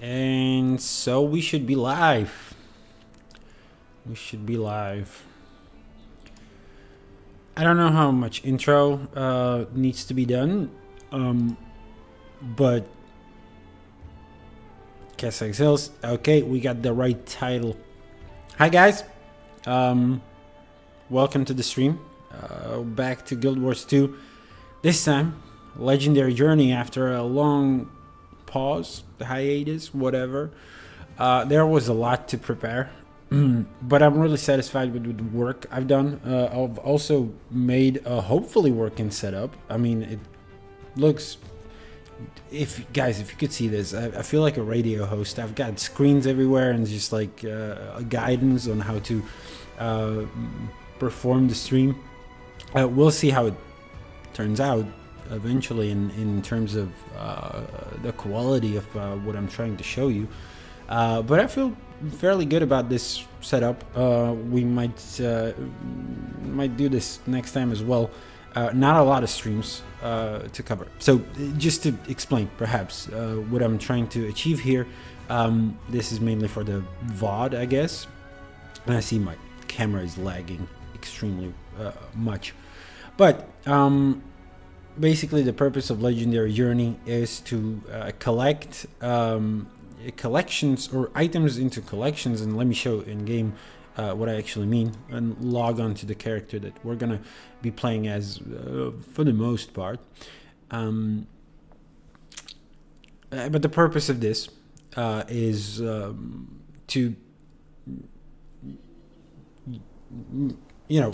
And so we should be live. I don't know how much intro needs to be done, but Kessex Hills. Okay, we got the right title. Hi guys, welcome to the stream. Back to Guild Wars 2. This time, legendary journey after a long pause, hiatus, whatever. There was a lot to prepare. But I'm really satisfied with the work I've done. I've also made a hopefully working setup. I mean, it looks... If you could see this, I feel like a radio host. I've got screens everywhere and just like guidance on how to perform the stream. We'll see how it turns out eventually in terms of the quality of what I'm trying to show you. But I feel fairly good about this setup. We might do this next time as well. Not a lot of streams to cover. So just to explain perhaps what I'm trying to achieve here. This is mainly for the VOD, I guess. And I see my camera is lagging extremely much. But basically the purpose of Legendary Journey is to collect collections or items into collections, and let me show in game what I actually mean, and log on to the character that we're gonna be playing as for the most part. But the purpose of this is to,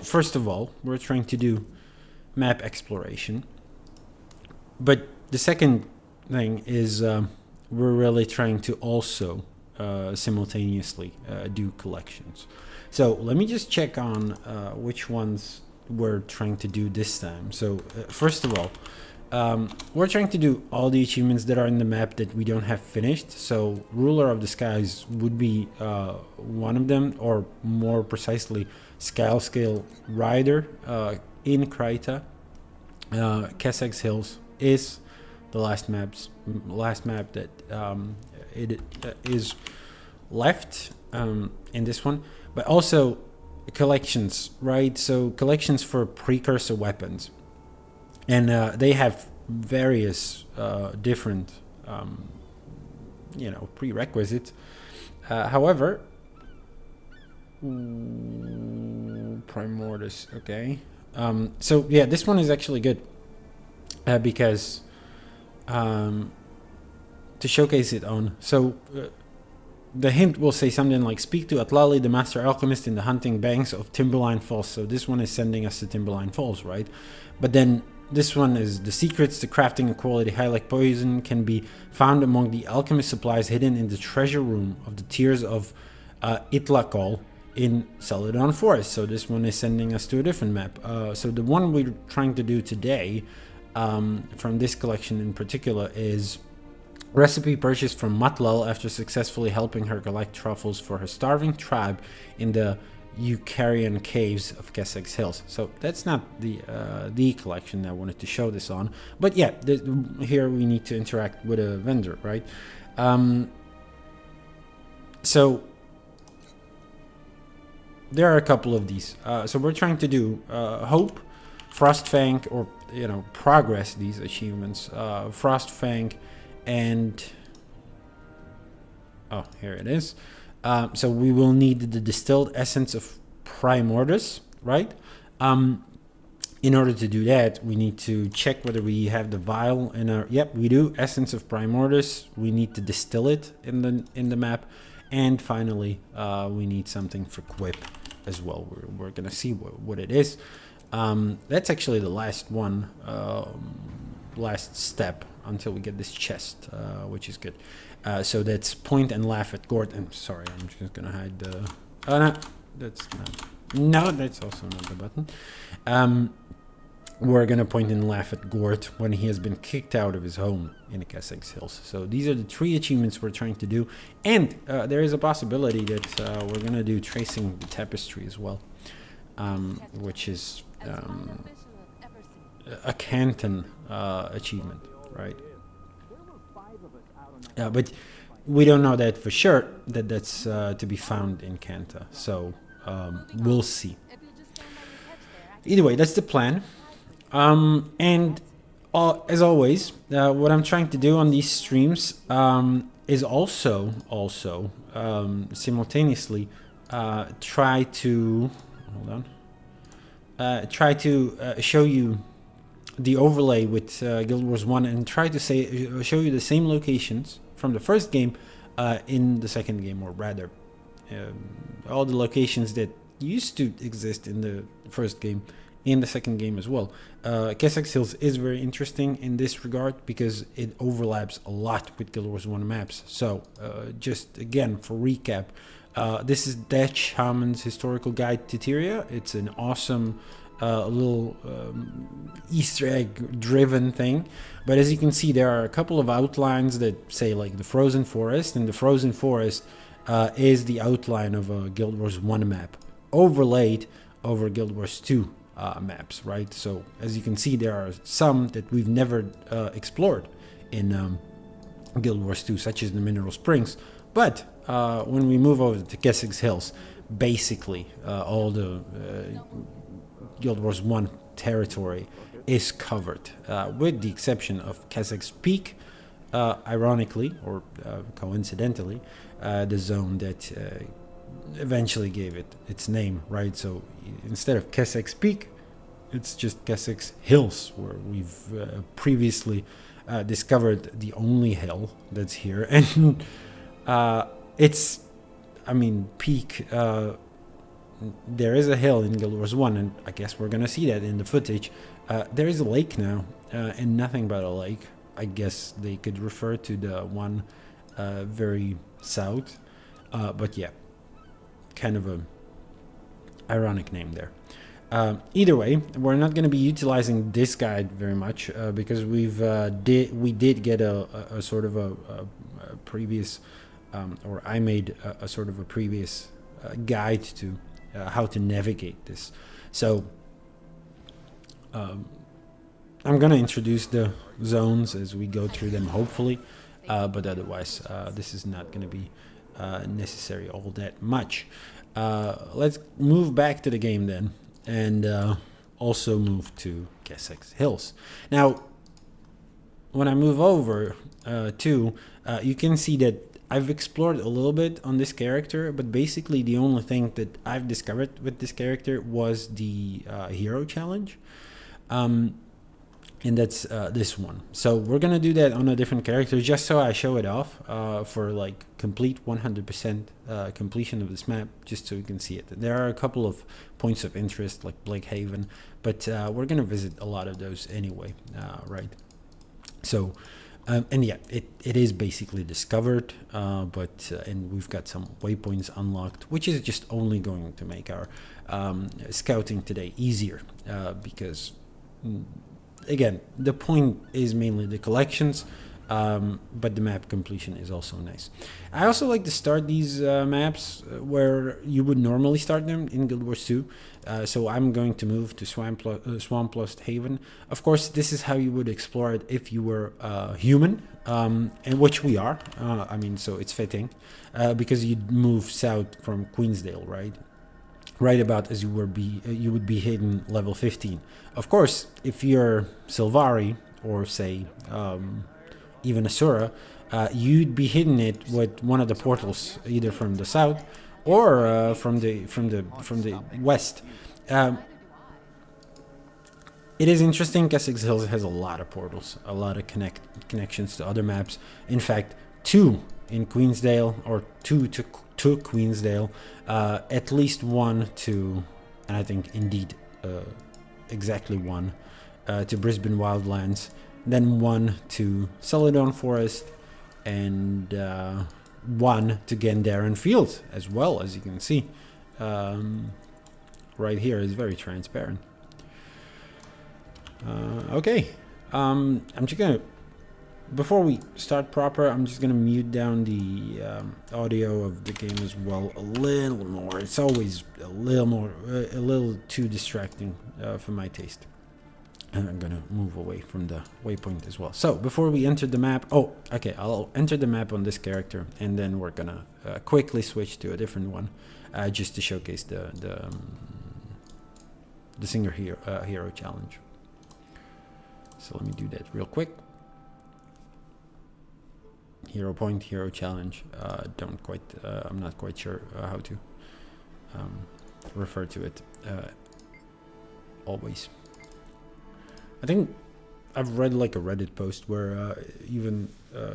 first of all, we're trying to do map exploration, but the second thing is we're really trying to also simultaneously do collections. So let me just check on which ones we're trying to do this time. So first of all, we're trying to do all the achievements that are in the map that we don't have finished. So Ruler of the Skies would be one of them, or more precisely Scale Rider in Kryta. Kessex Hills is the last map that it is left in this one, but also collections, right? So collections for precursor weapons, and they have various different prerequisites. However, Primordus, okay. So yeah, this one is actually good because to showcase it on. So the hint will say something like, speak to Atlali, the master alchemist in the hunting banks of Timberline Falls. So this one is sending us to Timberline Falls, right? But then this one is the secrets to crafting a quality high-like poison can be found among the alchemist supplies hidden in the treasure room of the Tears of Itlakol in Celadon Forest. So this one is sending us to a different map. So the one we're trying to do today from this collection in particular is recipe purchased from Matlal after successfully helping her collect truffles for her starving tribe in the Eucarian caves of Kessex Hills. So that's not the collection that I wanted to show this on, but yeah, here we need to interact with a vendor, right? So there are a couple of these. So we're trying to do Hope, Frostfang, or progress these achievements. Frostfang, and here it is. So we will need the distilled essence of Primordus, right? In order to do that, we need to check whether we have the vial in our... Yep, we do. Essence of Primordus. We need to distill it in the map. And finally, we need something for Quip as well. We're gonna see what it is. That's actually the last one, last step until we get this chest, which is good. So that's point and laugh at Gort. I'm sorry, I'm just gonna hide the... Oh, no, that's not... No, that's also not the button. We're gonna point and laugh at Gort when he has been kicked out of his home in the Kessex Hills. So these are the 3 achievements we're trying to do. And there is a possibility that we're gonna do Tracing the Tapestry as well, which is a Canton achievement, right? But we don't know that for sure, that that's to be found in Kanta. So we'll see. Either way, that's the plan. And as always, what I'm trying to do on these streams is also simultaneously try to show you the overlay with Guild Wars 1 and try to show you the same locations from the first game in the second game, or rather all the locations that used to exist in the first game in the second game as well. Kessex Hills is very interesting in this regard because it overlaps a lot with Guild Wars 1 maps. So just again for recap, this is Dutch Shaman's Historical Guide to Tyria. It's an awesome little Easter egg driven thing, but as you can see, there are a couple of outlines that say like the Frozen Forest, and the Frozen Forest is the outline of a Guild Wars 1 map overlaid over Guild Wars 2 maps, right? So as you can see, there are some that we've never explored in Guild Wars 2, such as the Mineral Springs, but when we move over to Kessex Hills, basically all the Guild Wars 1 territory is covered, with the exception of Kessex Peak, ironically or coincidentally, the zone that eventually gave it its name, right? So instead of Kessex Peak, it's just Kessex Hills, where we've previously discovered the only hill that's here. And it's, I mean, Peak, there is a hill in Guild Wars 1, and I guess we're gonna see that in the footage. There is a lake now, and nothing but a lake. I guess they could refer to the one very south, but yeah, kind of a ironic name there. Either way, we're not going to be utilizing this guide very much because we did get a sort of a previous, or I made a sort of a previous guide to how to navigate this. So I'm going to introduce the zones as we go through them, hopefully, but otherwise this is not going to be necessary all that much. Let's move back to the game then, and also move to Kessex Hills. Now, when I move over you can see that I've explored a little bit on this character, but basically the only thing that I've discovered with this character was the hero challenge. And that's this one. So we're gonna do that on a different character just so I show it off for like complete 100% completion of this map, just so you can see it. There are a couple of points of interest like Blake Haven, but we're gonna visit a lot of those anyway, right? So and yeah, it is basically discovered, but and we've got some waypoints unlocked, which is just only going to make our scouting today easier, because again, the point is mainly the collections, but the map completion is also nice. I also like to start these maps where you would normally start them in Guild Wars 2. So I'm going to move to Swamp Lost Haven. Of course, this is how you would explore it if you were human, and which we are. I mean, so it's fitting, because you'd move south from Queensdale, right? Right about as you would be hitting level 15. Of course, if you're Sylvari or say even Asura, you'd be hitting it with one of the portals, either from the south or from the west. It is interesting. Kessex Hills has a lot of portals, a lot of connections to other maps. In fact, 2 in Queensdale, or 2 to Queensdale, at least 1 to, and I think indeed exactly 1 to Brisbane Wildlands, then 1 to Celadon Forest, and 1 to Gandaren Field as well, as you can see. Right here is very transparent. Okay, I'm just gonna, before we start proper, I'm just gonna mute down the audio of the game as well a little more. It's always a little too distracting for my taste. And I'm gonna move away from the waypoint as well. So before we enter the map, I'll enter the map on this character, and then we're gonna quickly switch to a different one, just to showcase the singer hero challenge. So let me do that real quick. Hero point, hero challenge. I'm not quite sure how to refer to it always. I think I've read like a Reddit post where even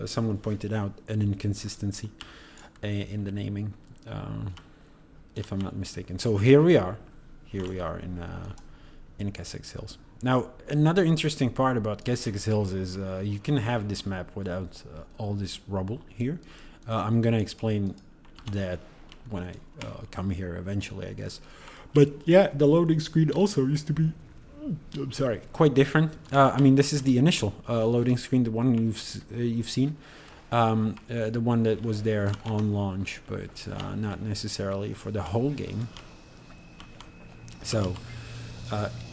someone pointed out an inconsistency in the naming, if I'm not mistaken. So here we are in Kessex Hills. Now, another interesting part about Kessex Hills is you can have this map without all this rubble here. I'm gonna explain that when I come here eventually, I guess. But yeah, the loading screen also used to be, I'm sorry, quite different. I mean, this is the initial loading screen, the one you've seen, the one that was there on launch, but not necessarily for the whole game. So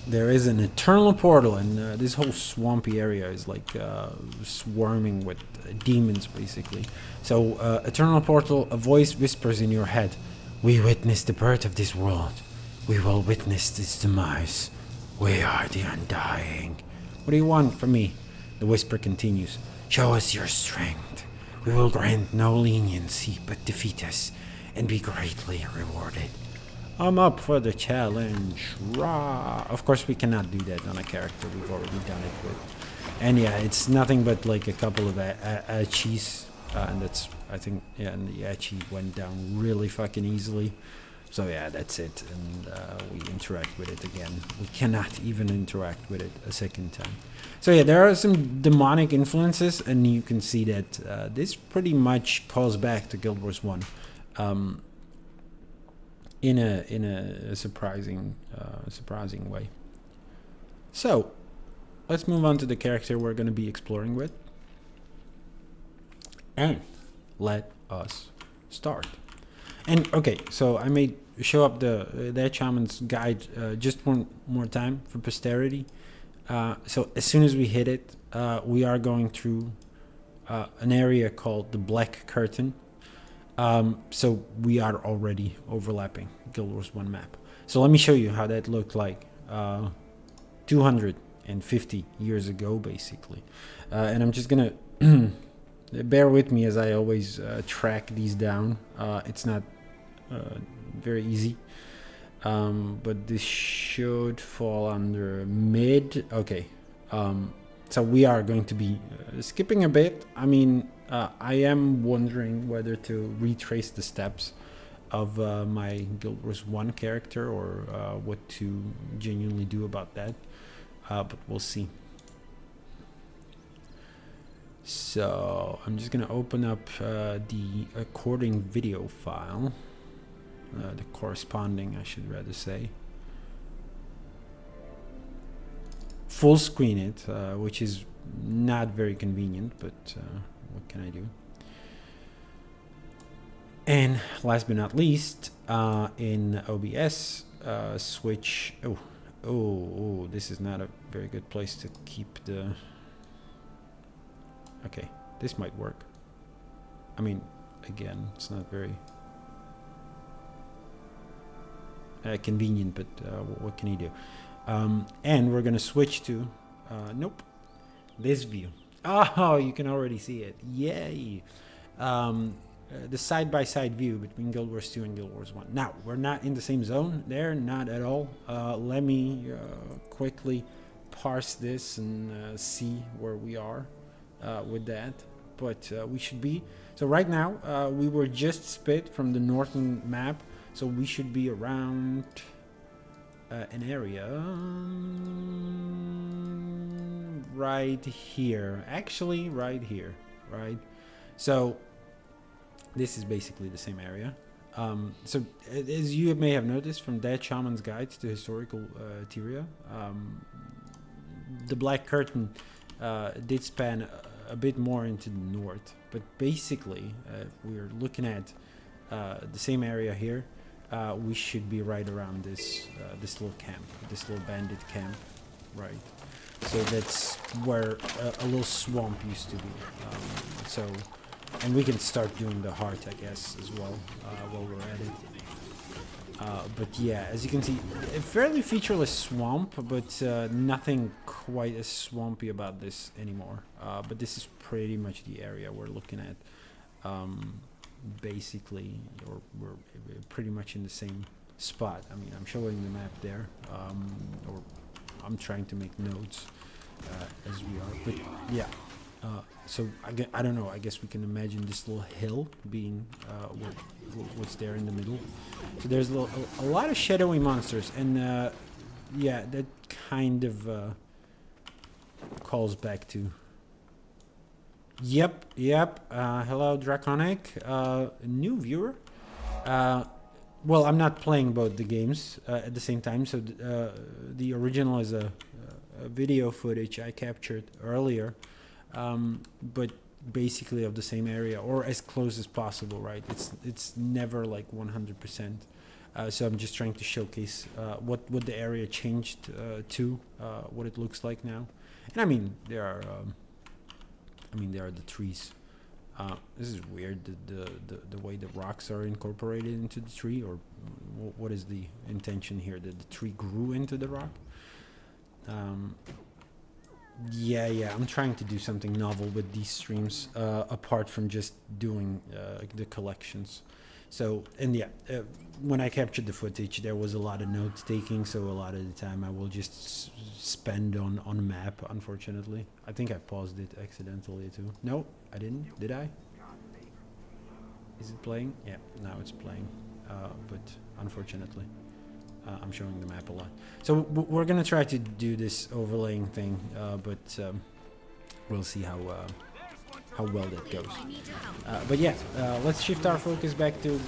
there is an eternal portal, and this whole swampy area is like swarming with demons, basically. So eternal portal, a voice whispers in your head, "We witness the birth of this world. We will witness its demise. We are the undying. What do you want from me?" The whisper continues. "Show us your strength. We will grant no leniency, but defeat us and be greatly rewarded." I'm up for the challenge. Rah! Of course, we cannot do that on a character we've already done it with. And yeah, it's nothing but like a couple of Achis. And that's, I think, yeah, and the Achi went down really fucking easily. So yeah, that's it. And we interact with it again. We cannot even interact with it a second time. So yeah, there are some demonic influences, and you can see that this pretty much calls back to Guild Wars 1. In a surprising way. So let's move on to the character we're going to be exploring with, and let us start. And okay, so I may show up that shaman's guide just one more time for posterity. So as soon as we hit it, we are going through an area called the Black Curtain. So we are already overlapping Guild Wars 1 map. So let me show you how that looked like 250 years ago, basically. And I'm just gonna bear with me as I always track these down. It's not very easy, but this should fall under mid. Okay, so we are going to be skipping a bit. I mean, I am wondering whether to retrace the steps of my Guild Wars 1 character, or what to genuinely do about that, but we'll see. So I'm just gonna open up the recording video file, the corresponding, I should rather say. Full screen it, which is not very convenient, but what can I do? And last but not least, in OBS, switch. Oh, this is not a very good place to keep the. Okay, this might work. I mean, again, it's not very convenient, but what can you do? And we're gonna switch to, nope, this view. Oh, you can already see it. Yay! The side-by-side view between Guild Wars 2 and Guild Wars 1. Now, we're not in the same zone there, not at all. Let me quickly parse this and see where we are with that. But we should be... So right now, we were just split from the northern map, so we should be around an area right here. Actually, right here, right? So this is basically the same area. So as you may have noticed from that Shaman's Guide to Historical Tyria, the Black Curtain did span a bit more into the north, but basically if we're looking at the same area here, we should be right around this this little camp, this little bandit camp, right? So that's where a little swamp used to be. And we can start doing the heart, I guess, as well, while we're at it. But yeah, as you can see, a fairly featureless swamp, but nothing quite as swampy about this anymore. But this is pretty much the area we're looking at. Basically, or we're pretty much in the same spot. I mean, I'm showing the map there, or I'm trying to make notes as we are. But yeah, so I don't know. I guess we can imagine this little hill being what's there in the middle. So there's a lot of shadowy monsters, and yeah, that kind of calls back to. Yep. Hello, Draconic. New viewer. Well, I'm not playing both the games at the same time. So the original is a video footage I captured earlier, but basically of the same area or as close as possible. Right? It's never like 100%. So I'm just trying to showcase what the area changed to, what it looks like now. And I mean there are the trees. This is weird, the way the rocks are incorporated into the tree, or what is the intention here, that the tree grew into the rock? Yeah, I'm trying to do something novel with these streams, apart from just doing the collections. So, and yeah, when I captured the footage, there was a lot of note taking, so a lot of the time I will just spend on a map, unfortunately. I think I paused it accidentally too. No, I didn't. Did I? Is it playing? Yeah, now it's playing. But unfortunately, I'm showing the map a lot. So we're gonna try to do this overlaying thing, but we'll see how well that goes. But yeah, let's shift our focus back to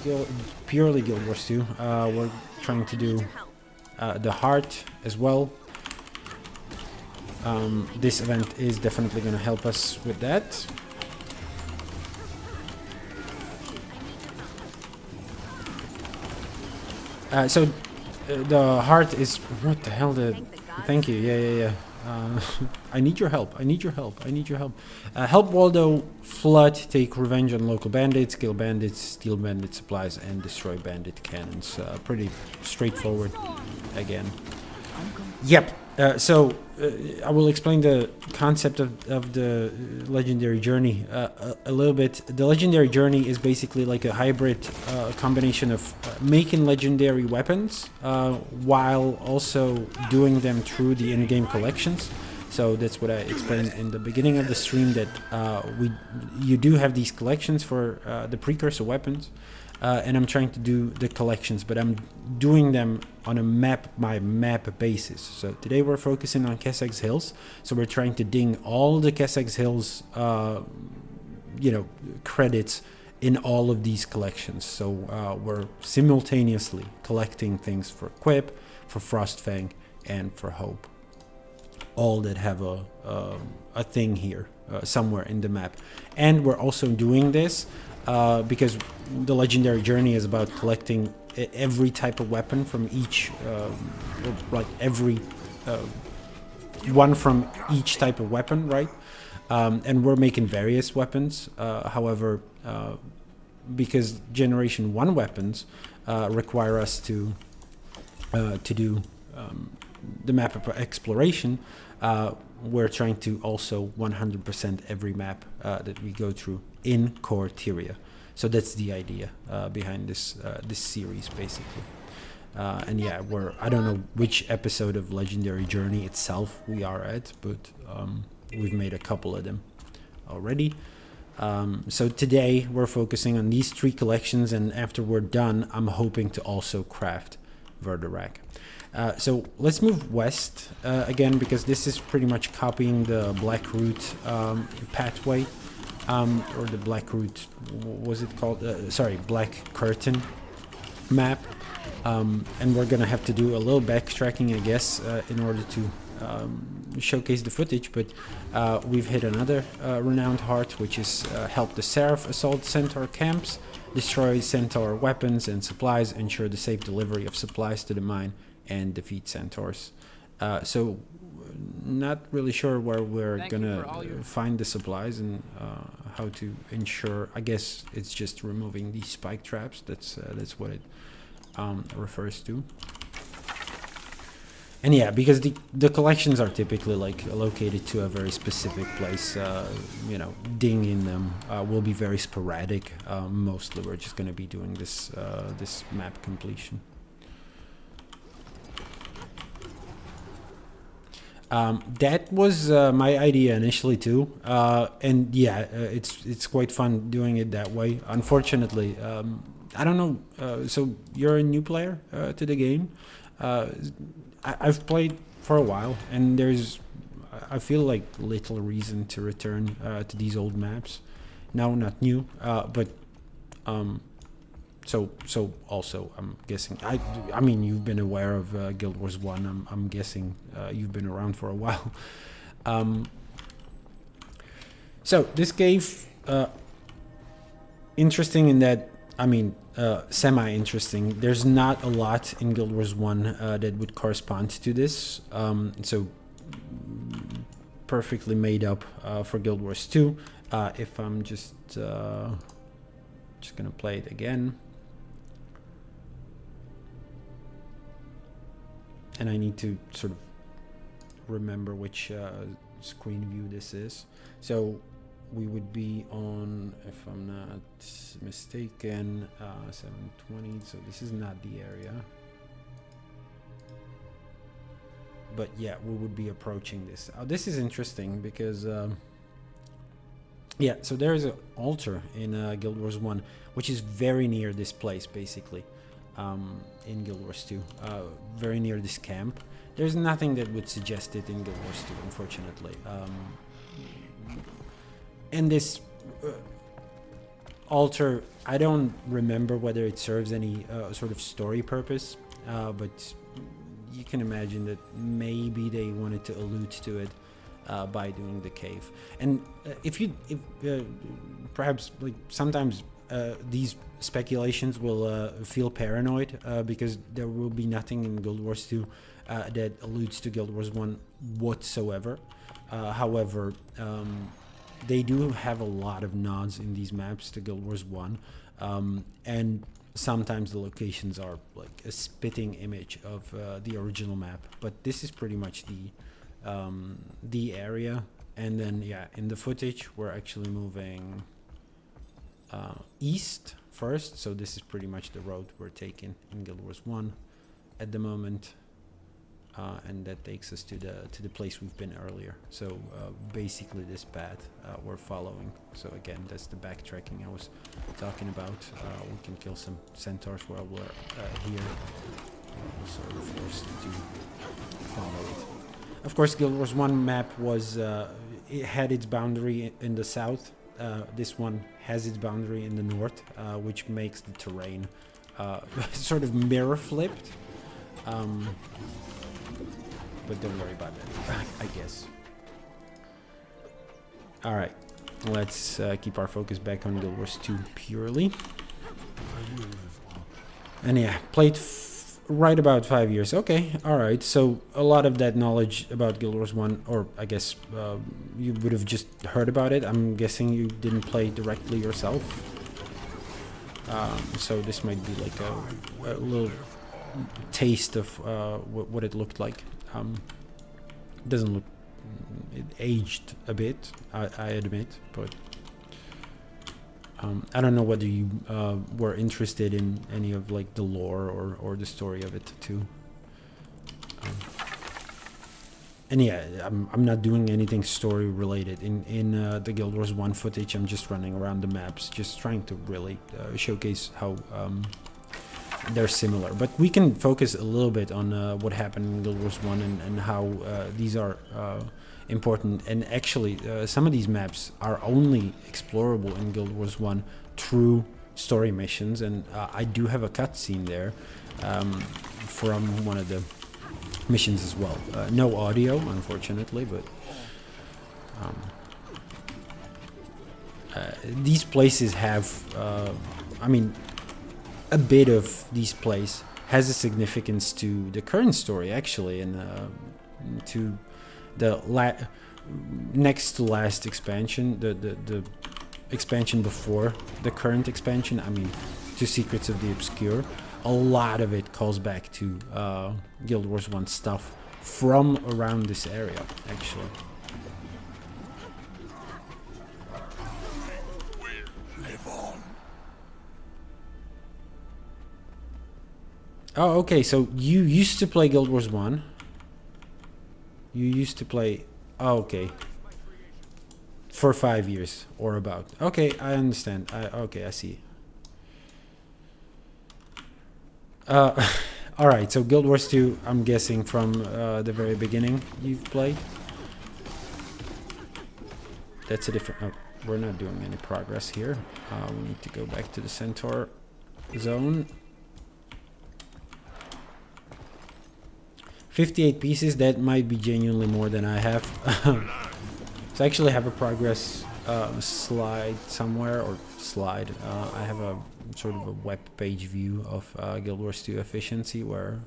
purely Guild Wars 2. We're trying to do the heart as well. This event is definitely going to help us with that. So the heart is, what the hell? Thank you. Yeah. I need your help. Help Waldo flood, take revenge on local bandits, kill bandits, steal bandit supplies, and destroy bandit cannons. Pretty straightforward again. Yep. So I will explain the concept of the legendary journey a little bit. The legendary journey is basically like a hybrid combination of making legendary weapons while also doing them through the in-game collections. So that's what I explained in the beginning of the stream, that you do have these collections for the precursor weapons, and I'm trying to do the collections, but I'm doing them on a map by map basis. So today we're focusing on Kessex Hills. So we're trying to ding all the Kessex Hills, credits in all of these collections. So we're simultaneously collecting things for Quip, for Frostfang, and for Hope. All that have a thing here somewhere in the map. And we're also doing this because the legendary journey is about collecting every type of weapon from each, every one from each type of weapon, right? And we're making various weapons. However, because Generation 1 weapons require us to do the map exploration, we're trying to also 100% every map that we go through in core Tyria. So that's the idea behind this series, basically. And yeah, I don't know which episode of Legendary Journey itself we are at, but we've made a couple of them already. So today we're focusing on these 3 collections, and after we're done, I'm hoping to also craft Verderak. So let's move west again, because this is pretty much copying the Black Root pathway, or the Black Root, what was it called? Black Curtain map. And we're gonna have to do a little backtracking, I guess, in order to showcase the footage, but we've hit another renowned heart, which is help the Seraph assault Centaur camps, destroy Centaur weapons and supplies, ensure the safe delivery of supplies to the mine, and defeat Centaurs. So not really sure where we're gonna find the supplies and how to ensure. I guess it's just removing these spike traps. That's what it refers to. And yeah, because the collections are typically like located to a very specific place, you know, dinging them will be very sporadic. Mostly we're just going to be doing this this map completion. That was my idea initially too, and yeah, it's quite fun doing it that way. Unfortunately, I don't know. So you're a new player to the game. I've played for a while, and I feel like little reason to return to these old maps. No, not new, but so also I'm guessing. I mean, you've been aware of Guild Wars 1. I'm guessing you've been around for a while. So this cave, interesting in that. I mean, semi-interesting. There's not a lot in Guild Wars 1 that would correspond to this. So perfectly made up for Guild Wars 2. If I'm just gonna play it again. And I need to sort of remember which screen view this is. So we would be on, if I'm not mistaken, 720. So this is not the area. But yeah, we would be approaching this. This is interesting because, yeah, so there is an altar in Guild Wars 1, which is very near this place, basically, in Guild Wars 2. Very near this camp. There's nothing that would suggest it in Guild Wars 2, unfortunately. And this altar, I don't remember whether it serves any sort of story purpose, but you can imagine that maybe they wanted to allude to it by doing the cave. And if perhaps like sometimes these speculations will feel paranoid because there will be nothing in Guild Wars 2 that alludes to Guild Wars 1 whatsoever. However, they do have a lot of nods in these maps to Guild Wars 1, and sometimes the locations are like a spitting image of the original map. But this is pretty much the area. And then yeah, in the footage we're actually moving east first. So this is pretty much the road we're taking in Guild Wars 1 at the moment. And that takes us to the place we've been earlier. So basically this path we're following. So again, that's the backtracking I was talking about. We can kill some centaurs while we're here. So we're forced to follow it. Of course, Guild Wars 1 map was it had its boundary in the south. This one has its boundary in the north, which makes the terrain sort of mirror flipped. But don't worry about that, I guess. Alright, let's keep our focus back on Guild Wars 2 purely. And yeah, played right about 5 years. Okay, alright, so a lot of that knowledge about Guild Wars 1, or I guess you would have just heard about it. I'm guessing you didn't play directly yourself. So this might be like a little taste of what it looked like. Doesn't look, it aged a bit, I admit, but I don't know whether you were interested in any of like the lore or the story of it too. And yeah, I'm not doing anything story related in the Guild Wars 1 footage. I'm just running around the maps, just trying to really showcase how they're similar, but we can focus a little bit on what happened in Guild Wars 1 and how these are important. And actually, some of these maps are only explorable in Guild Wars 1 through story missions, and I do have a cutscene there from one of the missions as well. No audio, unfortunately, but these places have, I mean, a bit of these plays has a significance to the current story, actually, and to next to last expansion, the expansion before the current expansion, I mean, to Secrets of the Obscure, a lot of it calls back to Guild Wars 1 stuff from around this area, actually. Oh, okay, so you used to play Guild Wars 1. You used to play... Oh, okay. For 5 years, or about. Okay, I understand. Okay, I see. Alright, so Guild Wars 2, I'm guessing from the very beginning you've played. That's a different... Oh, we're not doing any progress here. We need to go back to the Centaur zone. 58 pieces, that might be genuinely more than I have. So I actually have a progress slide somewhere, or slide. I have a sort of a web page view of Guild Wars 2 efficiency where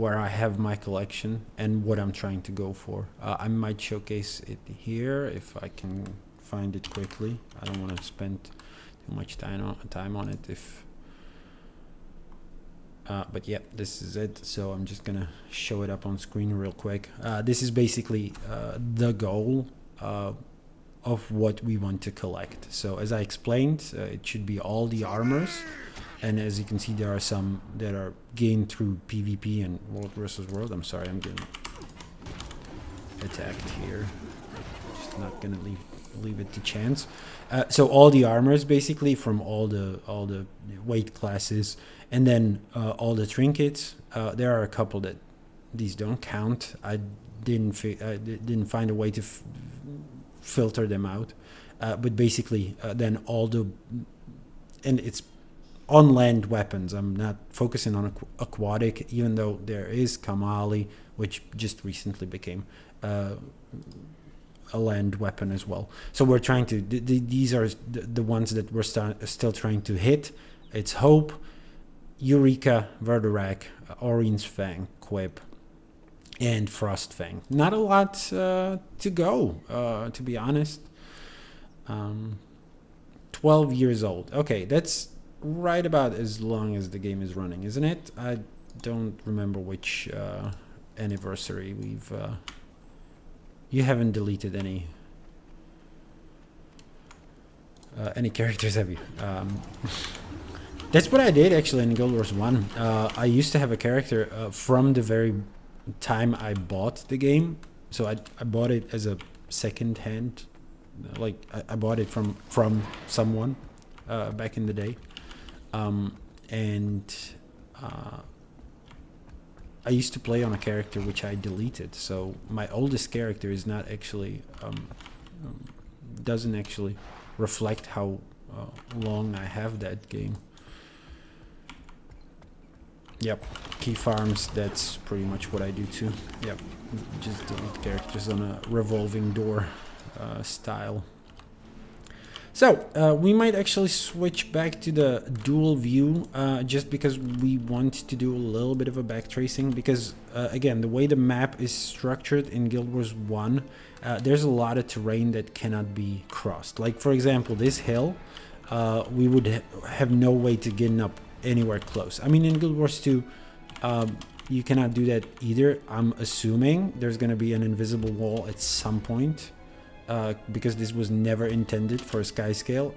I have my collection and what I'm trying to go for. I might showcase it here if I can find it quickly. I don't want to spend too much time on it if... but yeah, this is it. So I'm just gonna show it up on screen real quick. This is basically the goal of what we want to collect. So as I explained, it should be all the armors. And as you can see, there are some that are gained through PvP and World versus World. I'm sorry, I'm getting attacked here. Just not gonna leave it to chance. So all the armors basically from all the weight classes, and then all the trinkets. There are a couple that these don't count. I didn't find a way to filter them out. But basically, then all the... And it's on land weapons. I'm not focusing on aquatic, even though there is Kamali, which just recently became a land weapon as well. So we're trying to... these are the ones that we're still trying to hit. It's Hope, Eureka, Verdurak, Orien's Fang, Quip, and Frost Fang. Not a lot to go, to be honest. 12 years old. Okay, that's right about as long as the game is running, isn't it? I don't remember which anniversary we've... You haven't deleted any characters, have you? That's what I did actually in Guild Wars 1. I used to have a character from the very time I bought the game. So I bought it as a second hand. Like I bought it from someone back in the day. I used to play on a character which I deleted. So my oldest character is not actually... doesn't actually reflect how long I have that game. Yep, key farms, that's pretty much what I do too. Yep, just delete characters on a revolving door style. So, we might actually switch back to the dual view just because we want to do a little bit of a backtracing because, again, the way the map is structured in Guild Wars 1, there's a lot of terrain that cannot be crossed. Like, for example, this hill, we would have no way to get up anywhere close. I mean, in Guild Wars 2, you cannot do that either. I'm assuming there's going to be an invisible wall at some point. Because this was never intended for a sky scale.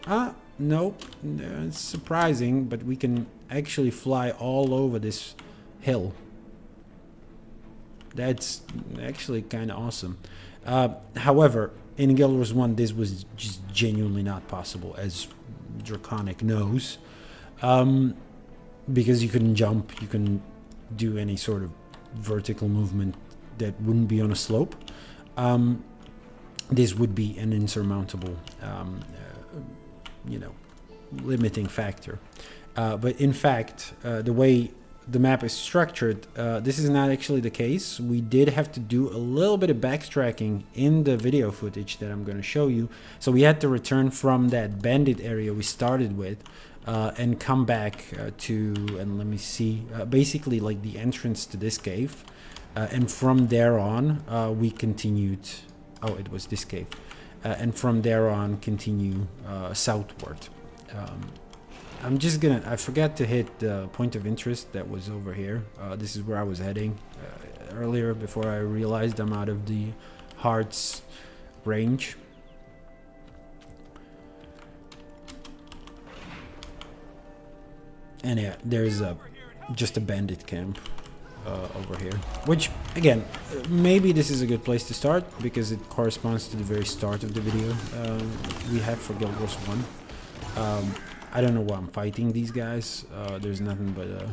Nope, it's surprising, but we can actually fly all over this hill. That's actually kind of awesome. However, in Guild Wars 1, this was just genuinely not possible, as Draconic knows. Because you couldn't jump, you couldn't do any sort of vertical movement that wouldn't be on a slope. This would be an insurmountable, limiting factor. But in fact, the way the map is structured, this is not actually the case. We did have to do a little bit of backtracking in the video footage that I'm going to show you. So we had to return from that bandit area we started with and come back to, and let me see, basically like the entrance to this cave. and from there on we continued. Oh, it was this cave. And from there on continue southward. I forgot to hit the point of interest that was over here. This is where I was heading earlier before I realized I'm out of the heart's range. And yeah, there's just a bandit camp over here, which again, maybe this is a good place to start because it corresponds to the very start of the video we have for Guild Wars 1. I don't know why I'm fighting these guys. There's nothing but a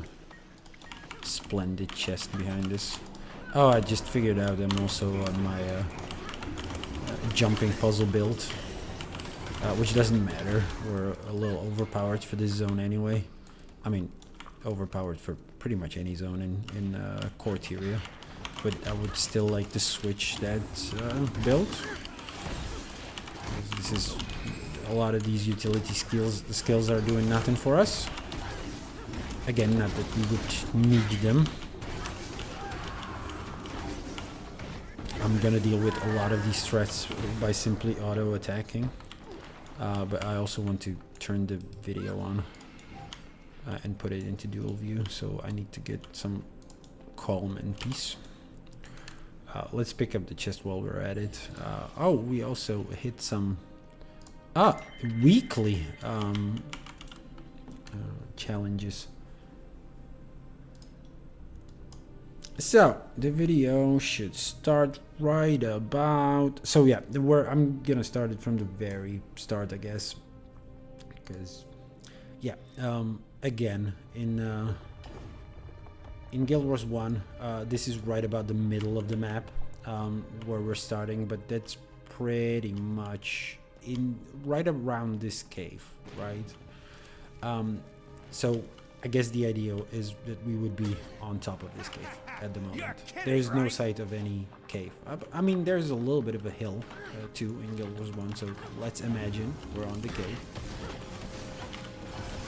splendid chest behind this. Oh, I just figured out I'm also on my jumping puzzle build, which doesn't matter. We're a little overpowered for this zone anyway. I mean, overpowered for pretty much any zone in Corteria, but I would still like to switch that build. This is a lot of these utility skills. The skills are doing nothing for us. Again, not that we would need them. I'm gonna deal with a lot of these threats by simply auto attacking, but I also want to turn the video on and put it into dual view, so I need to get some calm and peace. Let's pick up the chest while we're at it. Oh, we also hit some weekly challenges. So the video should start right about. So yeah, I'm gonna start it from the very start, I guess, because yeah. Again, in Guild Wars 1, this is right about the middle of the map where we're starting, but that's pretty much right around this cave, right? So I guess the idea is that we would be on top of this cave at the moment. There's no sight of any cave. I mean, there's a little bit of a hill too in Guild Wars 1, so let's imagine we're on the cave.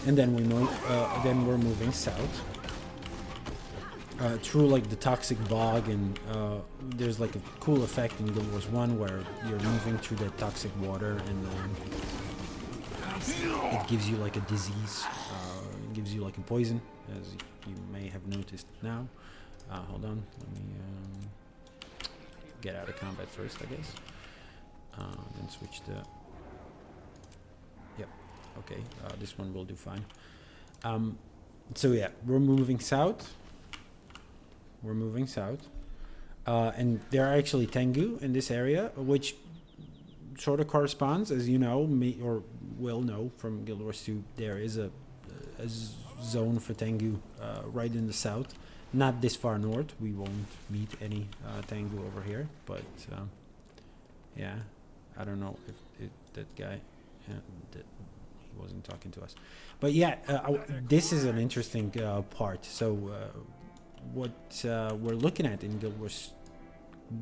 And then we're moving south through like the toxic bog, and there's like a cool effect in Guild Wars 1 where you're moving through that toxic water, and it gives you like a disease. It gives you like a poison, as you may have noticed now. Hold on, let me get out of combat first, I guess. Then switch to. Yep. Okay, this one will do fine. So yeah, we're moving south. And there are actually Tengu in this area, which sort of corresponds, as you know, or will know from Guild Wars 2. There is a zone for Tengu right in the south, not this far north. We won't meet any Tengu over here, but yeah, I don't know if that guy. He wasn't talking to us, but yeah, this is an interesting part. So what we're looking at in Guild Wars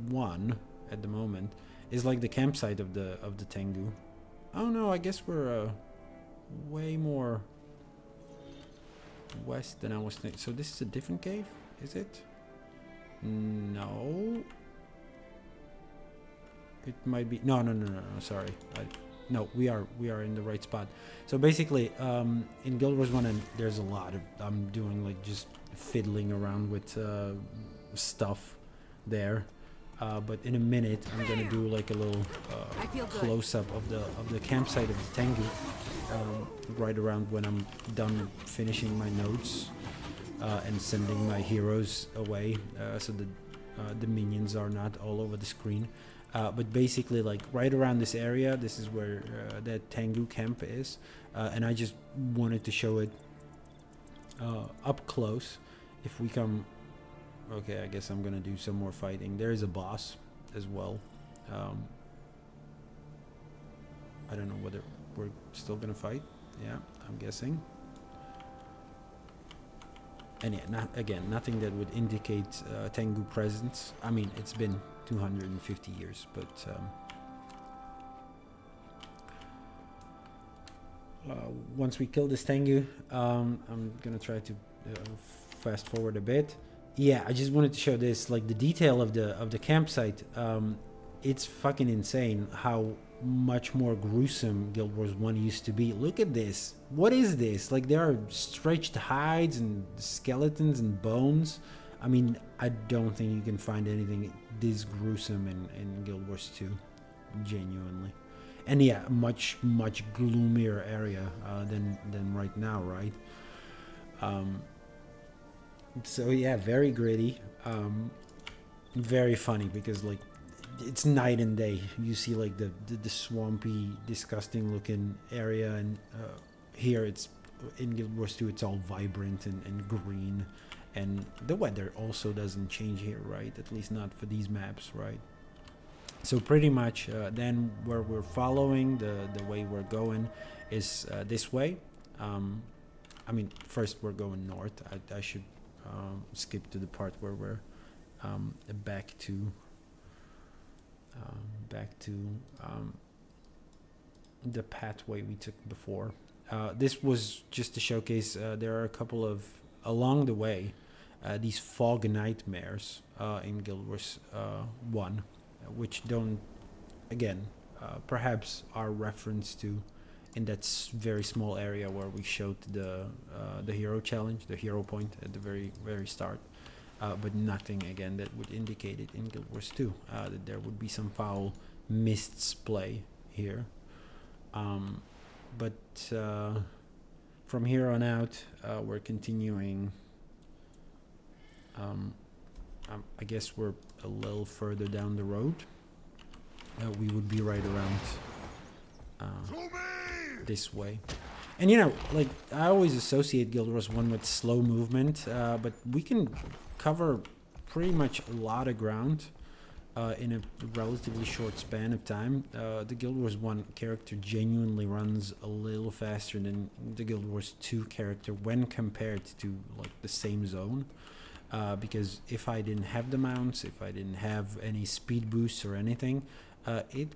1 at the moment is like the campsite of the Tengu. Oh no, I guess we're way more west than I was thinking. So this is a different cave, is it? No, it might be. No. Sorry. No, we are in the right spot. So basically, in Guild Wars 1, and there's a lot of I'm doing like just fiddling around with stuff there. But in a minute, I'm gonna do like a little close up of the campsite of the Tengu, right around when I'm done finishing my notes and sending my heroes away, so the minions are not all over the screen. But basically, like right around this area, this is where that Tengu camp is, and I just wanted to show it up close. If we come, okay, I guess I'm gonna do some more fighting. There is a boss as well. I don't know whether we're still gonna fight. Yeah, I'm guessing. And yeah, nothing that would indicate Tengu presence. I mean, it's been 250 years, but once we kill this Tengu, I'm gonna try to fast forward a bit. yeah, I just wanted to show this, like the detail of the campsite. It's fucking insane how much more gruesome Guild Wars 1 used to be. Look at this. What is this? Like, there are stretched hides and skeletons and bones. I mean, I don't think you can find anything this gruesome in Guild Wars 2. Genuinely. And yeah, much gloomier area than right now, right? So yeah, very gritty. Very funny because like it's night and day. You see like the swampy, disgusting looking area, and here it's in Guild Wars 2 it's all vibrant and green, and the weather also doesn't change here, right? At least not for these maps, right? So pretty much then where we're following, the way we're going is this way. I mean, first we're going north. I should skip to the part where we're back to the pathway we took before. This was just to showcase there are a couple of along the way these fog nightmares in Guild Wars 1, which don't, again, perhaps are reference to in that very small area where we showed the hero challenge, the hero point at the very start, but nothing again that would indicate it in Guild Wars 2 that there would be some foul mists play here. But from here on out, we're continuing. I guess we're a little further down the road. We would be right around this way. And you know, like I always associate Guild Wars 1 with slow movement, but we can cover pretty much a lot of ground in a relatively short span of time. The Guild Wars 1 character genuinely runs a little faster than the Guild Wars 2 character when compared to like the same zone. Because if I didn't have the mounts, if I didn't have any speed boosts or anything, it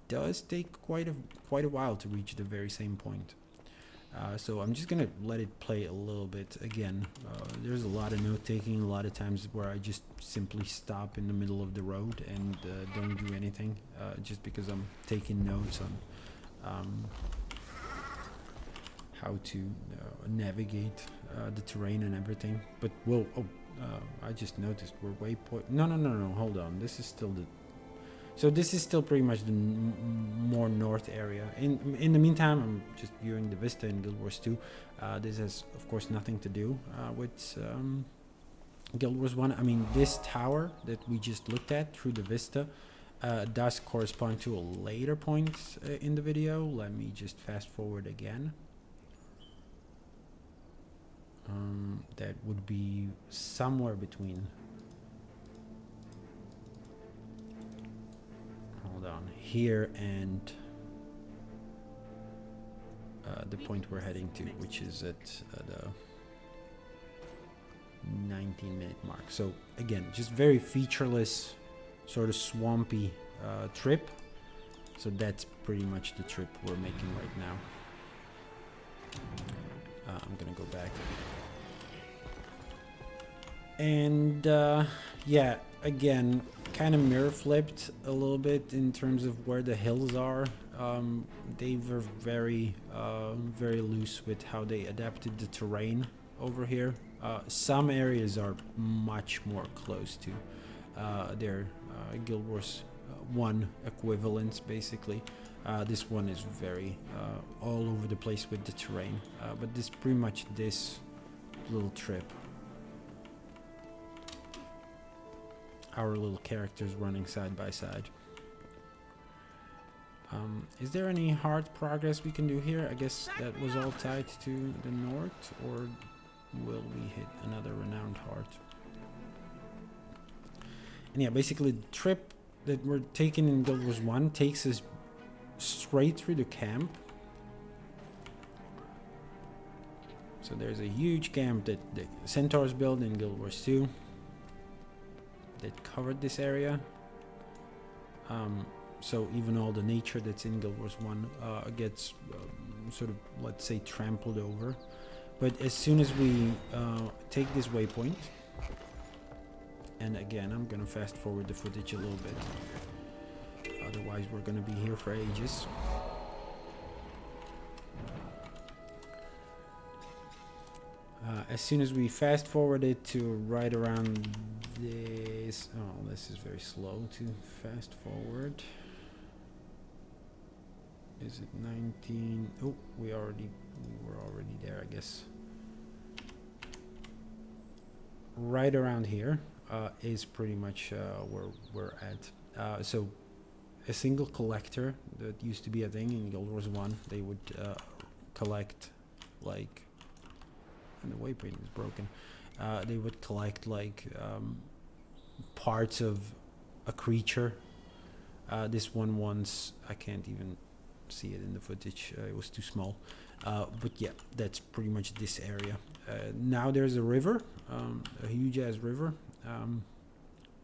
does take quite a while to reach the very same point. So I'm just gonna let it play a little bit again. There's a lot of note taking, a lot of times where I just simply stop in the middle of the road and don't do anything, just because I'm taking notes on how to navigate the terrain and everything. But we'll. I just noticed we're waypoint. No, hold on. This is still the. So this is still pretty much the more north area. In the meantime, I'm just viewing the vista in Guild Wars 2. This has, of course, nothing to do with Guild Wars 1. I mean, this tower that we just looked at through the vista does correspond to a later point in the video. Let me just fast forward again. That would be somewhere between. Hold on, here and the point we're heading to, which is at the 19-minute mark. So again, just very featureless, sort of swampy trip. So that's pretty much the trip we're making right now. I'm gonna go back. And yeah, again, kind of mirror flipped a little bit in terms of where the hills are. They were very loose with how they adapted the terrain over here. Some areas are much more close to their Guild Wars 1 equivalents, basically. This one is very all over the place with the terrain, but this pretty much this little trip. Our little characters running side by side. Is there any hard progress we can do here? I guess that was all tied to the north, or will we hit another renowned heart? And yeah, basically the trip that we're taking in Guild Wars 1 takes us straight through the camp. So there's a huge camp that the Centaurs built in Guild Wars 2 that covered this area. So even all the nature that's in Guild Wars 1 gets sort of, let's say, trampled over. But as soon as we take this waypoint, And again, I'm gonna fast forward the footage a little bit. Otherwise, we're gonna be here for ages. As soon as we fast forward it to right around this... Oh, this is very slow to fast forward. Is it 19? Oh, we were already there, I guess. Right around here is pretty much where we're at. So a single collector that used to be a thing in Guild Wars 1, they would collect like... And the waypoint is broken. They would collect like parts of a creature. This one once, I can't even see it in the footage, it was too small. But yeah, that's pretty much this area. Now there's a river, a huge ass river,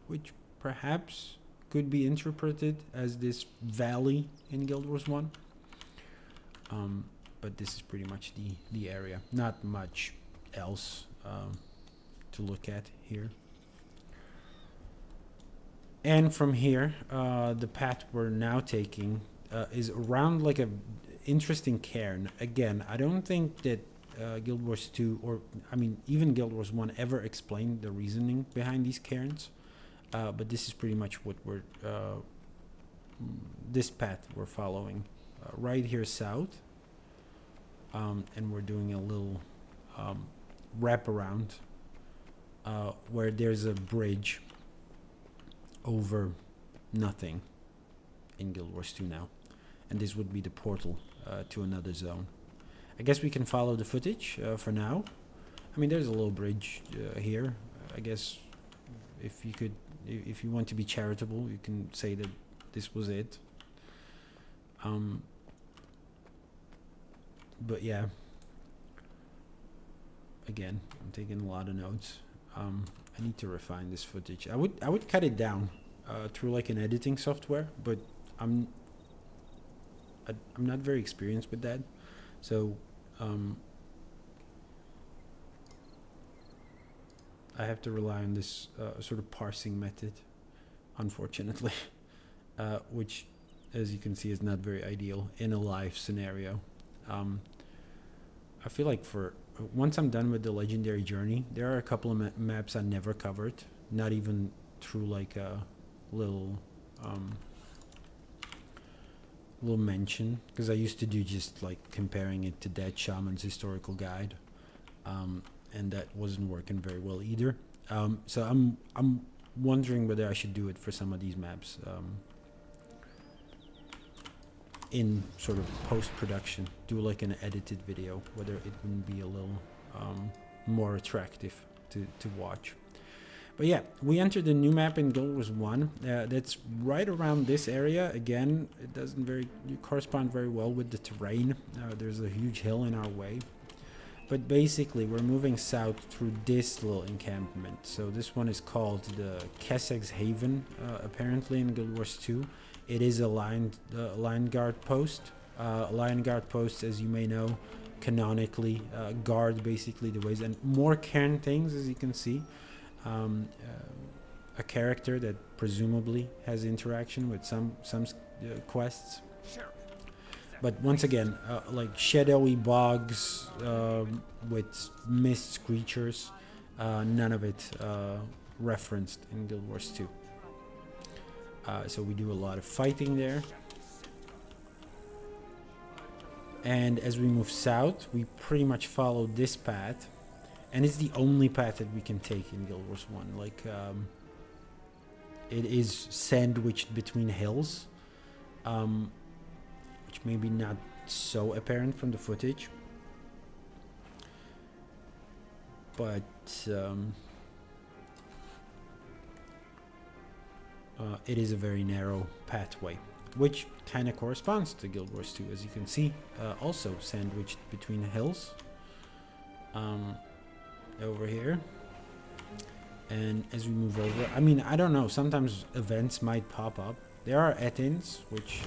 which perhaps could be interpreted as this valley in Guild Wars 1. But this is pretty much the area. Not much else to look at here. And from here, the path we're now taking is around like a interesting cairn. Again, I don't think that Guild Wars 2, or I mean even Guild Wars 1, ever explained the reasoning behind these cairns. But this is pretty much what we're this path we're following. Right here south, and we're doing a little wraparound where there's a bridge over nothing in Guild Wars 2 now, and this would be the portal to another zone. I guess we can follow the footage for now. I mean, there's a little bridge here. I guess if you want to be charitable, you can say that this was it. But yeah, again, I'm taking a lot of notes. I need to refine this footage. I would cut it down through like an editing software, but I'm not very experienced with that, so I have to rely on this sort of parsing method, unfortunately, which, as you can see, is not very ideal in a live scenario. I feel like once I'm done with the legendary journey, there are a couple of maps I never covered, not even through like a little mention, because I used to do just like comparing it to Dead Shaman's historical guide, and that wasn't working very well either. So I'm wondering whether I should do it for some of these maps in sort of post-production, do like an edited video, whether it wouldn't be a little more attractive to watch. But yeah, we entered a new map in Guild Wars 1 that's right around this area. Again, it doesn't correspond very well with the terrain. There's a huge hill in our way. But basically, we're moving south through this little encampment. So this one is called the Kessex Haven, apparently in Guild Wars 2. It is a line guard post. Line guard posts, as you may know, canonically guard basically the ways, and more cairn things, as you can see. A character that presumably has interaction with some quests. But once again, like shadowy bogs with mist creatures, none of it referenced in Guild Wars 2. So we do a lot of fighting there. And as we move south, we pretty much follow this path. And it's the only path that we can take in Guild Wars 1. Like, it is sandwiched between hills, which may be not so apparent from the footage. But it is a very narrow pathway, which kind of corresponds to Guild Wars 2, as you can see. Also sandwiched between hills. Over here, and as we move over, I mean, I don't know, sometimes events might pop up. There are Etins, which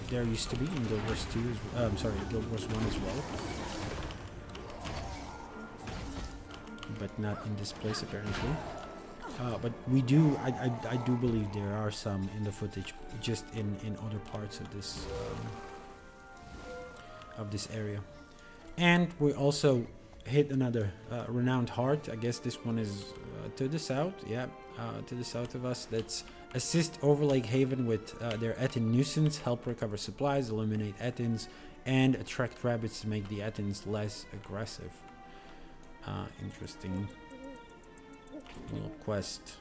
there used to be in Guild Wars 2 Guild Wars 1 as well, but not in this place apparently. But we do, I do believe there are some in the footage, just in other parts of this area. And we also hit another renowned heart. I guess this one is to the south. Yeah, to the south of us. That's assist Overlake Haven with their Etin nuisance, help recover supplies, eliminate Etins, and attract rabbits to make the Etins less aggressive. Interesting little quest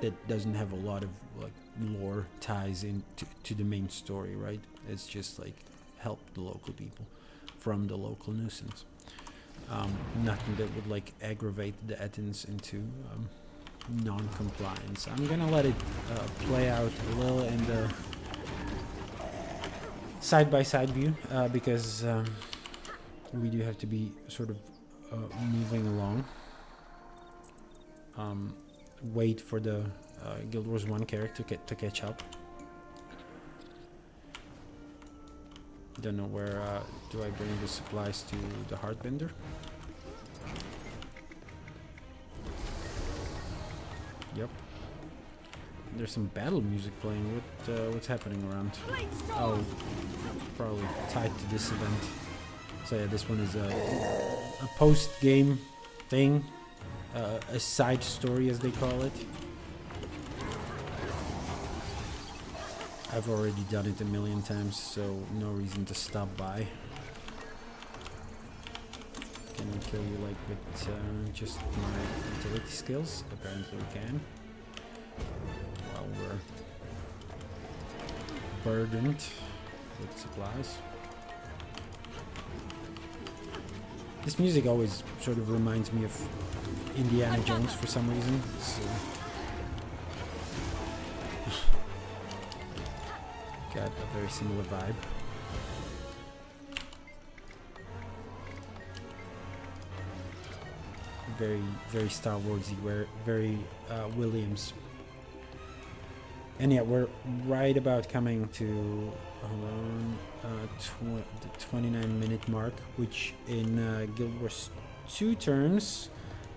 that doesn't have a lot of like lore ties into the main story, right? It's just like help the local people from the local nuisance. Nothing that would like aggravate the Etins into non-compliance. I'm gonna let it play out a little in the side-by-side view because we do have to be sort of moving along. Wait for the Guild Wars 1 character to catch up. Don't know where do I bring the supplies to the Heartbender. Yep. There's some battle music playing. What's happening around? Oh, probably tied to this event. So yeah, this one is a post-game thing, a side story as they call it. I've already done it a million times, so no reason to stop by. Can we kill you like with just my utility skills? Apparently we can. While we're burdened with supplies. This music always sort of reminds me of Indiana Jones for some reason. It's, got a very similar vibe. Very Star Warsy, very Williams. And yeah, we're right about coming to the 29-minute mark, which in Guild Wars 2 terms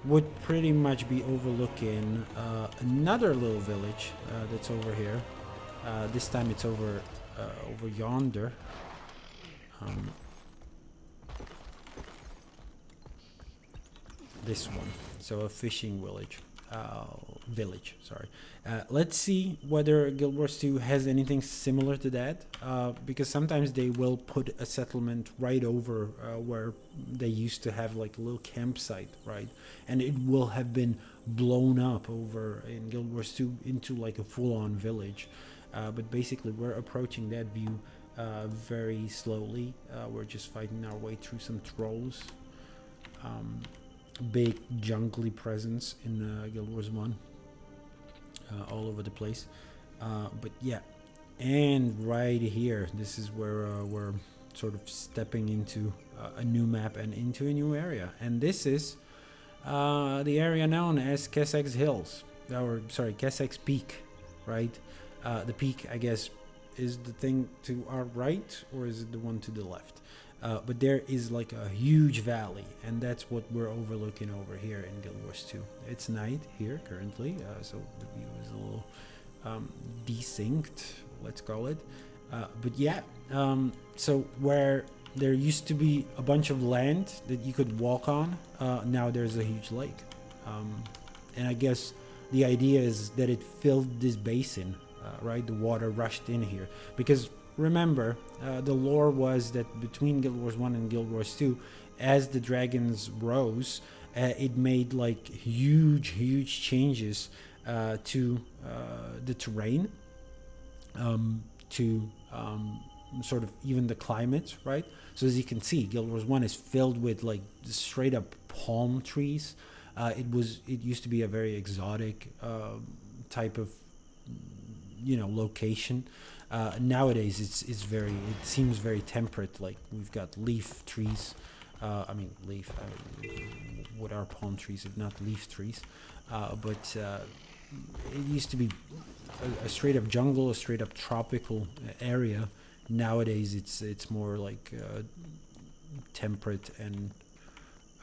would pretty much be overlooking another little village that's over here. This time it's over yonder. This one, so a fishing village. Sorry. Let's see whether Guild Wars 2 has anything similar to that, because sometimes they will put a settlement right over where they used to have like a little campsite, right? And it will have been blown up over in Guild Wars 2 into like a full-on village. But basically we're approaching that view very slowly. We're just fighting our way through some trolls. Big jungly presence in Guild Wars 1 all over the place, but yeah, and right here this is where we're sort of stepping into a new map and into a new area, and this is the area known as Kessex Hills, or sorry, Kessex Peak, right? The peak, I guess, is the thing to our right, or is it the one to the left? But there is like a huge valley, and that's what we're overlooking over here in Guild Wars 2. It's night here currently, so the view is a little desynced, let's call it. But yeah, so where there used to be a bunch of land that you could walk on, now there's a huge lake. And I guess the idea is that it filled this basin, right? The water rushed in here, because remember, the lore was that between Guild Wars 1 and Guild Wars 2, as the dragons rose, it made like huge changes to the terrain, to sort of even the climate, right? So as you can see, Guild Wars 1 is filled with like straight up palm trees. It used to be a very exotic type of location. Nowadays it seems very temperate. Like we've got leaf trees. What are palm trees if not leaf trees? But it used to be a straight up jungle, a straight up tropical area. Nowadays it's more like temperate and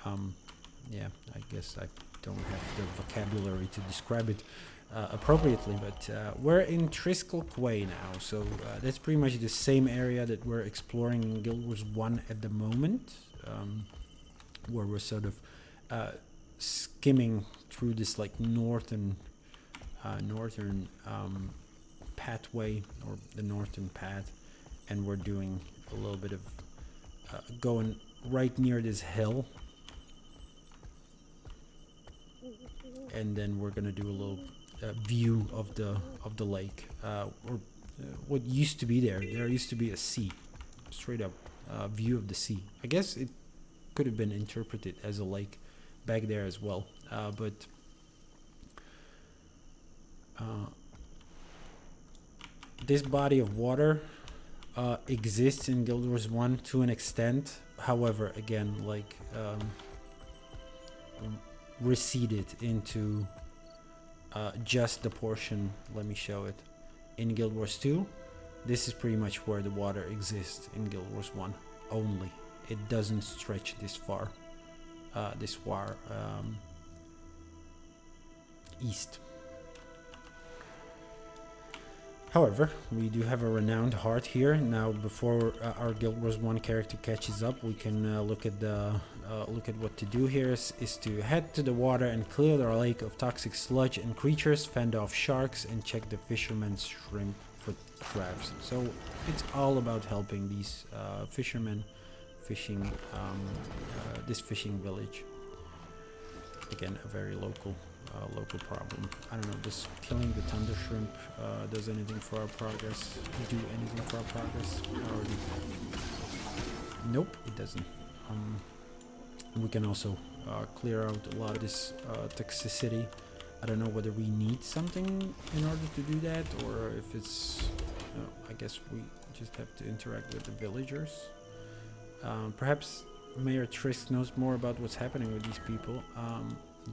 I guess I don't have the vocabulary to describe it appropriately, but we're in Triskel Quay now, so that's pretty much the same area that we're exploring in Guild Wars 1 at the moment, where we're sort of skimming through this like northern pathway, or the northern path, and we're doing a little bit of going right near this hill, and then we're gonna do a little view of the lake, or what used to be there. There used to be a sea, straight up view of the sea. I guess it could have been interpreted as a lake back there as well, but this body of water exists in Guild Wars 1 to an extent. However, again, like receded into just the portion. Let me show it. In Guild Wars 2, this is pretty much where the water exists in Guild Wars 1 only. It doesn't stretch this far, east. However, we do have a renowned heart here. Now, before our Guild Wars 1 character catches up, we can look at what to do here is to head to the water and clear the lake of toxic sludge and creatures, fend off sharks, and check the fishermen's shrimp for crabs. So it's all about helping these fishermen fishing this fishing village. Again, a very local problem. I don't know, does killing the thunder shrimp does anything for our progress? Do anything for our progress? Already. Nope, it doesn't. We can also clear out a lot of this toxicity. I don't know whether we need something in order to do that, or if it's... I guess we just have to interact with the villagers. Perhaps Mayor Trisk knows more about what's happening with these people.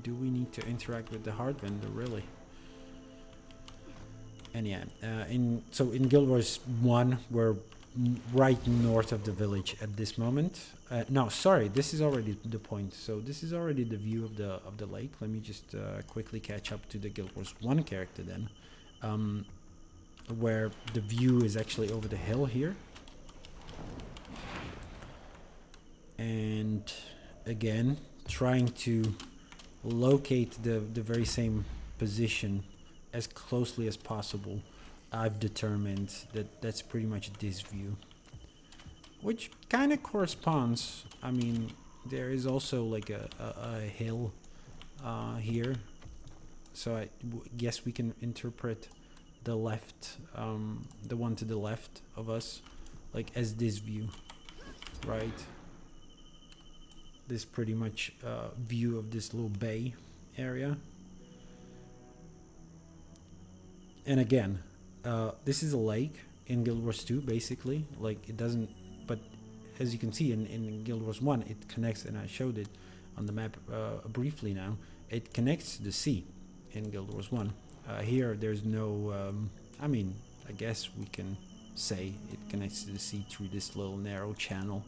Do we need to interact with the hard vendor, really? And yeah, in Guild Wars 1, we're right north of the village at this moment. No, sorry, this is already the point. So this is already the view of the lake. Let me just quickly catch up to the Guild Wars 1 character then, where the view is actually over the hill here. And again, trying to locate the very same position as closely as possible. I've determined that that's pretty much this view, which kind of corresponds. I mean, there is also like a hill here, so I guess we can interpret the left, the one to the left of us, like as this view, right? This pretty much view of this little bay area. And again, this is a lake in Guild Wars 2, basically. Like, it doesn't, but as you can see in Guild Wars 1, it connects, and I showed it on the map briefly now. It connects to the sea in Guild Wars 1. Here, there's no, I mean, I guess we can say it connects to the sea through this little narrow channel.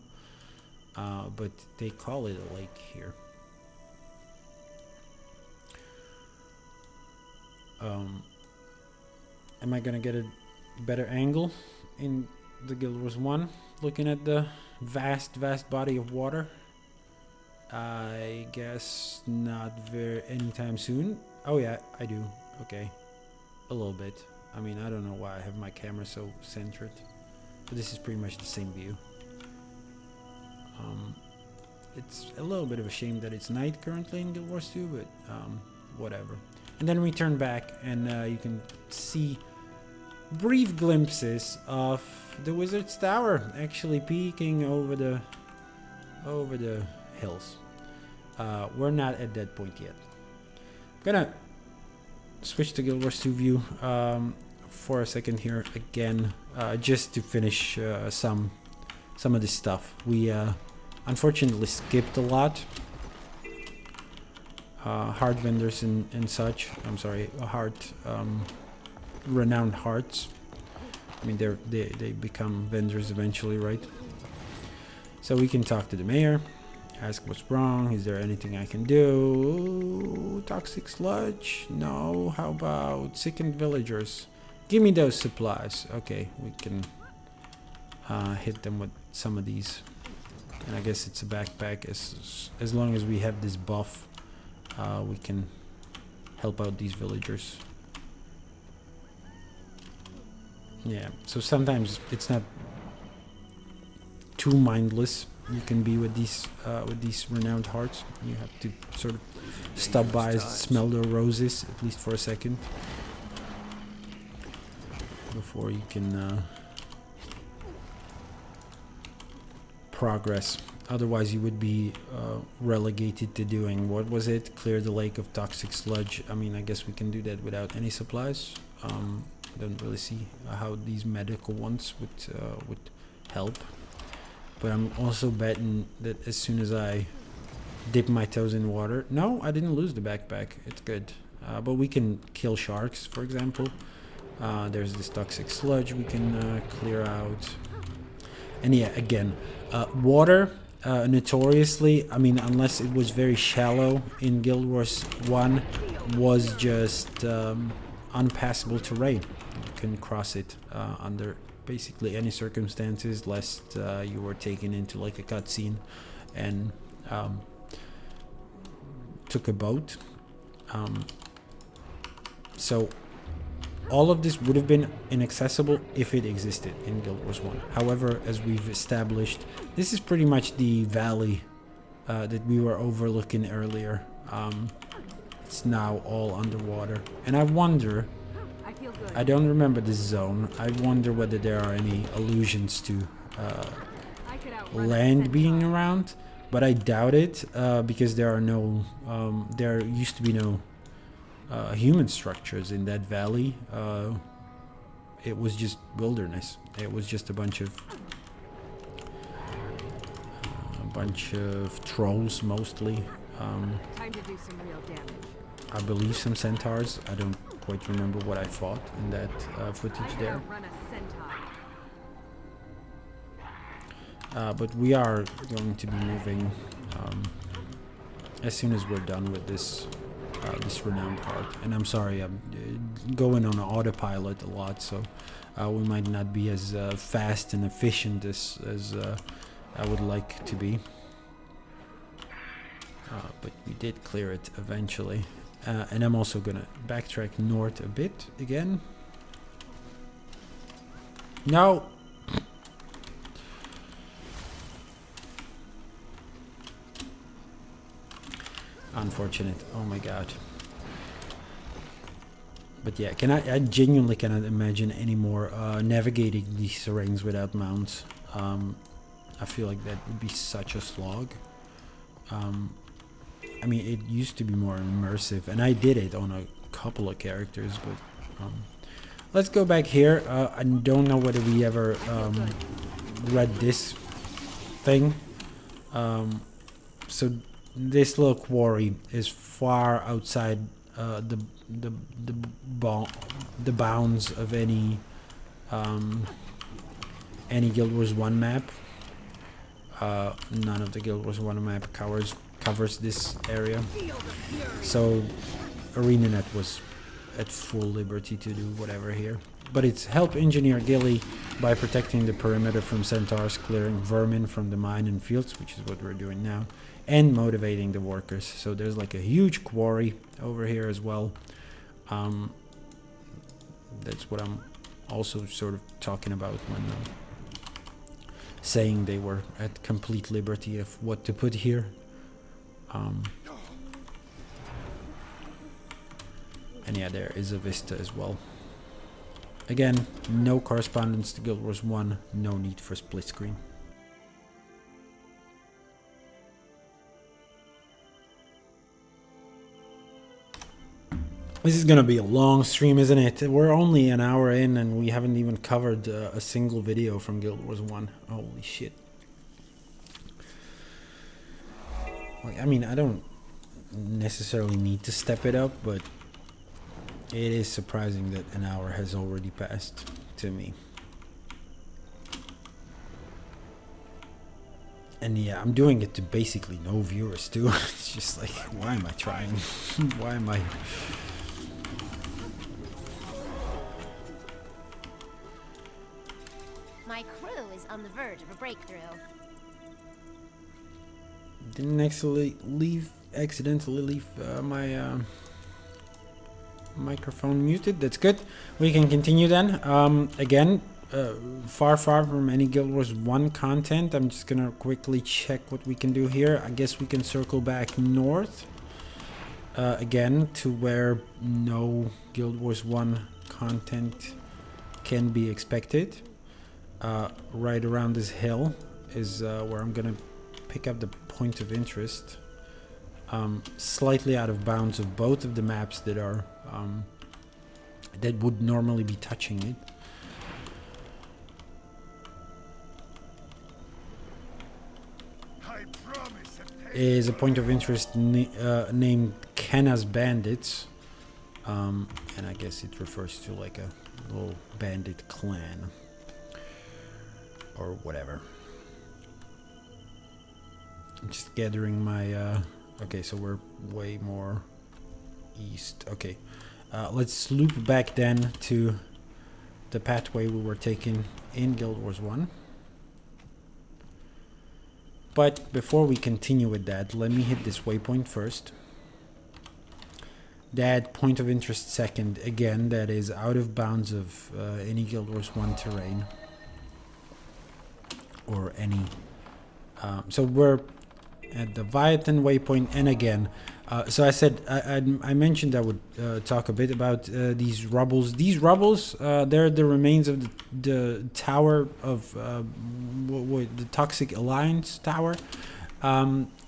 But they call it a lake here. Am I gonna get a better angle in the Guild Wars 1 looking at the vast body of water? I guess not anytime soon. Oh yeah, I do. Okay, a little bit. I mean, I don't know why I have my camera so centered, but this is pretty much the same view. It's a little bit of a shame that it's night currently in Guild Wars 2, but whatever. And then we turn back, and you can see brief glimpses of the Wizard's Tower actually peeking over the hills. We're not at that point yet. I'm gonna switch to Guild Wars 2 view for a second here again, just to finish some of this stuff. We unfortunately skipped a lot. Heart vendors and such. I'm sorry, renowned hearts. I mean, they become vendors eventually, right? So we can talk to the mayor. Ask what's wrong. Is there anything I can do? Toxic sludge? No. How about sickened villagers? Give me those supplies. Okay, we can hit them with some of these. And I guess it's a backpack. As long as we have this buff, we can help out these villagers. Yeah, so sometimes it's not too mindless. You can be with these renowned hearts. You have to sort of stop by, smell the roses, at least for a second, before you can progress. Otherwise you would be relegated to doing, what was it, clear the lake of toxic sludge. I mean, I guess we can do that without any supplies. I don't really see how these medical ones would help, but I'm also betting that as soon as I dip my toes in water, no, I didn't lose the backpack, it's good. But we can kill sharks, for example. There's this toxic sludge we can clear out. And yeah, again, water, notoriously, I mean, unless it was very shallow in Guild Wars 1, was just unpassable terrain. You couldn't cross it under basically any circumstances, lest you were taken into like a cutscene and took a boat. So all of this would have been inaccessible if it existed in Guild Wars 1. However, as we've established, this is pretty much the valley that we were overlooking earlier. It's now all underwater. And I wonder, I don't remember this zone, I wonder whether there are any allusions to land being around, but I doubt it, because there are no, there used to be no human structures in that valley. It was just wilderness. It was just a bunch of trolls mostly. Time to do some real damage. I believe some centaurs. I don't quite remember what I fought in that footage there. But we are going to be moving as soon as we're done with this renowned heart. And I'm sorry, I'm going on autopilot a lot, so we might not be as fast and efficient as I would like to be. But we did clear it eventually. And I'm also gonna backtrack north a bit again. No! Unfortunate. Oh my god. But yeah, I genuinely cannot imagine anymore navigating these terrains without mounts. I feel like that would be such a slog. I mean, it used to be more immersive, and I did it on a couple of characters, but let's go back here. I don't know whether we ever read this thing. So this little quarry is far outside the bounds of any Guild Wars 1 map. None of the Guild Wars 1 map covers this area, so ArenaNet was at full liberty to do whatever here. But it's help engineer Gilly by protecting the perimeter from centaurs, clearing vermin from the mine and fields, which is what we're doing now, and motivating the workers. So there's like a huge quarry over here as well. That's what I'm also sort of talking about when saying they were at complete liberty of what to put here. And yeah, there is a vista as well. Again, no correspondence to Guild Wars 1, no need for split screen. This is gonna be a long stream, isn't it? We're only an hour in and we haven't even covered a single video from Guild Wars 1. Holy shit. Like, I mean, I don't necessarily need to step it up, but it is surprising that an hour has already passed to me. And yeah, I'm doing it to basically no viewers too. It's just like, why am I trying? Why am I? My crew is on the verge of a breakthrough. Didn't actually accidentally leave my microphone muted. That's good. We can continue then. Again, far from any Guild Wars 1 content. I'm just gonna quickly check what we can do here. I guess we can circle back north again to where no Guild Wars 1 content can be expected. Right around this hill is where I'm gonna pick up the point of interest. Slightly out of bounds of both of the maps that are that would normally be touching it. Is a point of interest named Kenna's Bandits, and I guess it refers to like a little bandit clan or whatever. I'm just gathering my okay, so we're way more east. Okay, let's loop back then to the pathway we were taking in Guild Wars 1. But before we continue with that, let me hit this waypoint first. That point of interest second, again, that is out of bounds of any Guild Wars 1 terrain. Or any... so we're at the Viatan waypoint, and again, so I said, I mentioned I would talk a bit about these rubbles. These rubbles, they're the remains of the tower of the Toxic Alliance tower.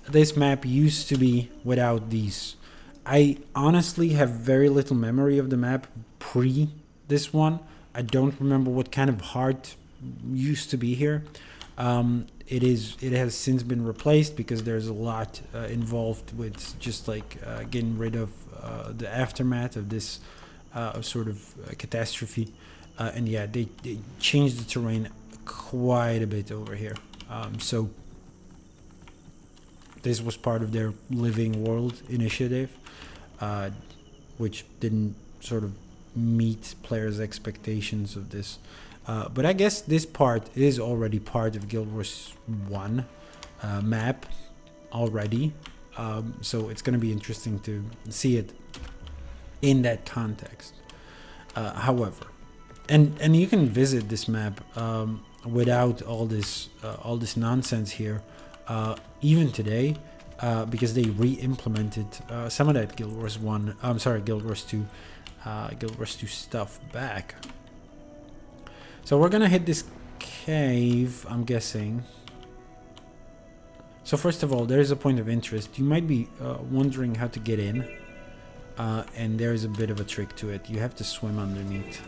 This map used to be without these. I honestly have very little memory of the map pre this one. I don't remember what kind of heart used to be here. It has since been replaced because there's a lot involved with just like getting rid of the aftermath of this sort of catastrophe, and yeah, they changed the terrain quite a bit over here. So this was part of their Living World initiative, which didn't sort of meet players' expectations of this. But I guess this part is already part of Guild Wars 1 map already. So it's going to be interesting to see it in that context. However, and you can visit this map without all this nonsense here, even today, because they re-implemented some of that Guild Wars 1. I'm sorry, Guild Wars 2 stuff back. So we're gonna hit this cave, I'm guessing. So first of all, there is a point of interest. You might be wondering how to get in, and there is a bit of a trick to it. You have to swim underneath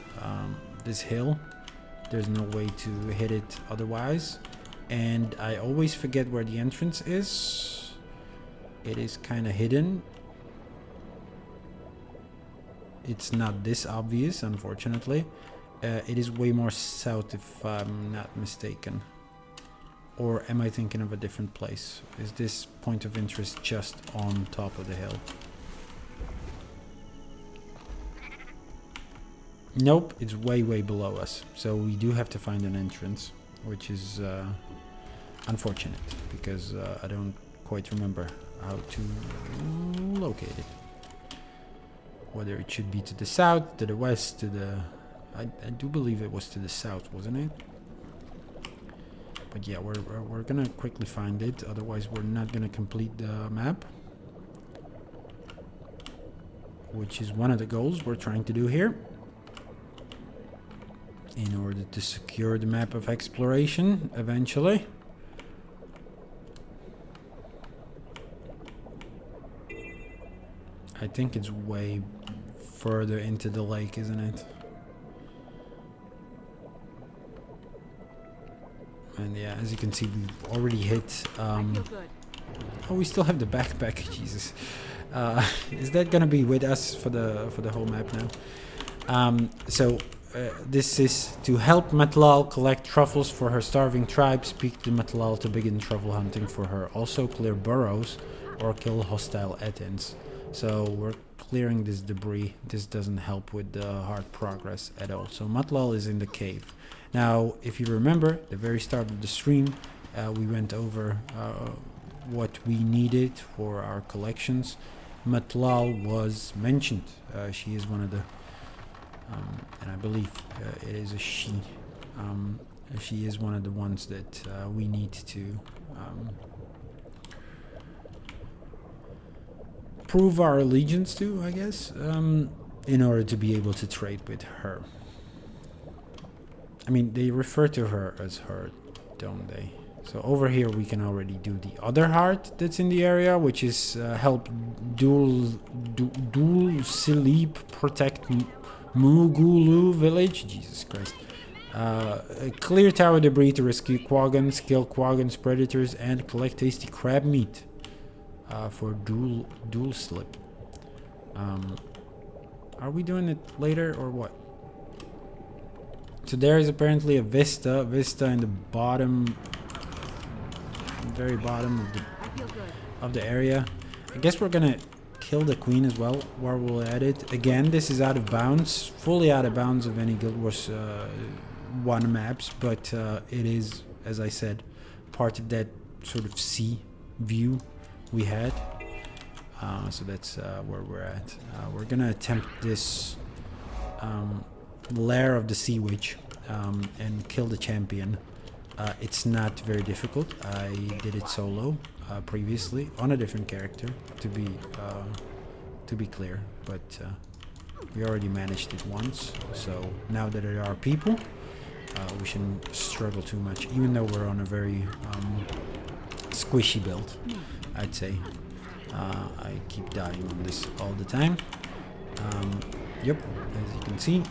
this hill. There's no way to hit it otherwise, and I always forget where the entrance is. It is kind of hidden. It's not this obvious, unfortunately. It is way more south, if I'm not mistaken. Or am I thinking of a different place? Is this point of interest just on top of the hill? Nope, it's way below us. So we do have to find an entrance, which is unfortunate, because I don't quite remember how to locate it. Whether it should be to the south, to the west, to the... I do believe it was to the south, wasn't it? But yeah, we're gonna quickly find it, otherwise we're not gonna complete the map. Which is one of the goals we're trying to do here. In order to secure the map of exploration, eventually. I think it's way further into the lake, isn't it? And yeah, as you can see, we've already hit... I feel good. Oh, we still have the backpack. Jesus. Is that gonna be with us for the whole map now? So this is to help Matlal collect truffles for her starving tribe. Speak to Matlal to begin truffle hunting for her. Also clear burrows or kill hostile Etins. So we're clearing this debris. This doesn't help with the hard progress at all. So Matlal is in the cave. Now, if you remember, the very start of the stream, we went over what we needed for our collections. Matlal was mentioned. She is one of the, and I believe it is a she. She is one of the ones that we need to prove our allegiance to, I guess, in order to be able to trade with her. I mean, they refer to her as her, don't they? So over here we can already do the other heart that's in the area, which is help Dul Silip protect Mugulu village. Jesus Christ. Clear tower debris to rescue quaggons, kill quaggons, predators, and collect tasty crab meat for Dul Slip. Are we doing it later or what? So there is apparently a vista in the bottom, very bottom of the area. I guess we're gonna kill the queen as well while we're at it. Again, this is out of bounds, fully out of bounds of any Guild Wars 1 maps, but it is, as I said, part of that sort of sea view we had. So that's where we're at. We're gonna attempt this lair of the sea witch and kill the champion. It's not very difficult. I did it solo previously on a different character, to be clear, but we already managed it once. So now that there are people, we shouldn't struggle too much, even though we're on a very squishy build, I'd say. I keep dying on this all the time. Yep, as you can see,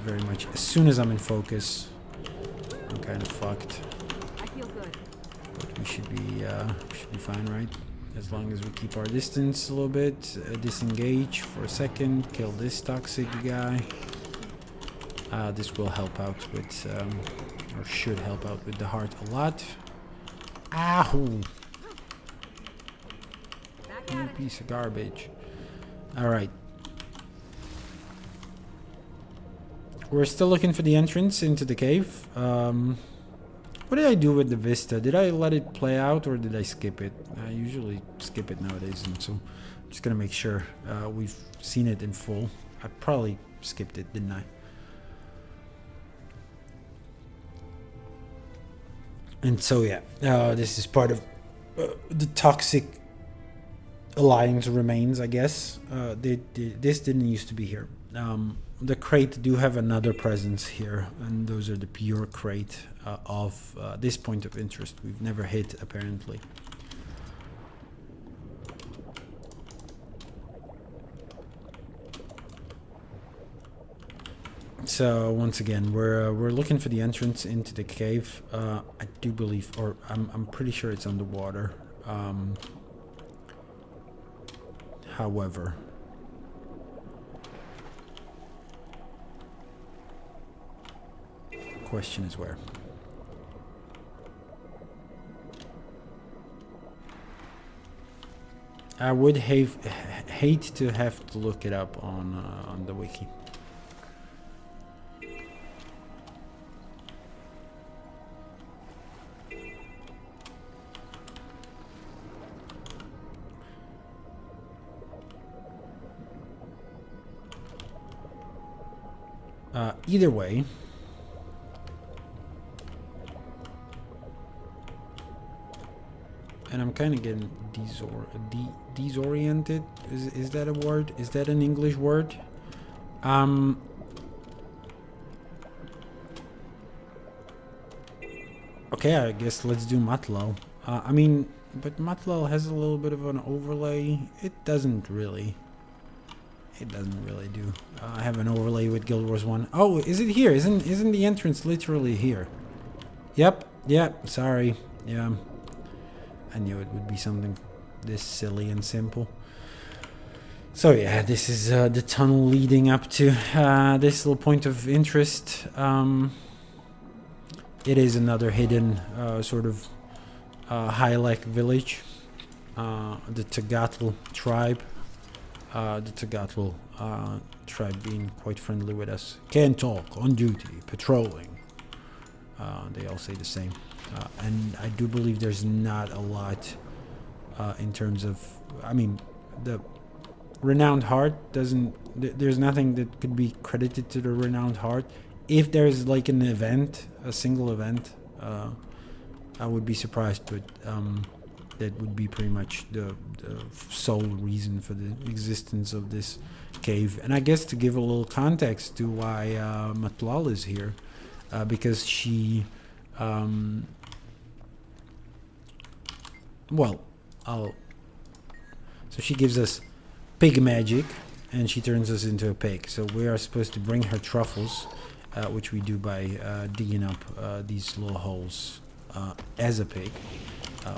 very much as soon as I'm in focus, I'm kind of fucked. I feel good. But we should be fine, right? As long as we keep our distance a little bit, disengage for a second, kill this toxic guy. This will help out with, or should help out with the heart a lot. Ahoo! You piece of garbage. Alright. We're still looking for the entrance into the cave. What did I do with the vista? Did I let it play out or did I skip it? I usually skip it nowadays, and so I'm just gonna make sure we've seen it in full. I probably skipped it, didn't I? And so yeah, this is part of the toxic alliance remains, I guess. This didn't used to be here. The crate do have another presence here, and those are the pure crate of this point of interest we've never hit, apparently. So once again, we're looking for the entrance into the cave. I do believe, or I'm pretty sure it's underwater. However, question is where. I would hate to have to look it up on the wiki. Either way, and I'm kind of getting disoriented. Is that a word? Is that an English word? Okay, I guess let's do Matlal. I mean, but Matlal has a little bit of an overlay. It doesn't really do. I have an overlay with Guild Wars 1. Oh, is it here? Isn't the entrance literally here? Yep. Sorry. Yeah. I knew it would be something this silly and simple. So yeah, this is the tunnel leading up to this little point of interest. It is another hidden sort of high-like village. The Tagatl tribe. The Tagatl tribe being quite friendly with us. Can talk, on duty, patrolling. They all say the same. And I do believe there's not a lot in terms of... I mean, the Renowned Heart doesn't... There's nothing that could be credited to the Renowned Heart. If there's like an event, a single event, I would be surprised, but that would be pretty much the sole reason for the existence of this cave. And I guess to give a little context to why Matlal is here, because she... So she gives us pig magic, and she turns us into a pig. So we are supposed to bring her truffles, which we do by digging up these little holes as a pig.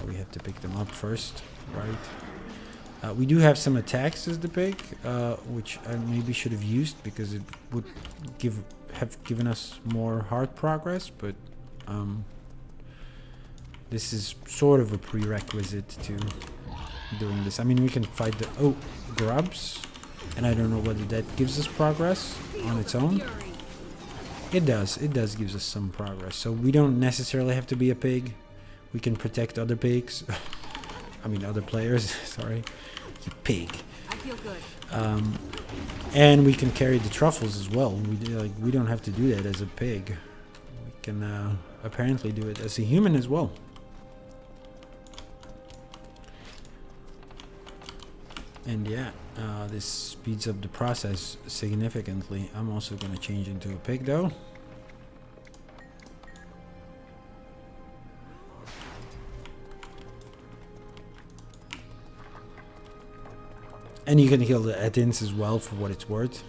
We have to pick them up first, right? We do have some attacks as the pig, which I maybe should have used because it would have given us more hard progress, but this is sort of a prerequisite to doing this. I mean, we can fight the grubs, and I don't know whether that gives us progress on its own. It does give us some progress. So we don't necessarily have to be a pig. We can protect other pigs. I mean, other players. Sorry, you pig. I feel good. And we can carry the truffles as well. We don't have to do that as a pig. We can apparently do it as a human as well. And yeah, this speeds up the process significantly. I'm also going to change into a pig though. And you can kill the Etins as well for what it's worth.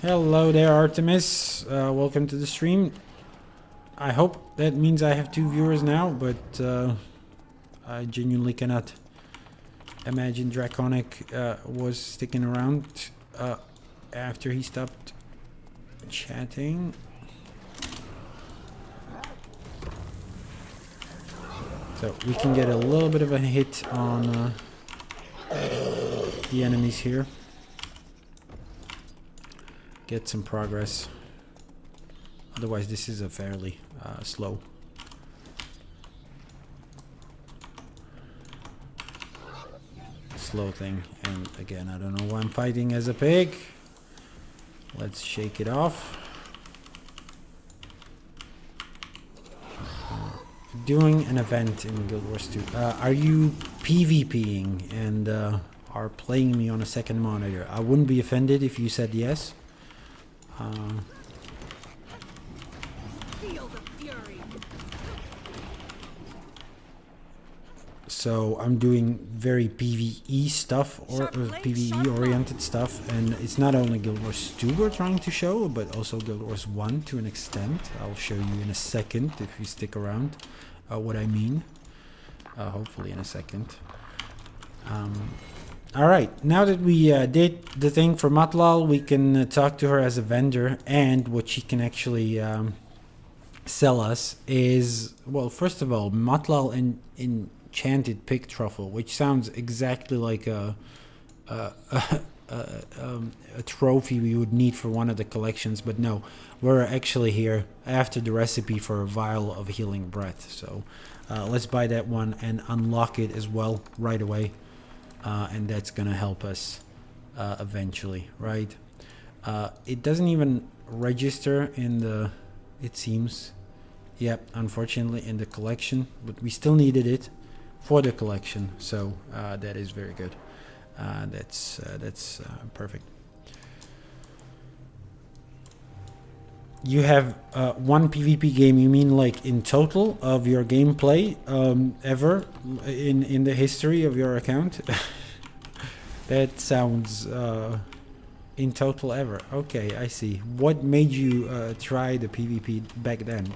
Hello there, Artemis. Welcome to the stream. I hope that means I have 2 viewers now, but I genuinely cannot imagine Draconic was sticking around after he stopped chatting. So we can get a little bit of a hit on the enemies here. Get some progress. Otherwise, this is a fairly slow. Slow thing. And again, I don't know why I'm fighting as a pig. Let's shake it off. Doing an event in Guild Wars 2. Are you PvPing and are playing me on a second monitor? I wouldn't be offended if you said yes. Feel the fury. So I'm doing very PvE stuff or PvE oriented stuff, and it's not only Guild Wars 2 we're trying to show, but also Guild Wars 1 to an extent. I'll show you in a second if you stick around what I mean. Hopefully in a second. Alright, now that we did the thing for Matlal, we can talk to her as a vendor, and what she can actually sell us is, well, first of all, Matlal enchanted pig truffle, which sounds exactly like a trophy we would need for one of the collections, but no, we're actually here after the recipe for a vial of healing breath. So let's buy that one and unlock it as well right away. And that's gonna help us eventually, right? It doesn't even register in the, it seems, yep, unfortunately in the collection, but we still needed it for the collection, so that is very good. That's perfect. You have one PvP game, you mean like in total of your gameplay ever in the history of your account? That sounds In total ever. Okay, I see. What made you try the PvP back then?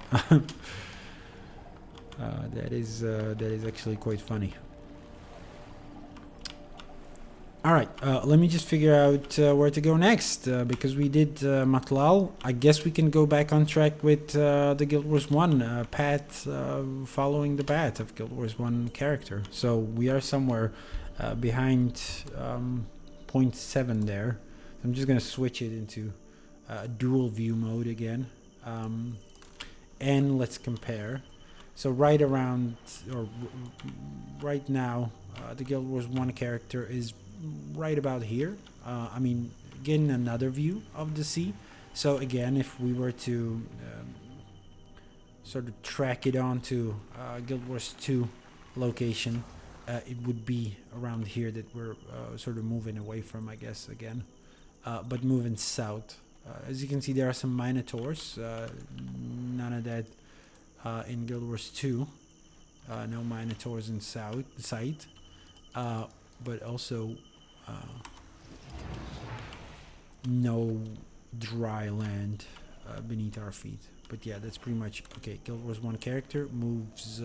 That is actually quite funny. All right, let me just figure out where to go next, because we did Matlal. I guess we can go back on track with the Guild Wars 1 path, following the path of Guild Wars 1 character. So we are somewhere behind point 7 there. I'm just going to switch it into dual view mode again. And let's compare. So right around, or right now, the Guild Wars 1 character is right about here. I mean, getting another view of the sea. So again, if we were to sort of track it onto Guild Wars 2 location, it would be around here that we're sort of moving away from, I guess, again. But moving south. As you can see, there are some Minotaurs. None of that in Guild Wars 2. No Minotaurs in sight. But also no dry land beneath our feet. But yeah, that's pretty much okay. Guild Wars 1 character moves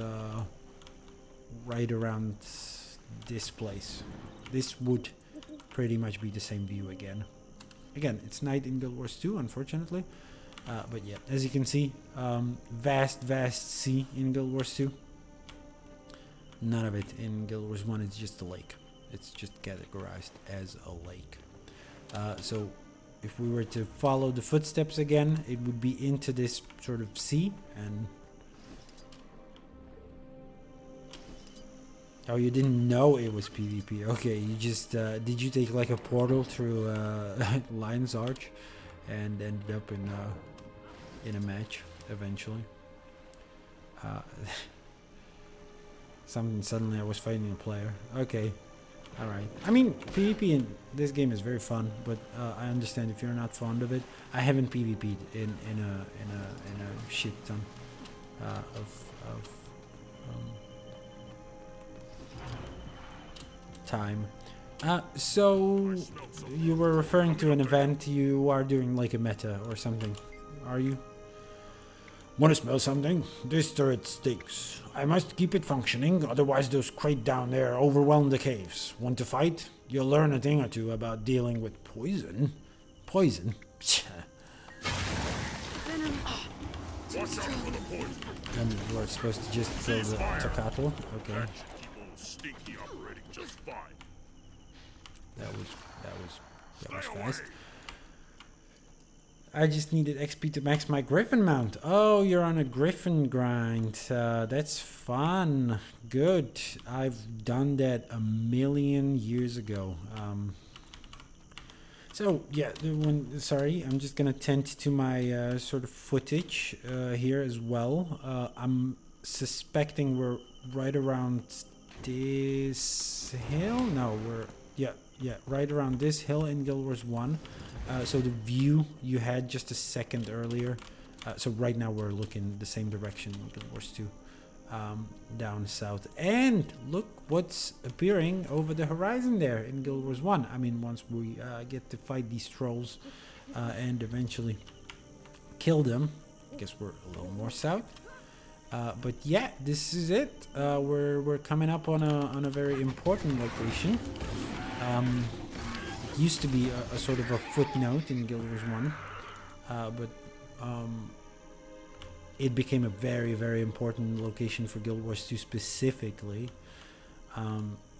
right around this place. This would pretty much be the same view again. Again, it's night in Guild Wars 2, unfortunately. But yeah, as you can see, vast sea in Guild Wars 2. None of it in Guild Wars 1, it's just a lake. It's just categorized as a lake. So if we were to follow the footsteps again, it would be into this sort of sea. And oh, you didn't know it was PvP. Okay, you just did you take like a portal through Lion's Arch and ended up in a match eventually? Something suddenly I was fighting a player. Okay. Alright. I mean, PvP in this game is very fun, but I understand if you're not fond of it. I haven't PvP'd in a shit ton of time. So you were referring to an event. You are doing like a meta or something, are you? Want to smell something? This turret stinks. I must keep it functioning, otherwise those crate down there overwhelm the caves. Want to fight? You'll learn a thing or two about dealing with poison. Poison? And we're supposed to just kill the Tocatl? Okay. That was fast. I just needed XP to max my Griffin mount. Oh, you're on a Griffin grind. That's fun. Good. I've done that a million years ago. So yeah, sorry, I'm just gonna tend to my sort of footage here as well. I'm suspecting we're right around this hill. No, we're right around this hill in Guild Wars 1. So the view you had just a second earlier. So right now we're looking the same direction in Guild Wars 2, down south. And look what's appearing over the horizon there in Guild Wars 1. I mean, once we get to fight these trolls and eventually kill them, I guess we're a little more south. But yeah, this is it. We're coming up on a very important location. It used to be a sort of a footnote in Guild Wars 1, but it became a very, very important location for Guild Wars 2 specifically.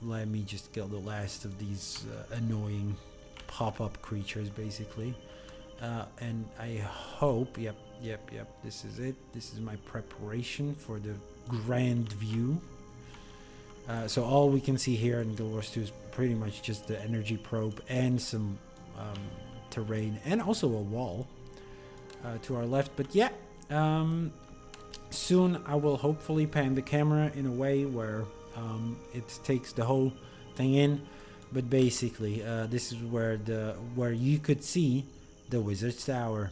Let me just kill the last of these annoying pop-up creatures, basically. And I hope, yep, this is it. This is my preparation for the grand view. So all we can see here in Guild Wars 2 is pretty much just the energy probe and some terrain, and also a wall to our left. But yeah, soon I will hopefully pan the camera in a way where it takes the whole thing in. But basically, this is where you could see the Wizard's Tower,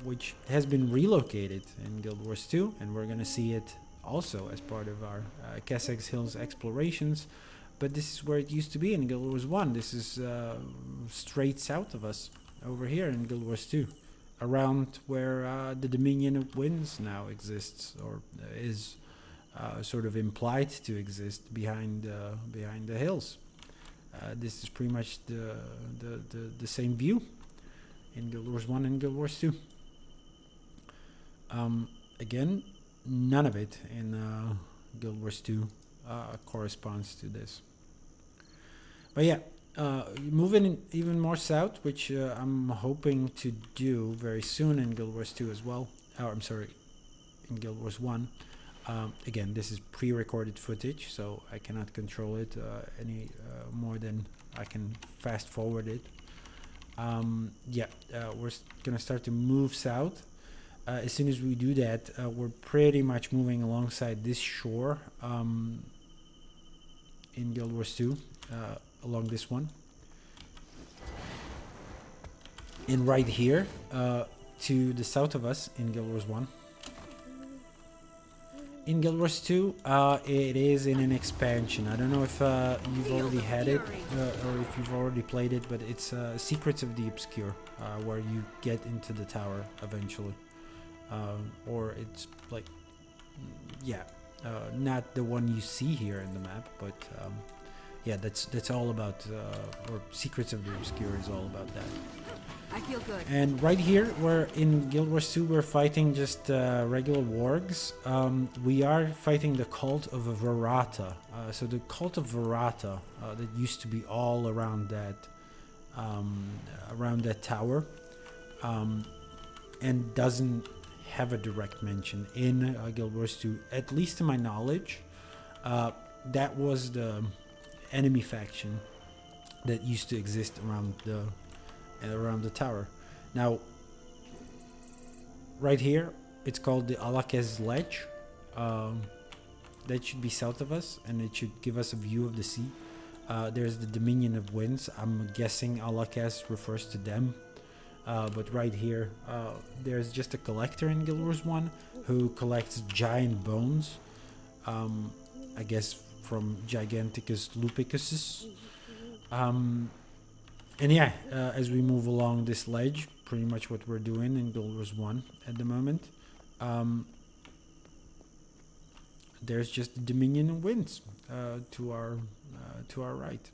which has been relocated in Guild Wars 2, and we're gonna see it also as part of our Kessex Hills explorations. but this is where it used to be in Guild Wars 1. This is straight south of us, over here in Guild Wars 2, around where the Dominion of Winds now exists, or is sort of implied to exist behind the hills. This is pretty much the same view in Guild Wars 1 and Guild Wars 2. Again, none of it in Guild Wars 2 corresponds to this. But yeah, moving even more south, which I'm hoping to do very soon in Guild Wars 2 as well. I'm sorry, in Guild Wars 1. Again, this is pre-recorded footage, so I cannot control it any more than I can fast forward it. We're gonna start to move south. As soon as we do that, we're pretty much moving alongside this shore in Guild Wars 2, along this one. And right here, to the south of us in Guild Wars 1. In Guild Wars 2, it is in an expansion. I don't know if you've already had it or if you've already played it, but it's Secrets of the Obscure, where you get into the tower eventually. Or it's like, not the one you see here in the map, but that's all about, or Secrets of the Obscure is all about that. I feel good. And right here, we're in Guild Wars 2, we're fighting just regular wargs. We are fighting the cult of Verata. So the cult of Verata that used to be all around that tower, and doesn't have a direct mention in Guild Wars 2, at least to my knowledge. That was the enemy faction that used to exist around the tower. Now, right here, it's called the Alakez Ledge. That should be south of us, and it should give us a view of the sea. There's the Dominion of Winds. I'm guessing Alakez refers to them. But right here, there's just a collector in Guild Wars 1 who collects giant bones. I guess from Giganticus Lupicus. And yeah, as we move along this ledge, pretty much what we're doing in Guild Wars 1 at the moment, there's just the Dominion of Winds to our right.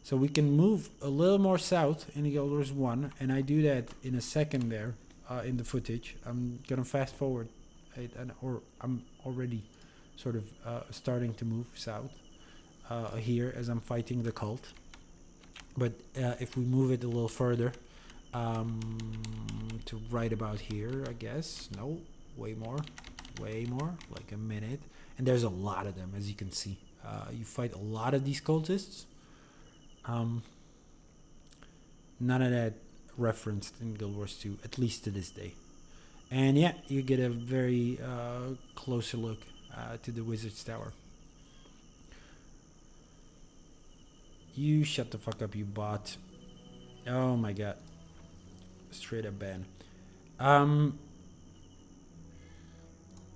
So we can move a little more south in Guild Wars 1, and I do that in a second there in the footage. I'm gonna fast forward, or I'm already sort of starting to move south. Here as I'm fighting the cult, but if we move it a little further to right about here, I guess, no, way more, like a minute, and there's a lot of them, as you can see. You fight a lot of these cultists. None of that referenced in Guild Wars 2, at least to this day. And yeah, you get a very closer look to the Wizard's Tower. You shut the fuck up, you bot. Oh my god. Straight up ban.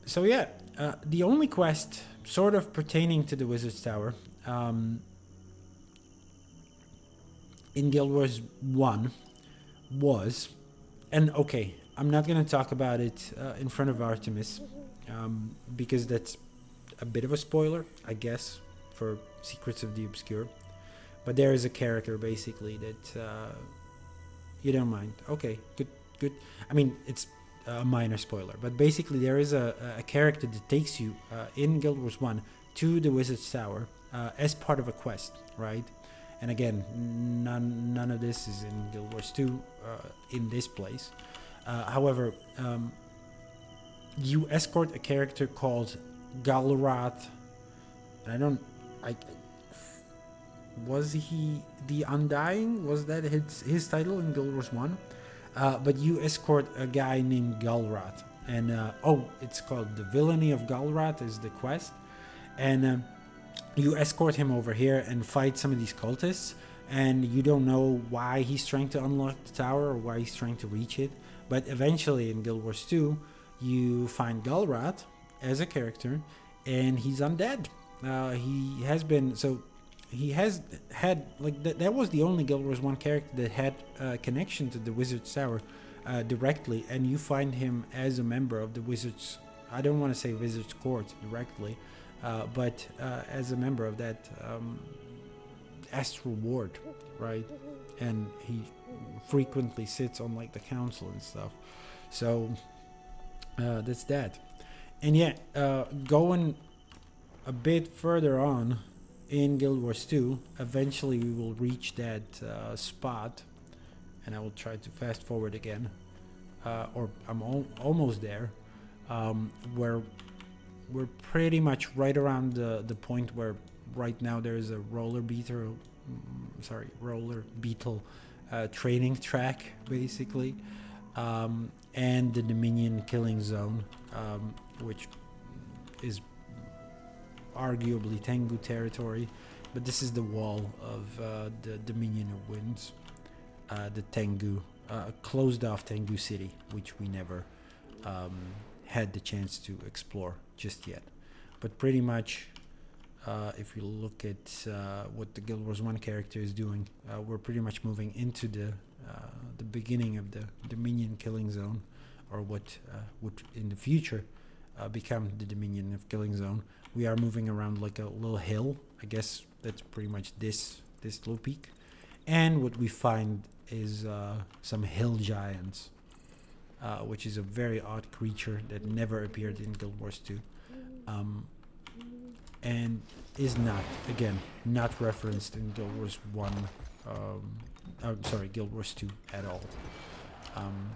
So yeah, the only quest sort of pertaining to the Wizard's Tower in Guild Wars 1 was, and okay, I'm not gonna talk about it in front of Artemis, because that's a bit of a spoiler, I guess, for Secrets of the Obscure. But there is a character basically that you don't mind. Okay, good. I mean, it's a minor spoiler, but basically there is a character that takes you in Guild Wars 1 to the Wizard's Tower as part of a quest, right? And again, none of this is in Guild Wars 2 in this place. However, you escort a character called Galrat. And was he the Undying? Was that his title in Guild Wars 1? But you escort a guy named Galrat. And, it's called The Villainy of Galrat is the quest. And you escort him over here and fight some of these cultists. And you don't know why he's trying to unlock the tower or why he's trying to reach it. But eventually in Guild Wars 2, you find Galrat as a character. And he's undead. he has been so. He has had like that was the only Guild Wars 1 character that had a connection to the Wizard's Tower directly, and you find him as a member of the Wizard's. I don't want to say Wizard's Court directly, but as a member of that Astral Ward, right? And he frequently sits on like the council and stuff. So that's that. And yeah, going a bit further on in Guild Wars 2, eventually we will reach that spot, and I will try to fast forward again, or I'm almost there, where we're pretty much right around the point where right now there is a roller beetle training track, basically, and the Dominion killing zone, which is arguably Tengu territory, but this is the wall of the Dominion of Winds, the Tengu, closed off Tengu City, which we never had the chance to explore just yet. But pretty much, if you look at what the Guild Wars 1 character is doing, we're pretty much moving into the beginning of the Dominion killing zone, or what would in the future become the Dominion of killing zone. We are moving around like a little hill. I guess that's pretty much this little peak. And what we find is some hill giants, which is a very odd creature that never appeared in Guild Wars 2. And is not referenced in Guild Wars 1, Guild Wars 2 at all.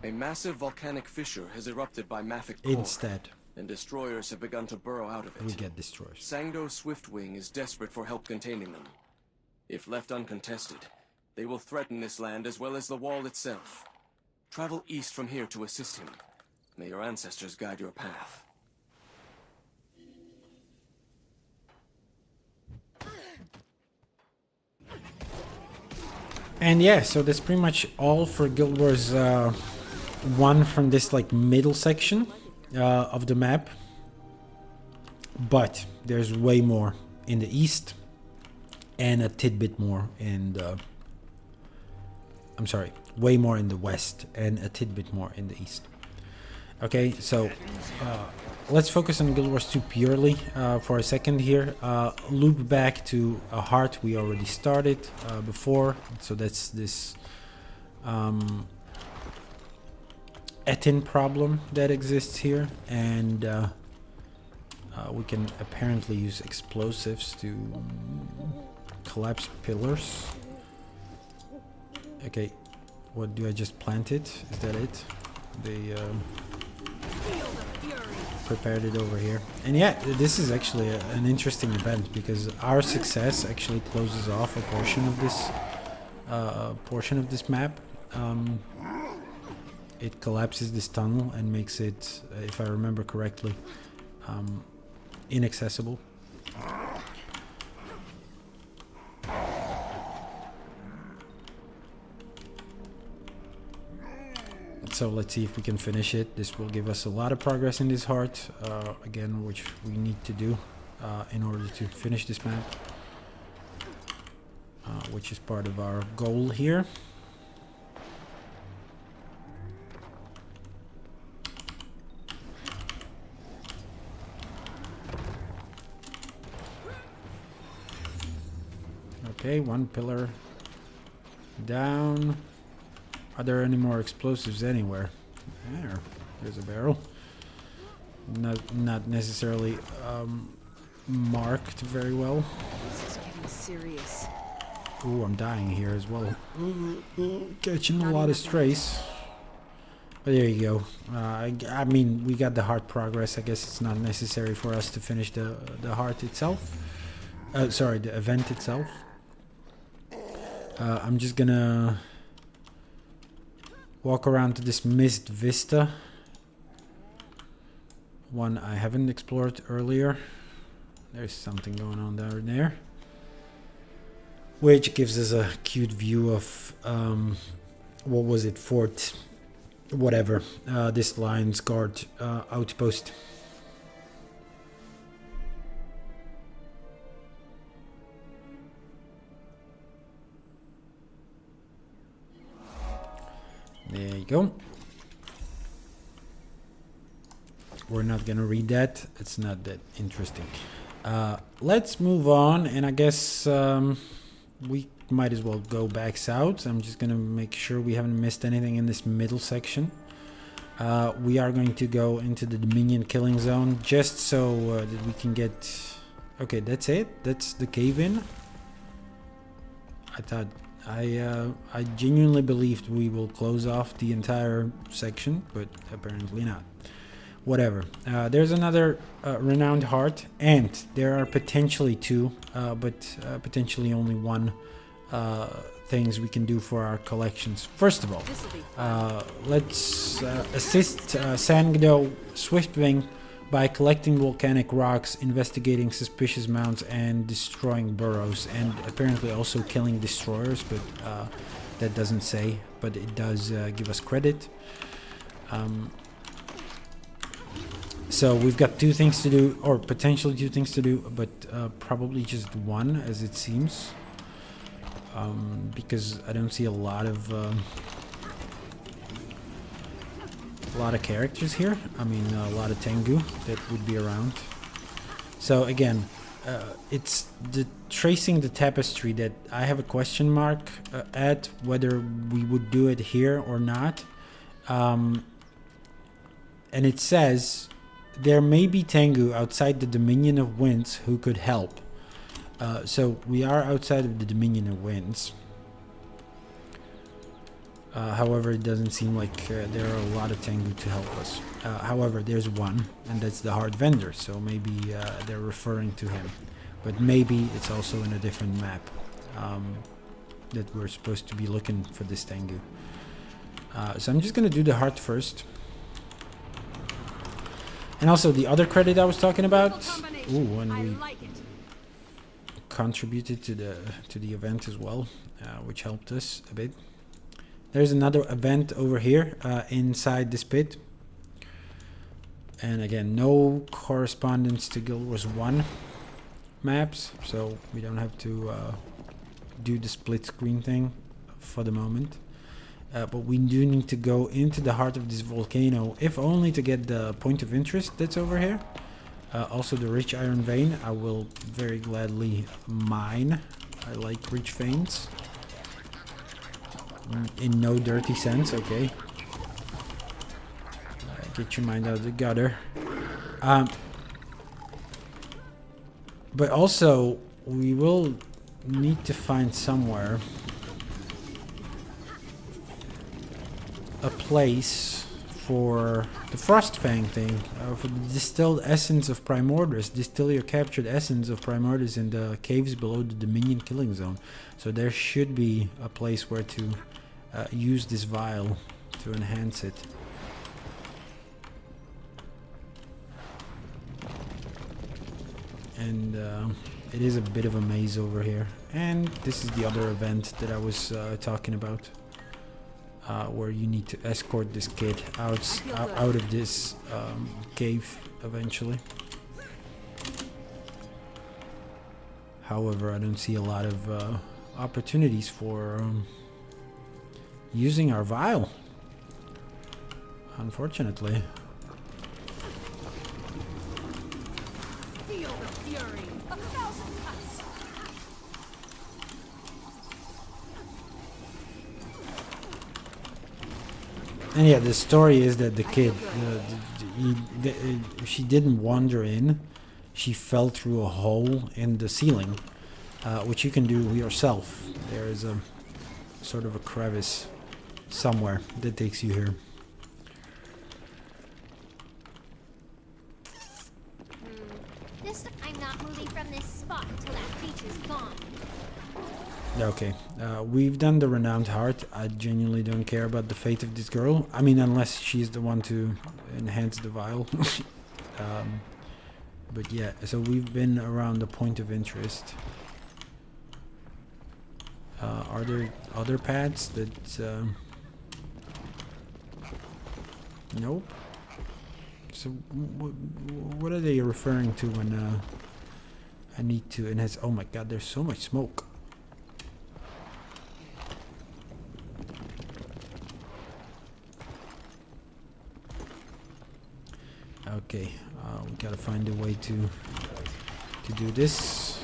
A massive volcanic fissure has erupted by Maffic Core. Instead, And destroyers have begun to burrow out of it. we get destroyed. Sangdo Swiftwing is desperate for help containing them. If left uncontested, they will threaten this land as well as the wall itself. Travel east from here to assist him. May your ancestors guide your path. And yeah, so that's pretty much all for Guild Wars 1 from this like middle section of the map. But there's way more in the east, and a tidbit more in the... way more in the west, and a tidbit more in the east. Okay, so let's focus on Guild Wars 2 purely for a second here. Loop back to a heart we already started before. So that's this Etin problem that exists here. And we can apparently use explosives to collapse pillars. Okay, what do I just plant it? Is that it? They prepared it over here. And yeah, this is actually an interesting event, because our success actually closes off a portion of this map. It collapses this tunnel and makes it, if I remember correctly, inaccessible. So let's see if we can finish it. This will give us a lot of progress in this heart, again, which we need to do in order to finish this map, which is part of our goal here. Okay, one pillar down. Are there any more explosives anywhere? There's a barrel. Not necessarily marked very well. This is getting serious. Ooh, I'm dying here as well. Catching a lot of strays. But there you go. I mean, we got the heart progress. I guess it's not necessary for us to finish the heart itself. Sorry, the event itself. I'm just gonna walk around to this mist vista, one I haven't explored earlier. There's something going on down there, which gives us a cute view of what was it, Fort whatever, this Lions Guard outpost. There you go. We're not gonna read that. It's not that interesting. Let's move on, and I guess we might as well go back south. I'm just gonna make sure we haven't missed anything in this middle section. We are going to go into the Dominion killing zone just so that we can get... Okay, that's it. That's the cave-in. I genuinely believed we will close off the entire section, but apparently not. Whatever. There's another renowned heart, and there are potentially two, but potentially only one things we can do for our collections. First of all, let's assist Sangdo Swiftwing by collecting volcanic rocks, investigating suspicious mounds, and destroying burrows, and apparently also killing destroyers, but that doesn't say, but it does give us credit. So we've got two things to do, or potentially two things to do, but probably just one, as it seems. Because I don't see a lot of characters here. I mean, a lot of Tengu that would be around. So again, it's tracing the tapestry that I have a question mark at whether we would do it here or not. And it says there may be Tengu outside the Dominion of Winds who could help. So we are outside of the Dominion of Winds. However, it doesn't seem like there are a lot of Tengu to help us. However, there's one, and that's the Hard Vendor, so maybe they're referring to him. But maybe it's also in a different map that we're supposed to be looking for this Tengu. So I'm just going to do the heart first. And also the other credit I was talking about. Ooh, and we contributed to the event as well, which helped us a bit. There's another event over here inside this pit, and again, no correspondence to Guild Wars 1 maps, so we don't have to do the split screen thing for the moment. But we do need to go into the heart of this volcano, if only to get the point of interest that's over here. Also the rich iron vein, I will very gladly mine. I like rich veins. In no dirty sense, okay. Get your mind out of the gutter. But also, we will need to find somewhere a place for the Frostfang thing, for the distilled essence of Primordus. Distill your captured essence of Primordus in the caves below the Dominion killing zone. So there should be a place where to use this vial to enhance it. And it is a bit of a maze over here. And this is the other event that I was talking about. Where you need to escort this kid out of this cave eventually. However, I don't see a lot of opportunities for using our vial, unfortunately. Feel the fury. 1,000 cuts. And yeah, the story is that the kid, she didn't wander in. She fell through a hole in the ceiling, which you can do yourself. There is a sort of a crevice somewhere that takes you here. This I'm not moving from this spot until that creature's gone. Okay, we've done the renowned heart. I genuinely don't care about the fate of this girl. I mean, unless she's the one to enhance the vial. But yeah, so we've been around the point of interest. Are there other paths that... Nope. So what are they referring to when I need to enhance... Oh my god, there's so much smoke. Okay, we gotta find a way to do this.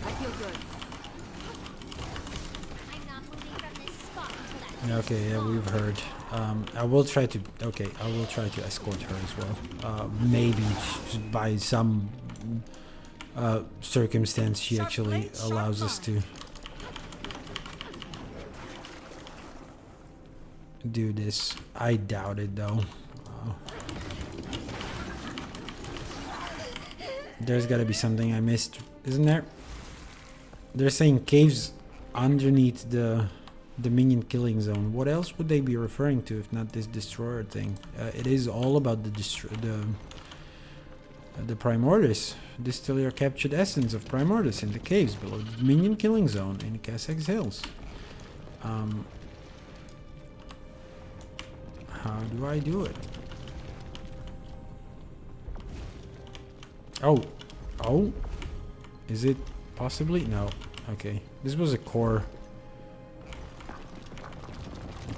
I feel good. I'm not moving from this spot until that Okay, yeah, we've heard. I will try to. Okay, I will try to escort her as well. Maybe by some circumstance she actually allows us to do this. I doubt it though. There's got to be something I missed, isn't there? They're saying caves underneath the minion killing zone. What else would they be referring to if not this destroyer thing? It is all about the Primordus. Distill your captured essence of Primordus in the caves below the minion killing zone in Kessex Hills. How do I do it? Oh, is it possibly? No. Okay, this was a core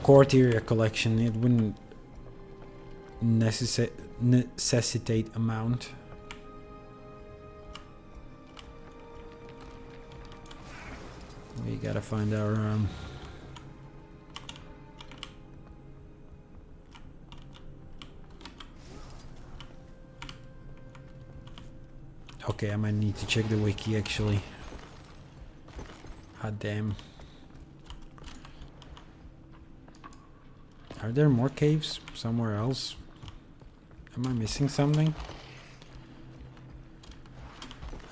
Theoria collection. It wouldn't necessitate a mount. We gotta find our okay, I might need to check the wiki actually. Ah, damn. Are there more caves somewhere else? Am I missing something?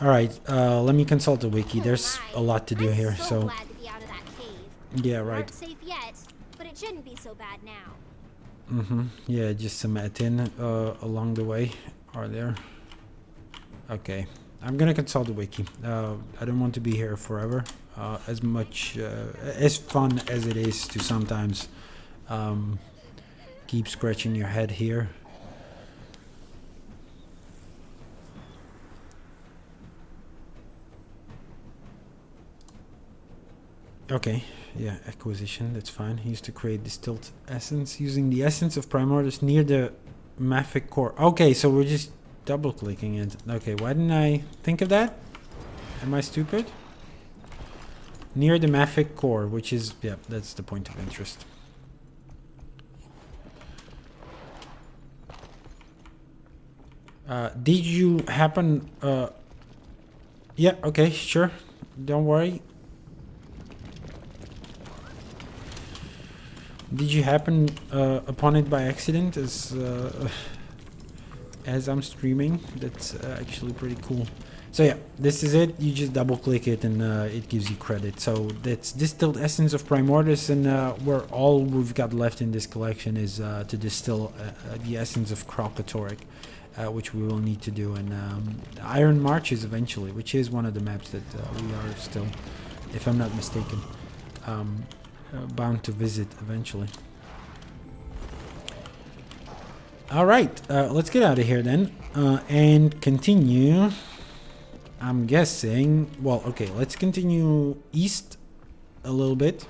Alright, let me consult the wiki. There's a lot to do here, I'm so... glad to be out of that cave. Yeah, We right. aren't safe yet, but it shouldn't be so bad now. Mm-hmm. Yeah, just some etin along the way. Are there? Okay. I'm gonna consult the wiki. I don't want to be here forever. As much... as fun as it is to sometimes... keep scratching your head here. Okay, yeah, acquisition, that's fine. He used to create distilled essence using the essence of Primordus near the mafic core. Okay, so we're just double clicking it. Okay, why didn't I think of that? Am I stupid? Near the mafic core, which is, yeah, that's the point of interest. Did you happen, yeah, okay, sure. Don't worry. Did you happen upon it by accident as I'm streaming? That's actually pretty cool. So yeah, this is it. You just double click it and it gives you credit. So that's distilled essence of Primordus, and all we've got left in this collection is to distill the essence of Crocatoric, which we will need to do in Iron Marches eventually, which is one of the maps that we are still, if I'm not mistaken, bound to visit eventually. All right, let's get out of here then and continue. I'm guessing, well, okay, let's continue east a little bit.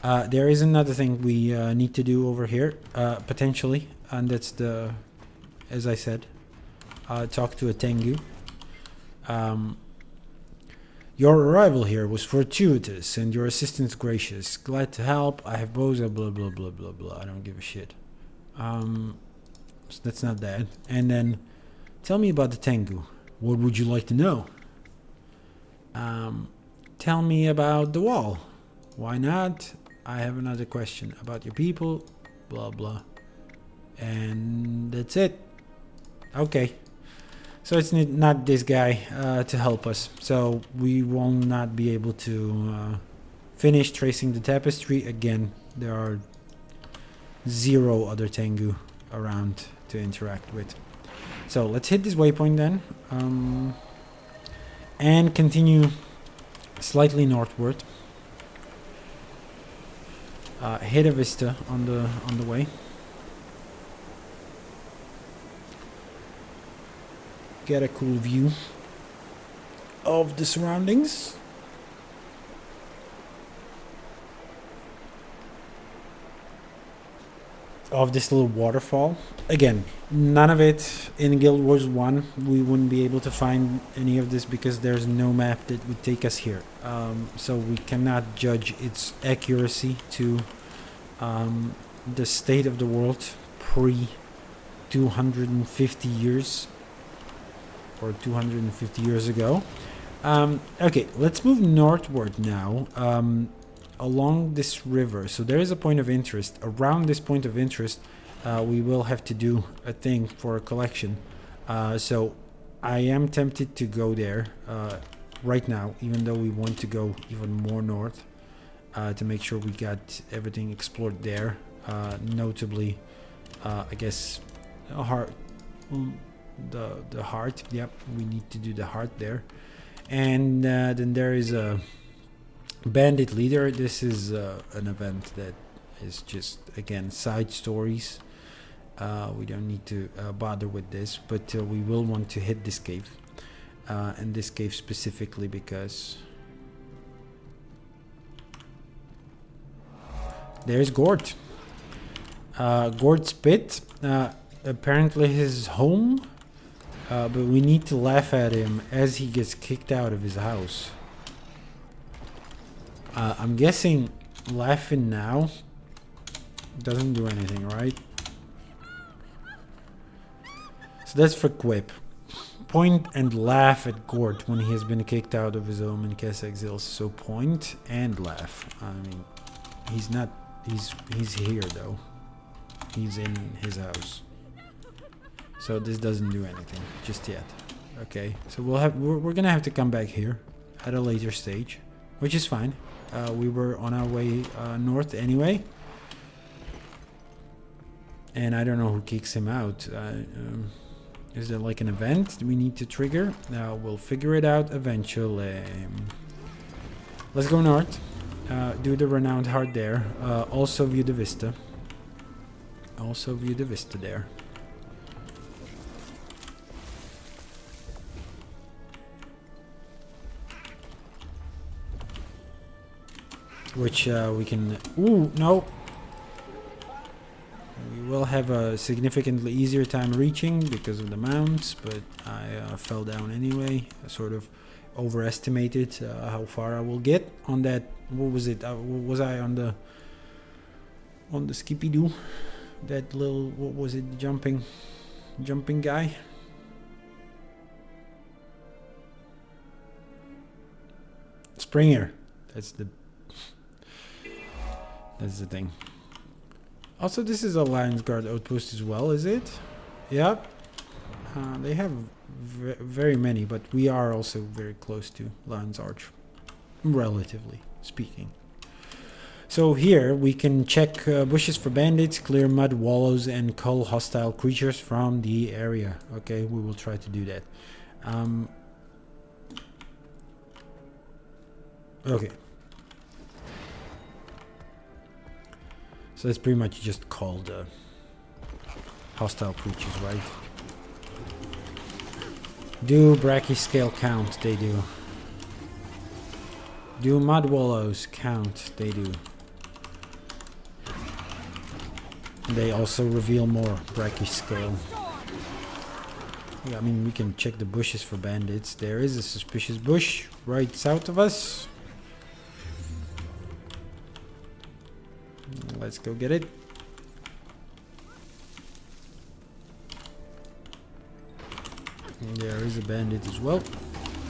There is another thing we need to do over here, potentially, and that's the, as I said, talk to a Tengu. Your arrival here was fortuitous and your assistance gracious. Glad to help. I have bows, blah blah blah blah blah. I don't give a shit. So that's not that. And then, tell me about the Tengu. What would you like to know? Tell me about the wall. Why not? I have another question about your people. Blah blah. And that's it. Okay. So it's not this guy to help us. So we will not be able to finish tracing the tapestry. Again, there are 0 other Tengu around to interact with. So let's hit this waypoint then. And continue slightly northward. Hit a vista on the way. Get a cool view of the surroundings. of this little waterfall. Again, none of it in Guild Wars 1. We wouldn't be able to find any of this because there's no map that would take us here. So we cannot judge its accuracy to the state of the world pre 250 years or 250 years ago. Okay, let's move northward now. Along this river. So there is a point of interest. Around this point of interest, we will have to do a thing for a collection. So I am tempted to go there right now, even though we want to go even more north to make sure we got everything explored there. Notably, I guess, the heart. Yep, we need to do the heart there. And then there is a Bandit Leader. This is an event that is just, again, side stories. We don't need to bother with this, but we will want to hit this cave. And this cave specifically because there's Gort. Gort's pit. Apparently his home. But we need to laugh at him as he gets kicked out of his house. I'm guessing laughing now doesn't do anything, right? So that's for Quip. Point and laugh at Gort when he has been kicked out of his home in Kessex Hills. So point and laugh. I mean, he's not. He's here though. He's in his house. So this doesn't do anything just yet. Okay. So we're gonna have to come back here at a later stage, which is fine. We were on our way north anyway. And I don't know who kicks him out. Is there like an event we need to trigger? We'll figure it out eventually. Let's go north. Do the renowned heart there. Also view the vista. Also view the vista there. Which we can... Ooh, no! We will have a significantly easier time reaching because of the mounts, but I fell down anyway. I sort of overestimated how far I will get on that. What was it? Was I on the Skippy-Doo? That little... What was it? Jumping guy? Springer. That's the thing. Also, this is a Lions Guard outpost as well, is it? Yep. They have very many, but we are also very close to Lions Arch, relatively speaking. So here we can check bushes for bandits, clear mud wallows, and cull hostile creatures from the area. Okay, we will try to do that. Okay. So that's pretty much just called hostile creatures, right? Do brachyscale count? They do. Do mud wallows count? They do. They also reveal more brachyscale. Yeah, I mean, we can check the bushes for bandits. There is a suspicious bush right south of us. Let's go get it. And there is a bandit as well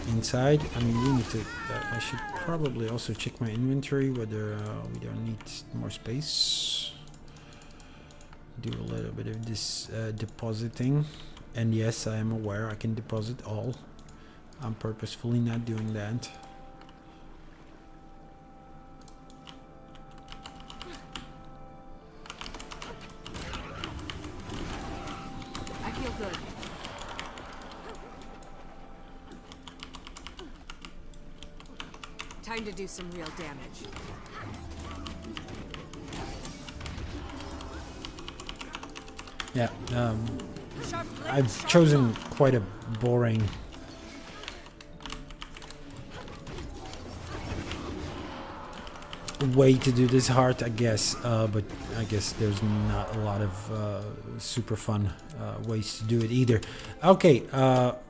inside. I mean, we need to... I should probably also check my inventory whether we don't need more space. Do a little bit of this depositing. And yes, I am aware I can deposit all. I'm purposefully not doing that. Time to do some real damage. Yeah, I've chosen quite a boring way to do this hard, I guess, but I guess there's not a lot of super fun ways to do it either. Okay,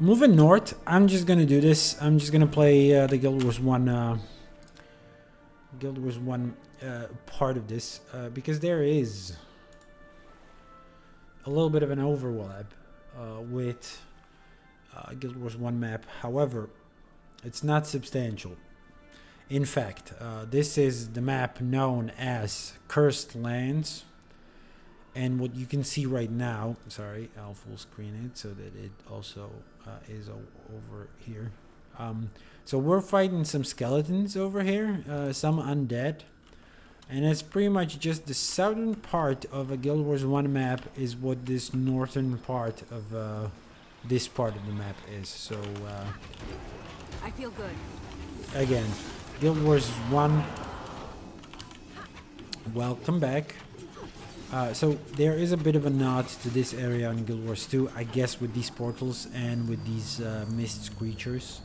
moving north, I'm just gonna do this. I'm just gonna play the Guild Wars 1 part of this, because there is a little bit of an overlap with Guild Wars 1 map. However, it's not substantial. In fact, this is the map known as Cursed Lands, and what you can see right now, sorry, I'll full screen it so that it also is over here. So we're fighting some skeletons over here, some undead, and it's pretty much just the southern part of a Guild Wars 1 map is what this northern part of this part of the map is. So I feel good. again, Guild Wars 1, welcome back. So there is a bit of a nod to this area in Guild Wars 2, I guess, with these portals and with these mist creatures.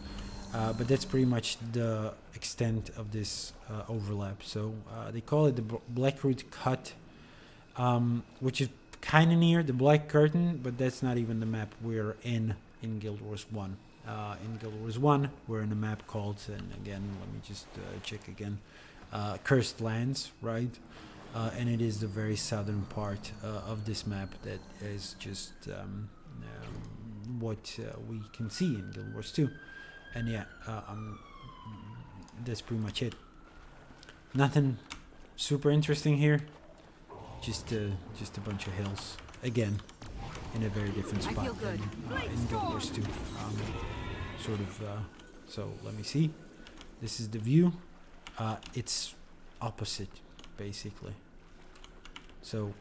But that's pretty much the extent of this overlap. So they call it the Blackroot Cut, which is kind of near the Black Curtain, but that's not even the map we're in Guild Wars 1. In Guild Wars 1, we're in a map called, and again, let me just check again, Cursed Lands, right? And it is the very southern part of this map that is just what we can see in Guild Wars 2. And yeah, that's pretty much it. Nothing super interesting here. Just a bunch of hills. Again, in a very different spot than in Guild Wars 2. So let me see. This is the view. It's opposite, basically. So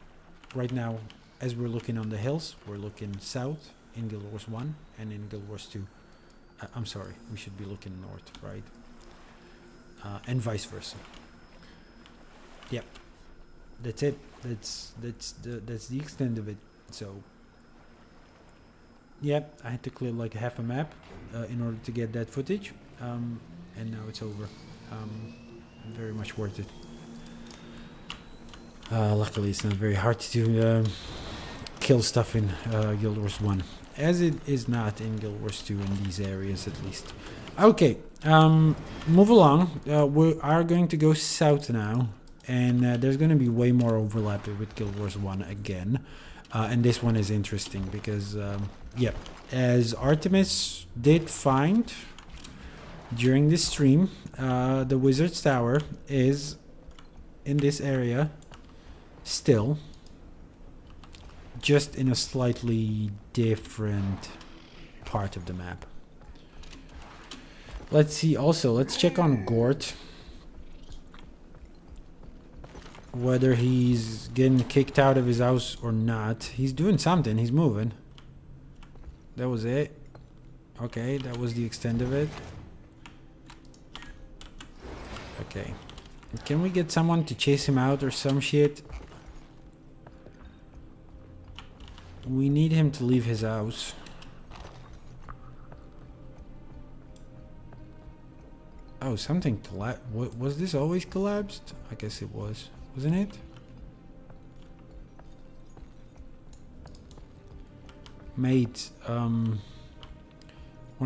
right now, as we're looking on the hills, we're looking south in Guild Wars 1 and in Guild Wars 2. I'm sorry, we should be looking north, right? And vice versa. Yep, that's it. That's the extent of it. So, yep, I had to clear like half a map in order to get that footage, and now it's over. Very much worth it. Luckily, it's not very hard to kill stuff in Guild Wars 1. As it is not in Guild Wars 2 in these areas, at least. Okay, move along. We are going to go south now, and there's going to be way more overlap with Guild Wars 1 again. And this one is interesting because, yeah, as Artemis did find during this stream, the Wizard's Tower is in this area still, just in a slightly different part of the map. Let's see also, let's check on Gort. Whether he's getting kicked out of his house or not. He's doing something, he's moving. That was it. Okay, that was the extent of it. Okay. Can we get someone to chase him out or some shit? We need him to leave his house. Oh, something collapsed. Was this always collapsed? I guess it was. Wasn't it? Mate, wanna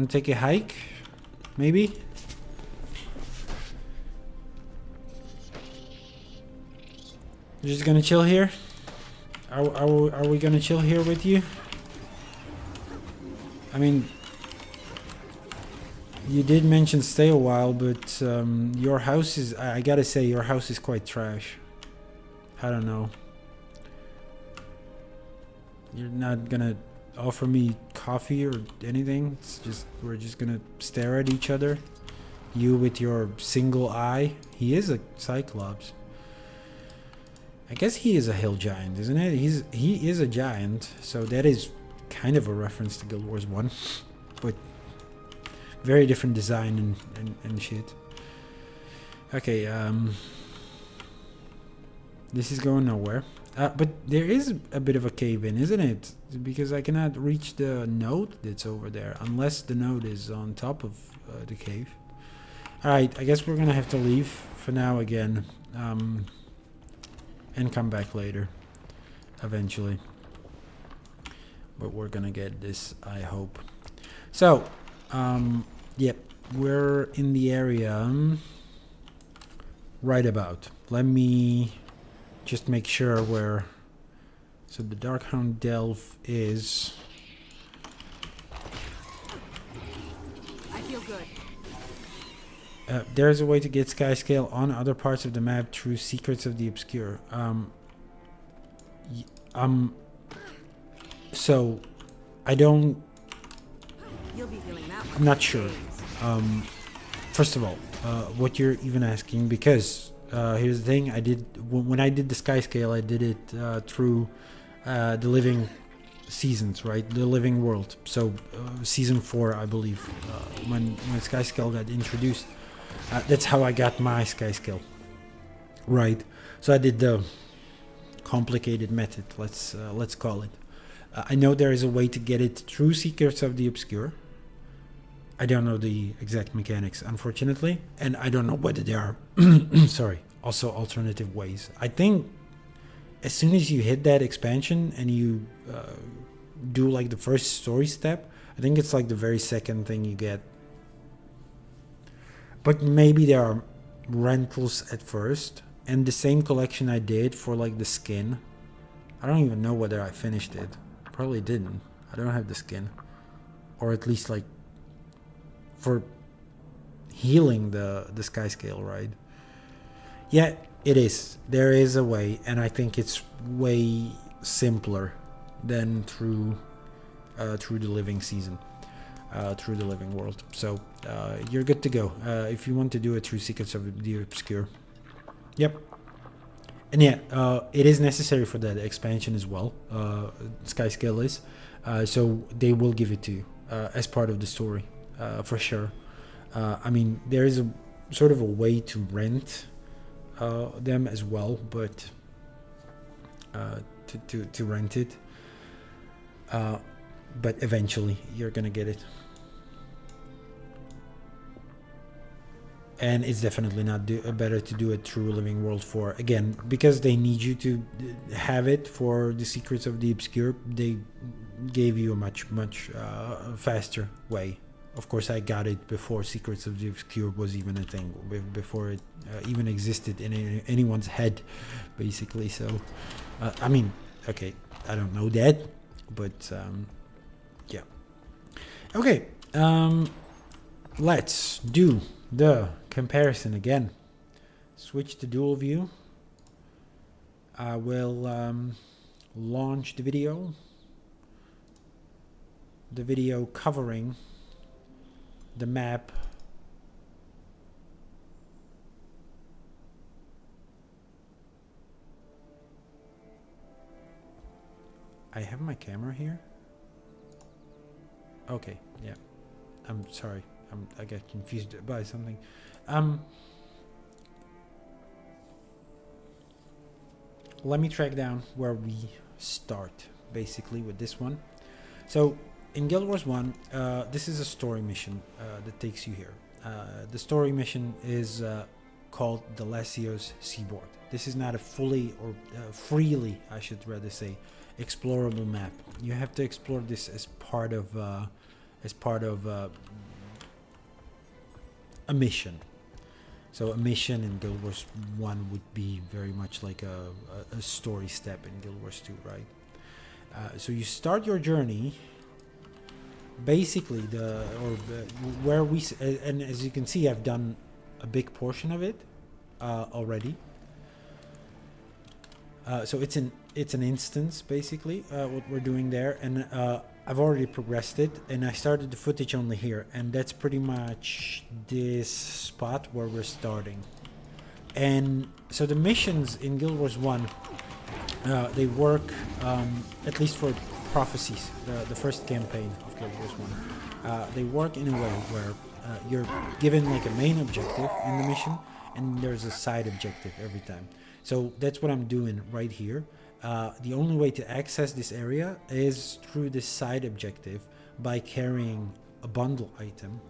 take a hike? Maybe? You're just gonna chill here? Are we gonna chill here with you? I mean, you did mention stay a while, but your house is, I gotta say, your house is quite trash. I don't know. You're not gonna offer me coffee or anything? It's just, we're just gonna stare at each other. You with your single eye. He is a Cyclops. I guess he is a hill giant, isn't it? He is a giant, so that is kind of a reference to Guild Wars 1, but very different design and shit. Okay, this is going nowhere. But there is a bit of a cave in, isn't it? Because I cannot reach the node that's over there, unless the node is on top of the cave. Alright, I guess we're gonna have to leave for now again. and come back later, eventually. But we're gonna get this, I hope. So, yep, we're in the area right about. Let me just make sure where. So the Darkhound Delve is. I feel good. There's a way to get Skyscale on other parts of the map through Secrets of the Obscure. So I don't. You'll be feeling that one. I'm not sure. First of all, what you're even asking, because here's the thing: I did when I did the Skyscale, I did it through the Living Seasons, right? The Living World. So season 4, I believe, when Skyscale got introduced. That's how I got my Skyscale, right? So I did the complicated method. Let's call it. I know there is a way to get it through Secrets of the Obscure. I don't know the exact mechanics, unfortunately, and I don't know whether there are sorry, also alternative ways. I think as soon as you hit that expansion and you do like the first story step, I think it's like the very second thing you get. But maybe there are rentals at first, and the same collection I did for like the skin. I don't even know whether I finished it. Probably didn't. I don't have the skin, or at least like for healing the Skyscale, right? Yeah, it is. There is a way, and I think it's way simpler than through the Living Season, through the Living World. So you're good to go if you want to do it through Secrets of the Obscure. Yep. And yeah, it is necessary for that expansion as well. Skyscale is, so they will give it to you as part of the story, for sure. I mean, there is a sort of a way to rent them as well, but to rent it. But eventually, you're gonna get it. And it's definitely not better to do it through Living World 4. Again, because they need you to have it for the Secrets of the Obscure, they gave you a much faster way. Of course, I got it before Secrets of the Obscure was even a thing, before it even existed in anyone's head, basically. So, I mean, okay, I don't know that, but yeah. Okay, let's do the comparison again. Switch to dual view. I will launch the video covering the map I have my camera here. Okay, yeah, I'm sorry, I got confused by something. Let me track down where we start, basically, with this one. So in Guild Wars 1, this is a story mission that takes you here. The story mission is called the Lasios Seaboard. This is not a fully, or freely, I should rather say, explorable map. You have to explore this as part of a mission. So a mission in Guild Wars 1 would be very much like a story step in Guild Wars 2, right? So you start your journey. Basically, where we, and as you can see, I've done a big portion of it already. So it's an instance, basically, what we're doing there, and I've already progressed it, and I started the footage only here, and that's pretty much this spot where we're starting. And so the missions in Guild Wars 1, they work, at least for Prophecies, the first campaign of Guild Wars 1. They work in a way where you're given like a main objective in the mission, and there's a side objective every time. So that's what I'm doing right here. The only way to access this area is through this side objective by carrying a bundle item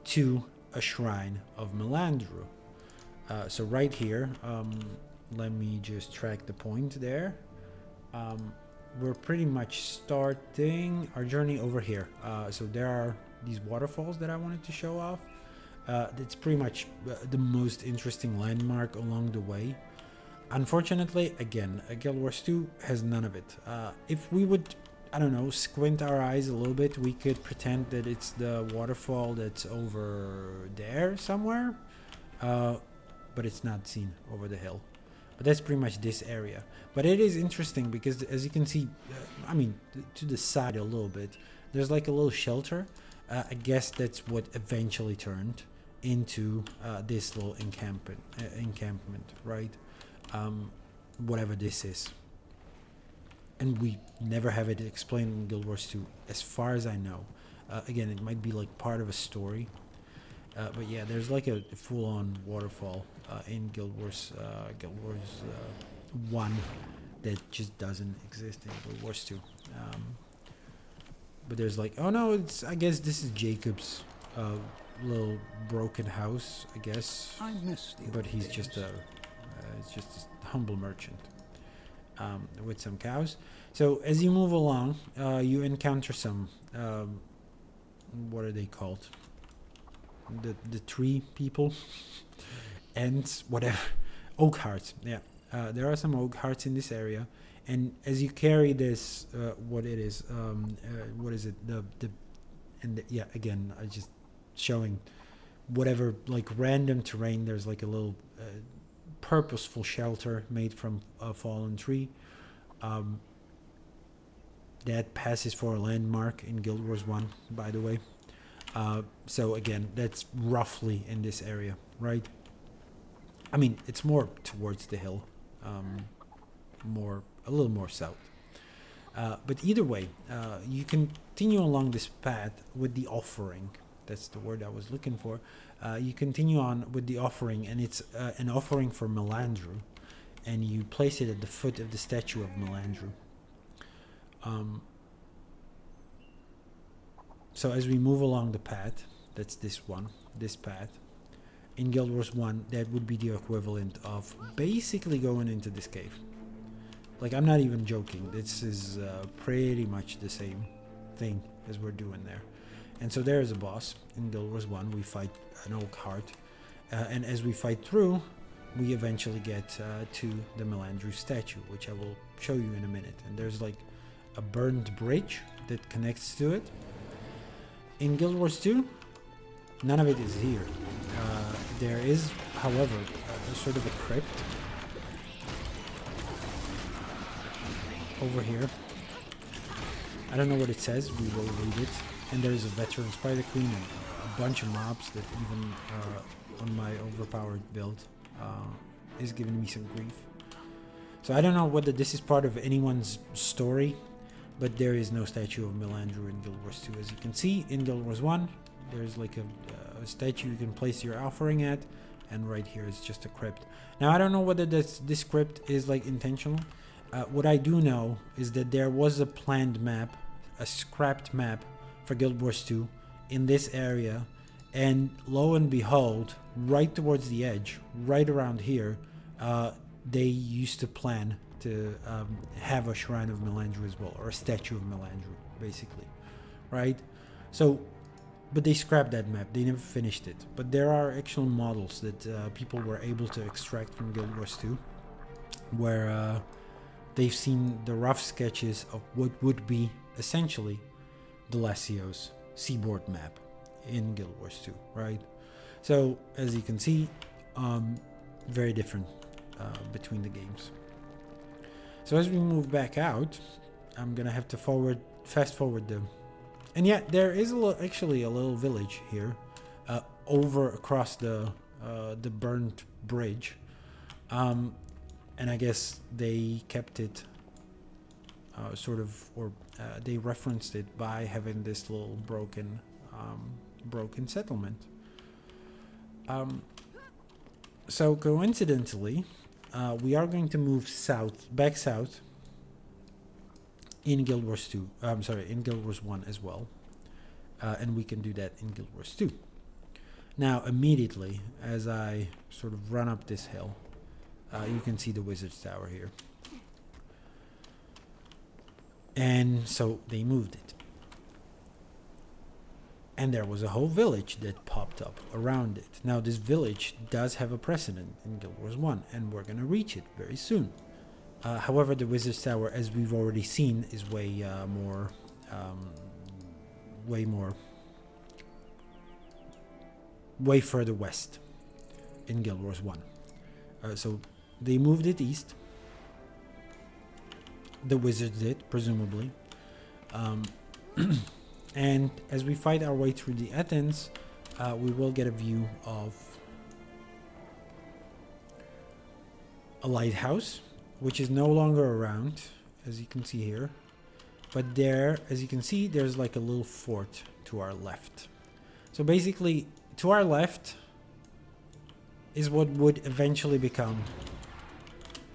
to a shrine of Melandru. So right here, let me just track the point there. We're pretty much starting our journey over here. So there are these waterfalls that I wanted to show off. It's pretty much the most interesting landmark along the way. Unfortunately, again, Guild Wars 2 has none of it. If we would, I don't know, squint our eyes a little bit, we could pretend that it's the waterfall that's over there somewhere. But it's not seen over the hill. But that's pretty much this area. But it is interesting because, as you can see, I mean, to the side a little bit, there's like a little shelter. I guess that's what eventually turned into this little encampment, right? Whatever this is. And we never have it explained in Guild Wars 2, as far as I know. Again, it might be like part of a story. But yeah, there's like a full-on waterfall in Guild Wars 1 that just doesn't exist in Guild Wars 2. But there's like, oh no, I guess this is Jacob's little broken house, I guess. I miss the But old he's days. just a humble merchant with some cows. So as you move along, you encounter some what are they called? The tree people, ants, whatever, oak hearts. Yeah, there are some oak hearts in this area, and as you carry this, what it is, what is it? Yeah, again, I just showing whatever like random terrain. There's like a little purposeful shelter made from a fallen tree. That passes for a landmark in Guild Wars 1, by the way. So again, that's roughly in this area, right? I mean, it's more towards the hill, a little more south. But either way, you continue along this path with the offering. That's the word I was looking for. You continue on with the offering, and it's an offering for Melandru, and you place it at the foot of the statue of Melandru. So as we move along the path, that's this path, in Guild Wars 1, that would be the equivalent of basically going into this cave. Like, I'm not even joking. This is pretty much the same thing as we're doing there. And so there is a boss in Guild Wars 1. We fight an oak heart. And as we fight through, we eventually get to the Melandru statue, which I will show you in a minute. And there's like a burned bridge that connects to it. In Guild Wars 2, none of it is here. There is, however, a sort of a crypt over here. I don't know what it says, we will read it. And there is a veteran Spider Queen and a bunch of mobs that even on my overpowered build is giving me some grief. So I don't know whether this is part of anyone's story, but there is no statue of Melandru in Guild Wars 2. As you can see, in Guild Wars 1, there's like a statue you can place your offering at, and right here is just a crypt. Now, I don't know whether this crypt is like intentional. What I do know is that there was a planned map, a scrapped map for Guild Wars 2 in this area, and lo and behold, right towards the edge, right around here, they used to plan to have a shrine of Melandru as well, or a statue of Melandru, basically, right? So, but they scrapped that map. They never finished it. But there are actual models that people were able to extract from Guild Wars 2, where they've seen the rough sketches of what would be essentially the Lasios seaboard map in Guild Wars 2, right? So, as you can see, very different between the games. So as we move back out, I'm gonna have to fast forward them. And yeah, there is actually a little village here, over across the burnt bridge, and I guess they kept it they referenced it by having this little broken settlement. So coincidentally, we are going to move back south in Guild Wars 2. In Guild Wars 1 as well. And we can do that in Guild Wars 2. Now, immediately, as I sort of run up this hill, you can see the wizard's tower here. And so they moved it. And there was a whole village that popped up around it. Now, this village does have a precedent in Guild Wars 1, and we're going to reach it very soon. However, the wizard's tower, as we've already seen, is way further west in Guild Wars 1. So they moved it east. The wizards did, presumably. And as we fight our way through the Athens, we will get a view of a lighthouse, which is no longer around, as you can see here. But there, as you can see, there's like a little fort to our left. So basically, to our left is what would eventually become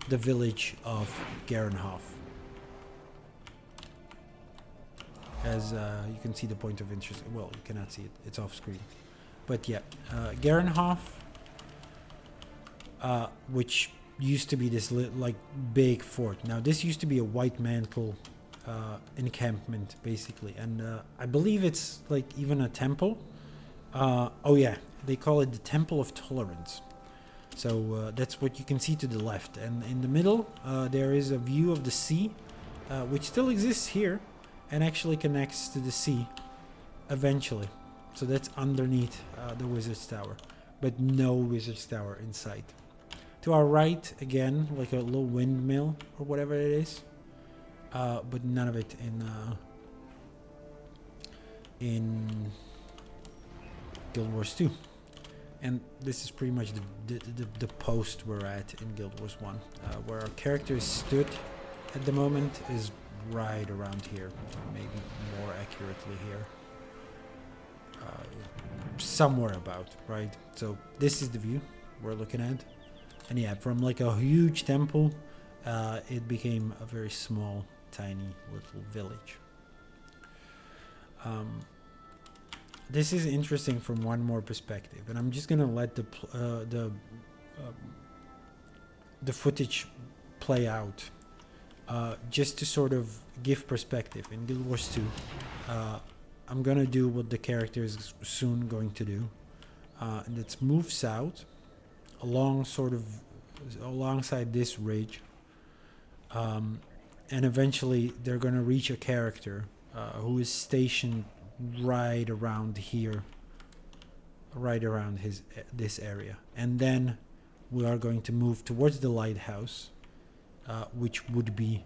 the village of Garenhof. As you can see the point of interest. Well, you cannot see it. It's off screen. But yeah, Garenhof, which used to be this like big fort. Now, this used to be a white mantle encampment, basically. And I believe it's like even a temple. Oh yeah, they call it the Temple of Tolerance. So that's what you can see to the left. And in the middle, there is a view of the sea, which still exists here. And actually connects to the sea eventually. So that's underneath the wizard's tower. But no wizard's tower in sight. To our right, again, like a little windmill or whatever it is. But none of it in Guild Wars 2. And this is pretty much the post we're at in Guild Wars 1. Where our characters stood at the moment is right around here, maybe more accurately here, somewhere about, right? So this is the view we're looking at, and yeah, from like a huge temple, it became a very small, tiny little village. This is interesting from one more perspective, and I'm just gonna let the footage play out. Just to sort of give perspective in Guild Wars 2, I'm gonna do what the character is soon going to do, and it's move south along alongside this ridge, and eventually they're gonna reach a character who is stationed right around here, right around this area, and then we are going to move towards the lighthouse. Which would be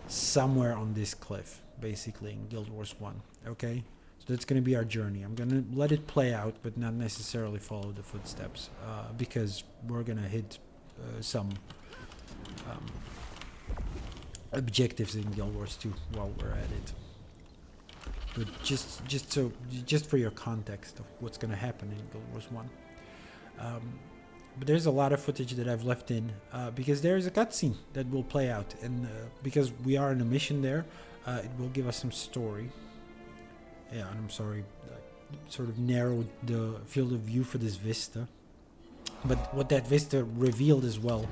somewhere on this cliff, basically, in Guild Wars 1. Okay? So that's going to be our journey. I'm going to let it play out, but not necessarily follow the footsteps, because we're going to hit some objectives in Guild Wars 2 while we're at it. But just for your context of what's going to happen in Guild Wars 1. But there's a lot of footage that I've left in because there is a cutscene that will play out, and because we are in a mission there, it will give us some story. Yeah, and I'm sorry, I sort of narrowed the field of view for this vista. But what that vista revealed as well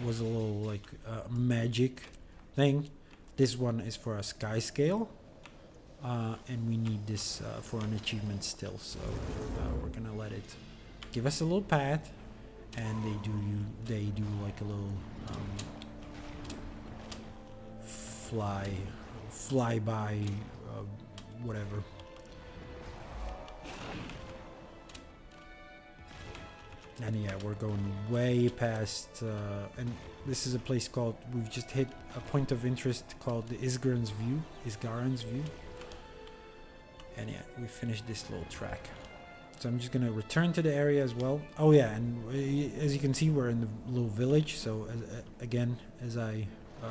was a little like magic thing. This one is for a sky scale, and we need this for an achievement still. So we're gonna let it give us a little path. And they do like a little fly by whatever. And yeah, we're going way past, and this is a place called, we've just hit a point of interest called the Isgaren's View. And yeah, we finished this little track. So I'm just going to return to the area as well. Oh yeah, and as you can see, we're in the little village. So again, as I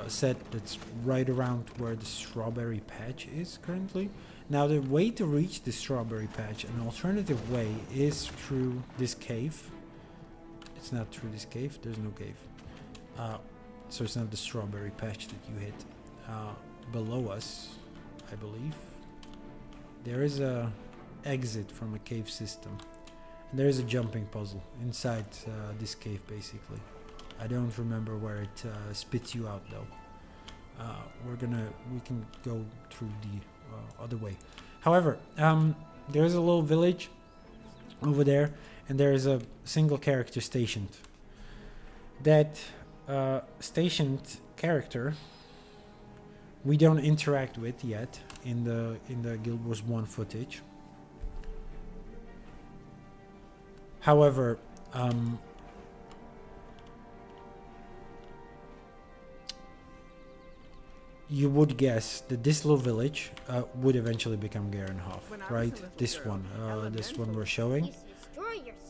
said, that's right around where the strawberry patch is currently. Now the way to reach the strawberry patch, an alternative way, is through this cave. It's not through this cave, there's no cave. So it's not the strawberry patch that you hit. Below us, I believe, there is a exit from a cave system, And there is a jumping puzzle inside this cave, basically. I don't remember where it spits you out though. We can go through the other way. However, there is a little village over there, and there is a single character stationed. That stationed character we don't interact with yet in the Guild Wars 1 footage. However, you would guess that this little village would eventually become Garenhof, right? This one we're showing.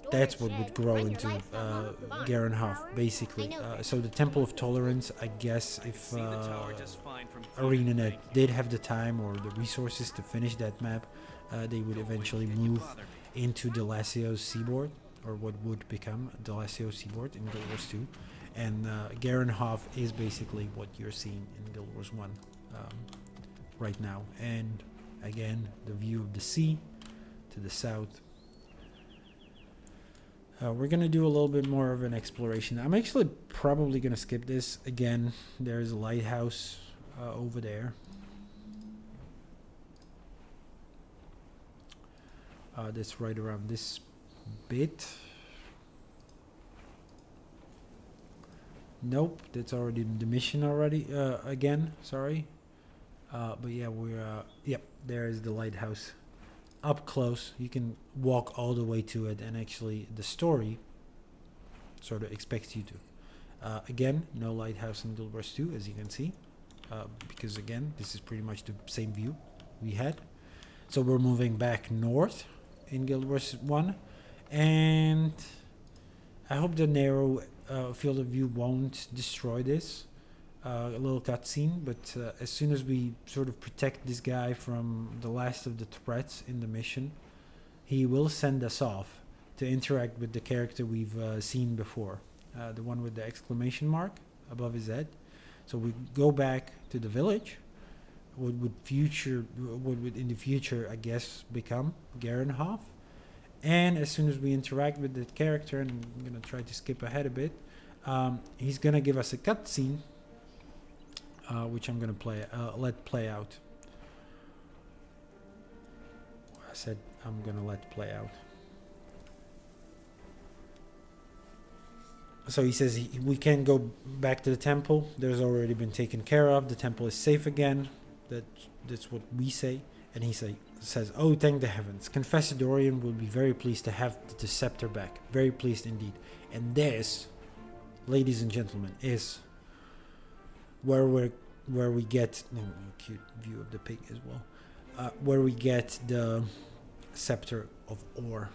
That's what would grow into Garenhof, basically. So the Temple of Tolerance, I guess, if ArenaNet did have the time or the resources to finish that map, they would eventually move into Delasio's seaboard, or what would become Delasio's seaboard in Guild Wars 2. And Garenhof is basically what you're seeing in Guild Wars 1 right now. And again, the view of the sea to the south. We're going to do a little bit more of an exploration. I'm actually probably going to skip this. Again, there's a lighthouse over there. That's right around this bit. Nope, that's already the mission already. Again, sorry. But yeah, we're... yep, there is the lighthouse. Up close, you can walk all the way to it, and actually the story sort of expects you to. Again, no lighthouse in Guild Wars 2, as you can see. Because again, this is pretty much the same view we had. So we're moving back north in Guild Wars 1. And I hope the narrow field of view won't destroy this. A little cutscene, but as soon as we sort of protect this guy from the last of the threats in the mission, he will send us off to interact with the character we've seen before, the one with the exclamation mark above his head. So we go back to the village, what would in the future, I guess, become Garenhof. And as soon as we interact with the character, and I'm gonna try to skip ahead a bit, he's gonna give us a cutscene. Which I'm gonna let play out. I said I'm gonna let play out. So he says we can't go back to the temple. There's already been taken care of. The temple is safe again. That's what we say. And he says, "Oh, thank the heavens! Confessor Dorian will be very pleased to have the scepter back. Very pleased indeed." And this, ladies and gentlemen, is where we get cute view of the pig as well, where we get the Scepter of Ore.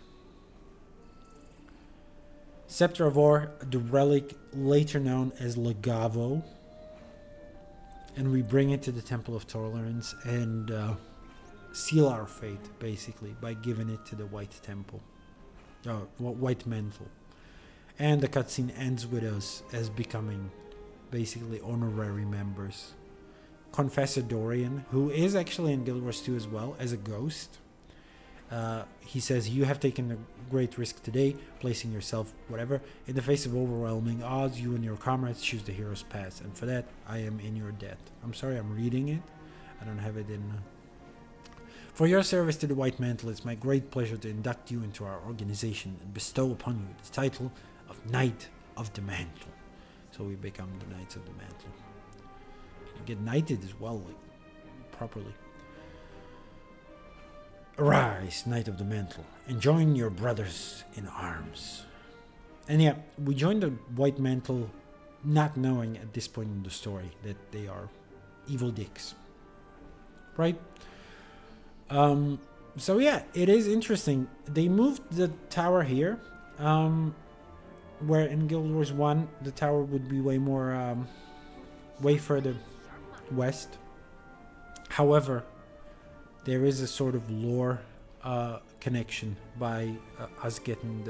Scepter of Ore, the relic later known as Legavo, and we bring it to the Temple of Tolerance and seal our fate basically by giving it to the White Temple, White Mantle, and the cutscene ends with us as becoming basically honorary members. Confessor Dorian, who is actually in Guild Wars 2 as well as a ghost, he says, "You have taken a great risk today, placing yourself, whatever, in the face of overwhelming odds. You and your comrades choose the hero's path, and for that, I am in your debt." I'm sorry, I'm reading it. I don't have it in... For your service to the White Mantle, it's my great pleasure to induct you into our organization and bestow upon you the title of Knight of the Mantle. So we become the Knights of the Mantle. You get knighted as well, like, properly. Arise, Knight of the Mantle, and join your brothers in arms. And yeah, we join the White Mantle not knowing at this point in the story that they are evil dicks. Right? So yeah, it is interesting. They moved the tower here. Where in Guild Wars 1 the tower would be way more way further west. However, there is a sort of lore connection by us getting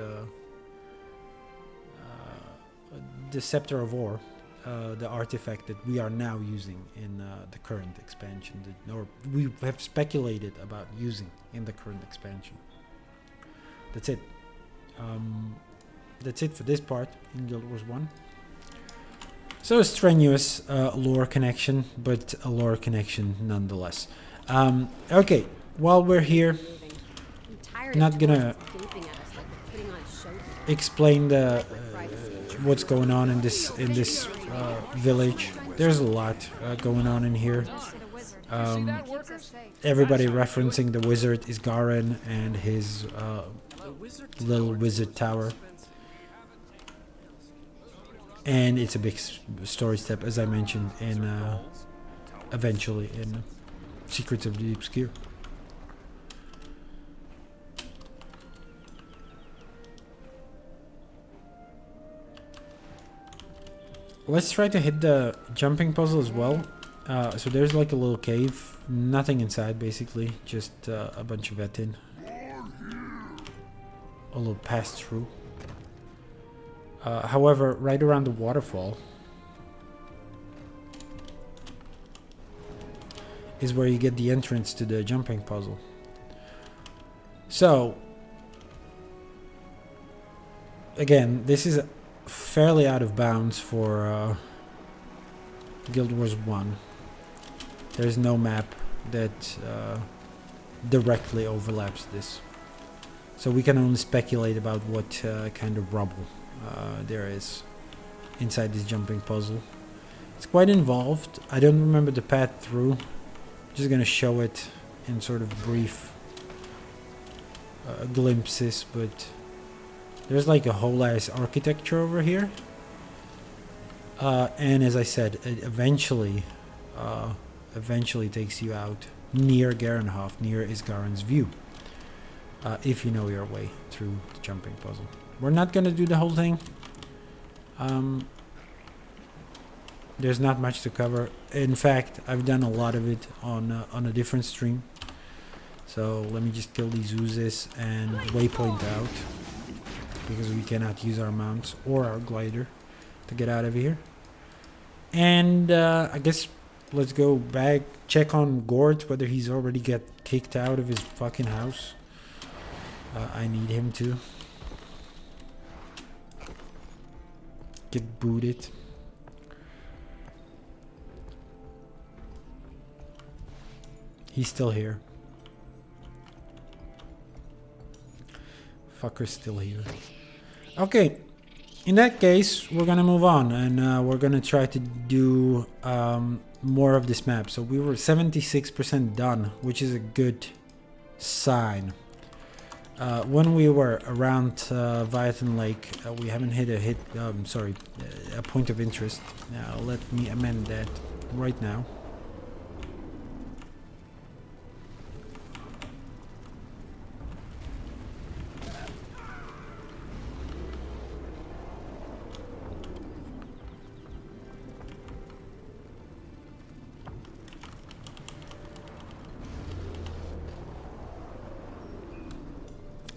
the Scepter of Ore, the artifact that we are now using in the current expansion, or we have speculated about using in the current expansion. That's it. That's it for this part in Guild Wars 1. So a strenuous lore connection, but a lore connection nonetheless. Okay, while we're here, I'm tired not of gonna tourists gaping at us like we're putting on a show here. explain the Privacy. what's going on in this village. There's a lot going on in here. Everybody referencing the wizard is Garen and his little wizard tower. And it's a big story step, as I mentioned, in eventually in Secrets of the Obscure. Let's try to hit the jumping puzzle as well. So there's like a little cave, nothing inside basically, just a bunch of Etin. A little pass through. However, right around the waterfall is where you get the entrance to the jumping puzzle. So, again, this is fairly out of bounds for Guild Wars 1. There's no map that directly overlaps this. So we can only speculate about what kind of rubble there is inside this jumping puzzle. It's quite involved. I don't remember the path through. I'm just gonna show it in sort of brief glimpses, but there's like a whole ass architecture over here. And as I said, it eventually takes you out near Garenhof, near Isgaren's view. If you know your way through the jumping puzzle. We're not gonna do the whole thing. There's not much to cover. In fact, I've done a lot of it on a different stream. So let me just kill these oozes and waypoint out, because we cannot use our mounts or our glider to get out of here. And I guess let's go back, check on Gort, whether he's already get kicked out of his fucking house. I need him to get booted. He's still here. Fucker's still here. Okay, in that case, we're gonna move on, and we're gonna try to do more of this map. So we were 76% done, which is a good sign. When we were around Viaton Lake, we haven't hit a point of interest. Now let me amend that right now.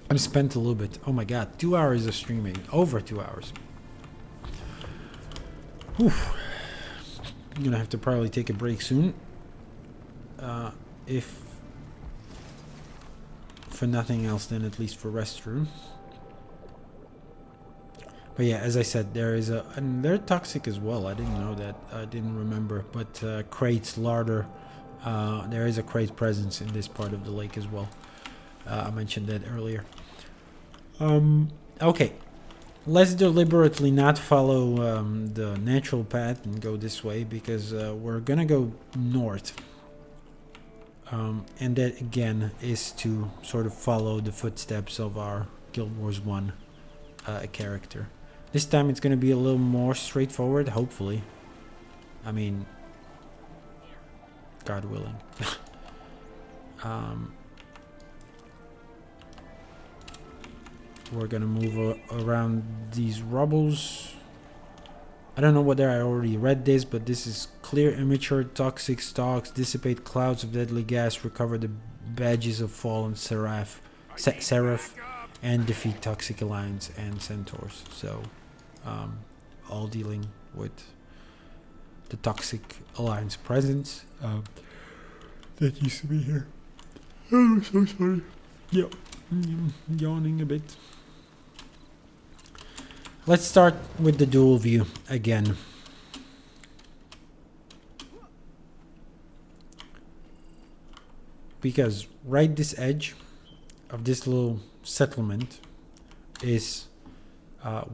I'm spent a little bit. Oh my god, 2 hours of streaming. Over 2 hours. Whew. I'm gonna have to probably take a break soon. If for nothing else, then at least for restroom. But yeah, as I said, and they're toxic as well. I didn't know that. I didn't remember. But crates, larder. There is a crate presence in this part of the lake as well. I mentioned that earlier. Okay, let's deliberately not follow the natural path and go this way, because we're gonna go north. And that again is to sort of follow the footsteps of our Guild Wars 1 character. This time it's gonna be a little more straightforward, hopefully. I mean, God willing. We're gonna move around these rubbles. I don't know whether I already read this, but this is clear immature toxic stalks, dissipate clouds of deadly gas, recover the badges of fallen seraph, and defeat toxic alliance and centaurs. So, all dealing with the toxic alliance presence that used to be here. Oh, I'm so sorry. Yep, yawning a bit. Let's start with the dual view again. Because right this edge of this little settlement is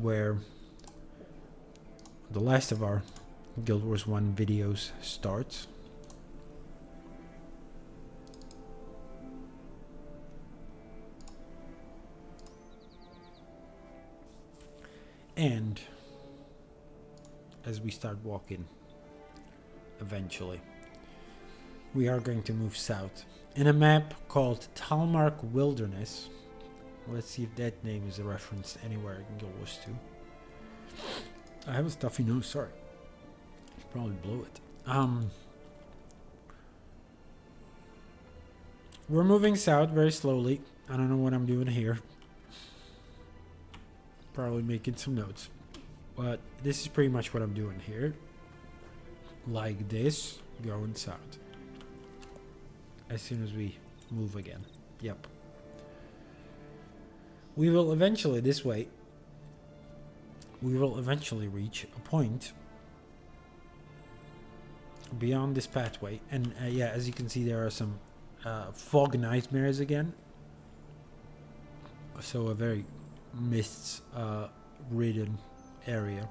where the last of our Guild Wars 1 videos starts. And as we start walking, eventually, we are going to move south in a map called Talmark Wilderness. Let's see if that name is a reference anywhere in Guild Wars 2. I have a stuffy nose, sorry. Probably blew it. We're moving south very slowly. I don't know what I'm doing here. Probably making some notes. But this is pretty much what I'm doing here. Like this, going south. As soon as we move again. Yep. We will eventually, this way, we will eventually reach a point beyond this pathway. And yeah, as you can see, there are some fog nightmares again. So a very mists ridden area.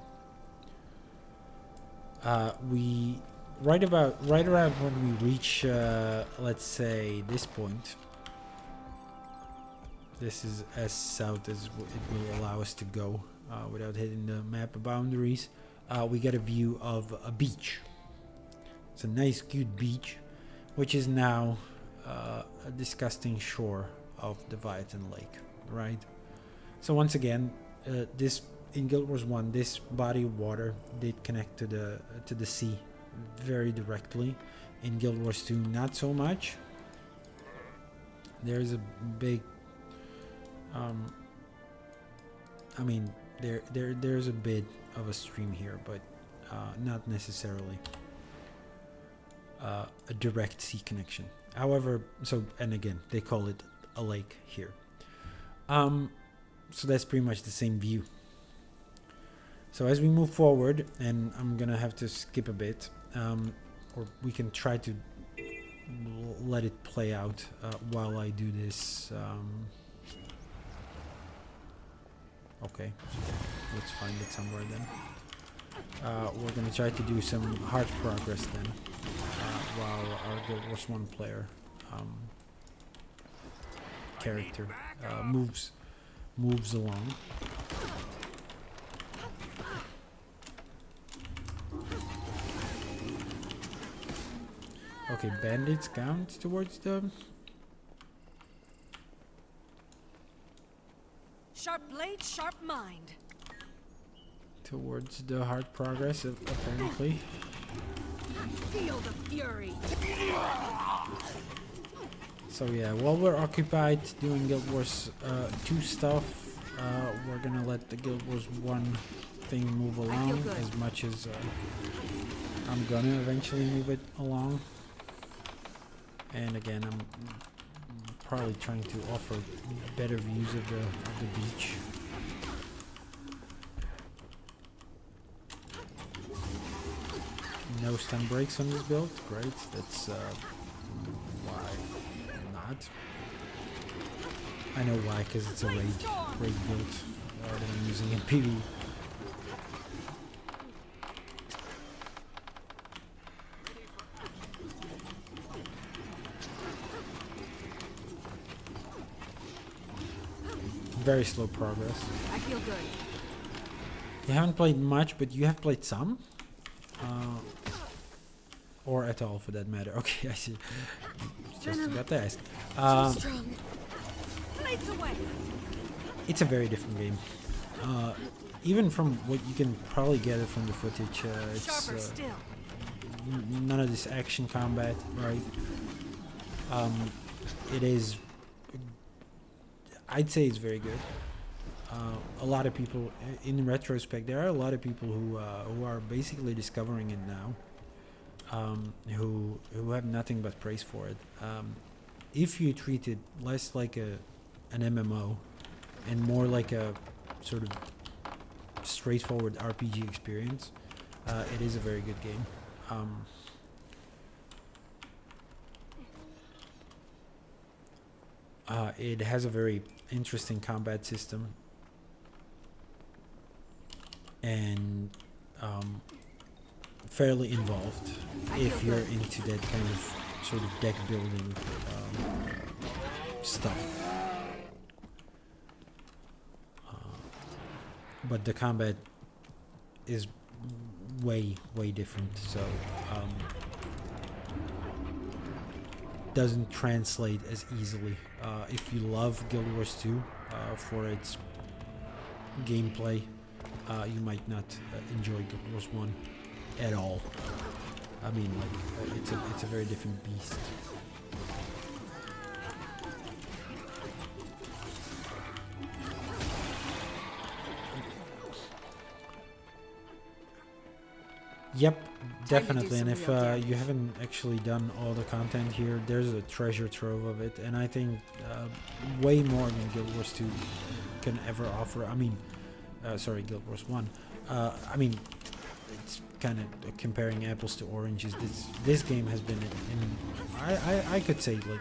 We right around when we reach let's say this point. This is as south as it will allow us to go without hitting the map boundaries. We get a view of a beach. It's a nice, cute beach, which is now a disgusting shore of the Viatan Lake, right? So once again, this in Guild Wars 1, this body of water did connect to the sea very directly. In Guild Wars 2, not so much. There's a big, I mean, there's a bit of a stream here, but not necessarily a direct sea connection. However, so, and again, they call it a lake here. So that's pretty much the same view. So as we move forward, and I'm gonna have to skip a bit, or we can try to let it play out while I do this. Okay, let's find it somewhere then. We're gonna try to do some hard progress then, while our Guild Wars 1 player character moves along. Okay, bandits count towards the... Sharp blade, sharp mind. Towards the hard progress, apparently. Feel the fury. So yeah, while we're occupied doing Guild Wars 2 stuff, we're gonna let the Guild Wars 1 thing move along as much as I'm gonna eventually move it along. And again, I'm probably trying to offer better views of the beach. No stun breaks on this build, great. That's why not. I know why, because it's a raid build rather than using in PvE. Very slow progress. I feel good. You haven't played much, but you have played some? Or at all, for that matter. Okay, I see. Just about to ask. Blades away. It's a very different game. Even from what you can probably gather from the footage, it's Sharper still. none of this action combat, right? It is... I'd say it's very good. A lot of people, in retrospect, there are a lot of people who are basically discovering it now, who have nothing but praise for it. If you treat it less like an MMO and more like a sort of straightforward RPG experience, it is a very good game. It has a very interesting combat system, and fairly involved if you're into that kind of sort of deck building stuff. But the combat is way different, so doesn't translate as easily. If you love Guild Wars 2 for its gameplay, you might not enjoy Guild Wars 1 at all. I mean, like, it's a very different beast. Yep, definitely. And if you haven't actually done all the content here, there's a treasure trove of it, and I think way more than Guild Wars 2 can ever offer. I mean, sorry, Guild Wars 1. I mean, it's kind of comparing apples to oranges. This game has been I could say like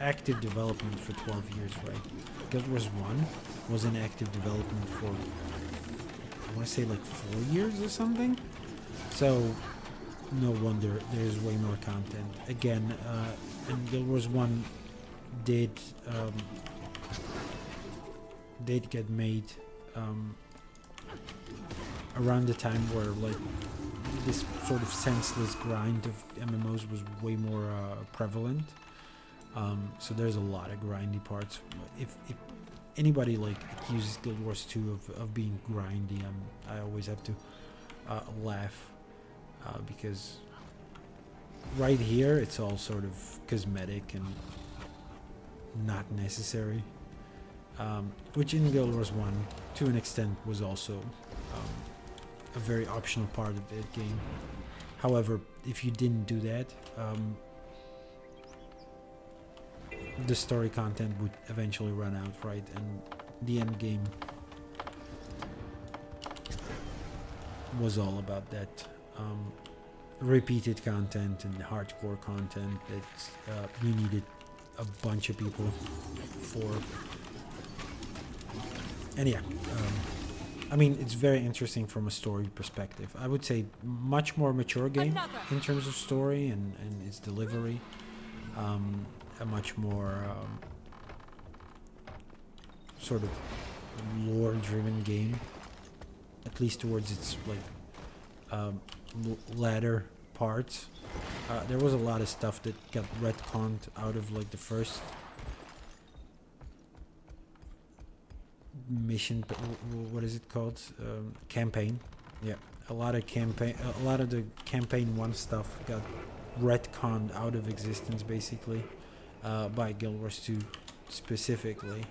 active development for 12 years, right? Guild Wars 1 was in active development for, I want to say, like 4 years or something. So no wonder there's way more content. Again, and Guild Wars 1 did get made around the time where like this sort of senseless grind of MMOs was way more prevalent. So there's a lot of grindy parts. If anybody like accuses Guild Wars 2 of being grindy, I always have to laugh. Because right here it's all sort of cosmetic and not necessary, which in Guild Wars 1 to an extent was also a very optional part of that game. However, if you didn't do that, the story content would eventually run out, right? And the end game was all about that. Repeated content and hardcore content that you needed a bunch of people for. And yeah, I mean, it's very interesting from a story perspective. I would say much more mature game in terms of story and its delivery. A much more sort of lore-driven game, at least towards its like latter parts. There was a lot of stuff that got retconned out of like the first mission. What is it called? Campaign. Yeah, a lot of the campaign 1 stuff got retconned out of existence basically by Guild Wars 2 specifically.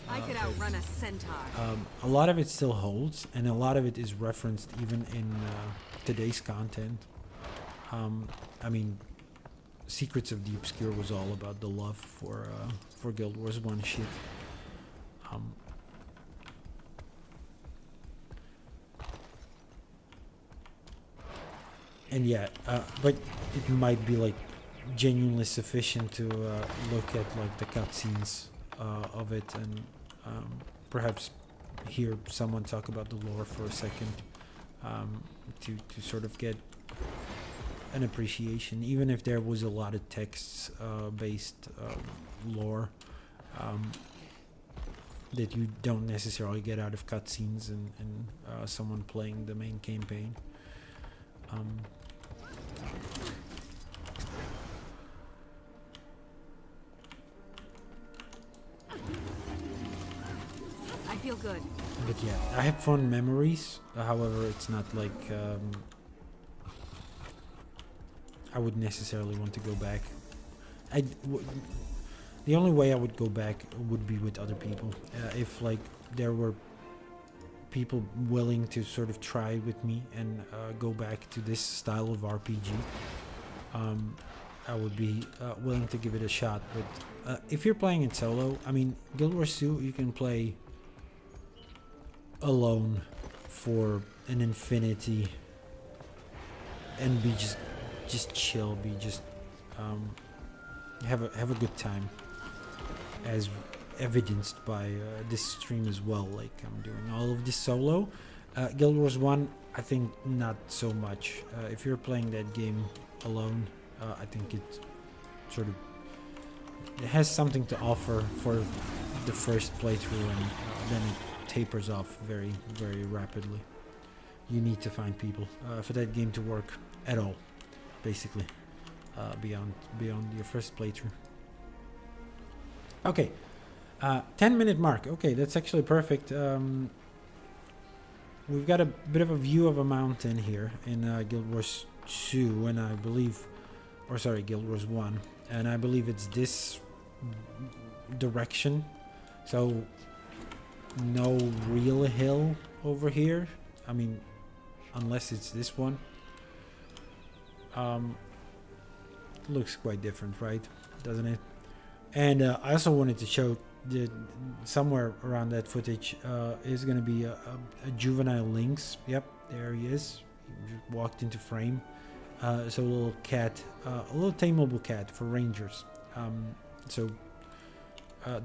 I could outrun a centaur. A lot of it still holds, and a lot of it is referenced even in today's content. I mean, Secrets of the Obscure was all about the love for Guild Wars 1 shit. And yeah, but it might be like genuinely sufficient to look at like the cutscenes of it and perhaps hear someone talk about the lore for a second, to sort of get an appreciation, even if there was a lot of text based lore that you don't necessarily get out of cutscenes and someone playing the main campaign. I feel good. But yeah, I have fond memories. However, it's not like I would necessarily want to go back. The only way I would go back would be with other people. If like there were people willing to sort of try with me and go back to this style of RPG, I would be willing to give it a shot. But if you're playing it solo, I mean, Guild Wars 2, you can play alone for an infinity and be just chill, be just have a good time, as evidenced by this stream as well. Like, I'm doing all of this solo. Guild Wars 1, I think not so much. If you're playing that game alone, I think it sort of it has something to offer for the first playthrough, and then it tapers off very, very rapidly. You need to find people for that game to work at all, basically, beyond your first playthrough. Okay, 10-minute mark. Okay, that's actually perfect. We've got a bit of a view of a mountain here in Guild Wars 2, and I believe, or sorry, Guild Wars 1, and I believe it's this direction. So no real hill over here. I mean, unless it's this one. Looks quite different, right? Doesn't it? And I also wanted to show that somewhere around that footage is going to be a juvenile lynx. Yep, there he is. He just walked into frame. So a little cat, a little tameable cat for rangers.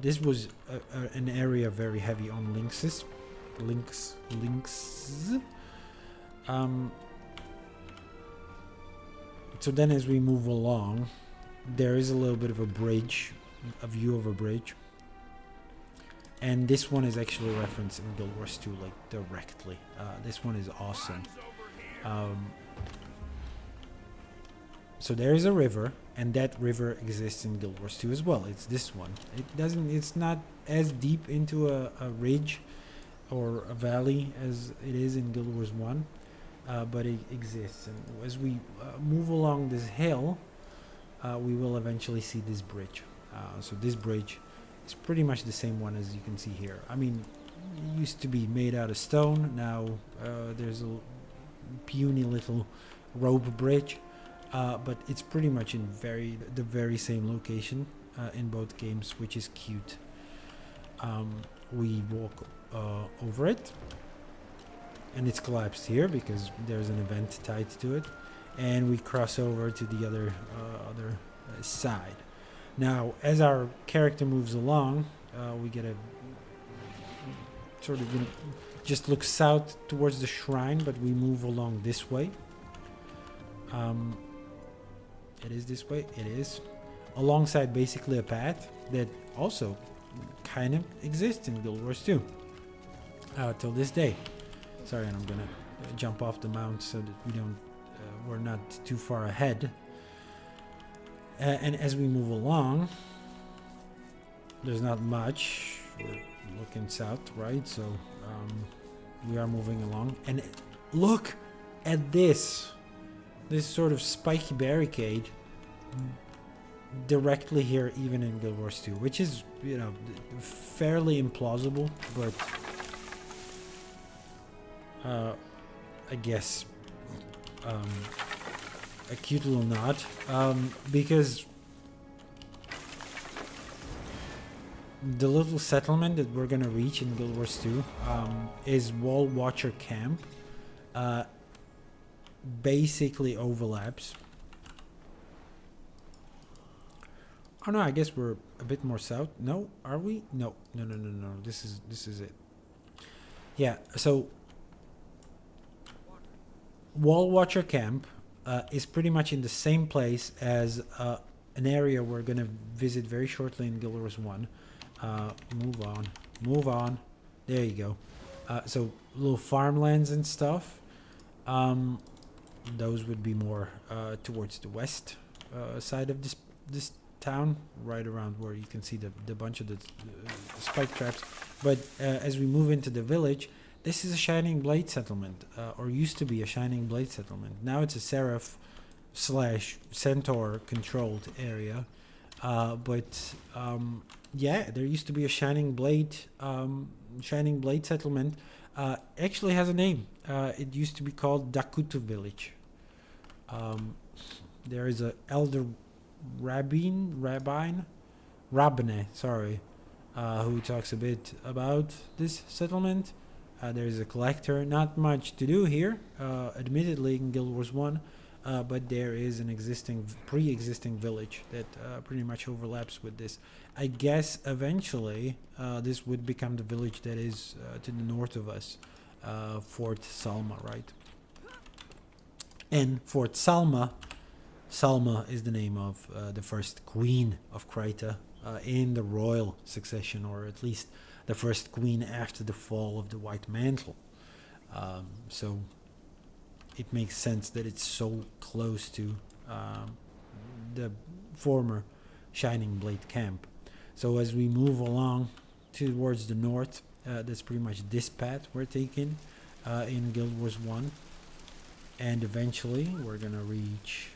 This was an area very heavy on lynxes. Lynx. So then as we move along, there is a little bit of a bridge, a view of a bridge. And this one is actually referenced in Guild Wars 2, like, directly. This one is awesome. So there is a river, and that river exists in Guild Wars 2 as well. It's this one. It's not as deep into a ridge or a valley as it is in Guild Wars 1, but it exists. And as we move along this hill, we will eventually see this bridge. So this bridge is pretty much the same one as you can see here. I mean, it used to be made out of stone. Now there's a puny little rope bridge. But it's pretty much in the very same location in both games, which is cute. We walk over it, and it's collapsed here because there's an event tied to it, and we cross over to the other side. Now, as our character moves along, we get a sort of just look south towards the shrine, but we move along this way. It is this way. It is alongside basically a path that also kind of exists in Guild Wars 2 till this day. Sorry, and I'm gonna jump off the mount so that we're not too far ahead. And as we move along, there's not much. We're looking south, right? So we are moving along, and look at this sort of spiky barricade directly here, even in Guild Wars 2, which is, fairly implausible, but I guess a cute little nod, because the little settlement that we're gonna reach in Guild Wars 2 is Wall Watcher Camp. Basically overlaps. Oh no, I guess we're a bit more south. No, are we? No. This is it. Yeah, so Wall Watcher Camp is pretty much in the same place as an area we're gonna visit very shortly in Guild Wars 1. Move on. There you go. So little farmlands and stuff. Those would be more towards the west side of this town, right around where you can see the bunch of the spike traps. But as we move into the village, this is a Shining Blade settlement, or used to be a Shining Blade settlement. Now it's a Seraph / Centaur controlled area. Yeah, there used to be a Shining Blade settlement. Actually has a name. It used to be called Dakutu Village. There is a elder rabbine, who talks a bit about this settlement. There's a collector. Not much to do here, admittedly, in Guild Wars 1, but there is an pre-existing village that pretty much overlaps with this. I guess eventually this would become the village that is to the north of us, Fort Salma, right? And Fort Salma is the name of the first queen of Krita in the royal succession, or at least the first queen after the fall of the White Mantle. So it makes sense that it's so close to the former Shining Blade camp. So as we move along towards the north, that's pretty much this path we're taking in Guild Wars 1. And eventually we're going to reach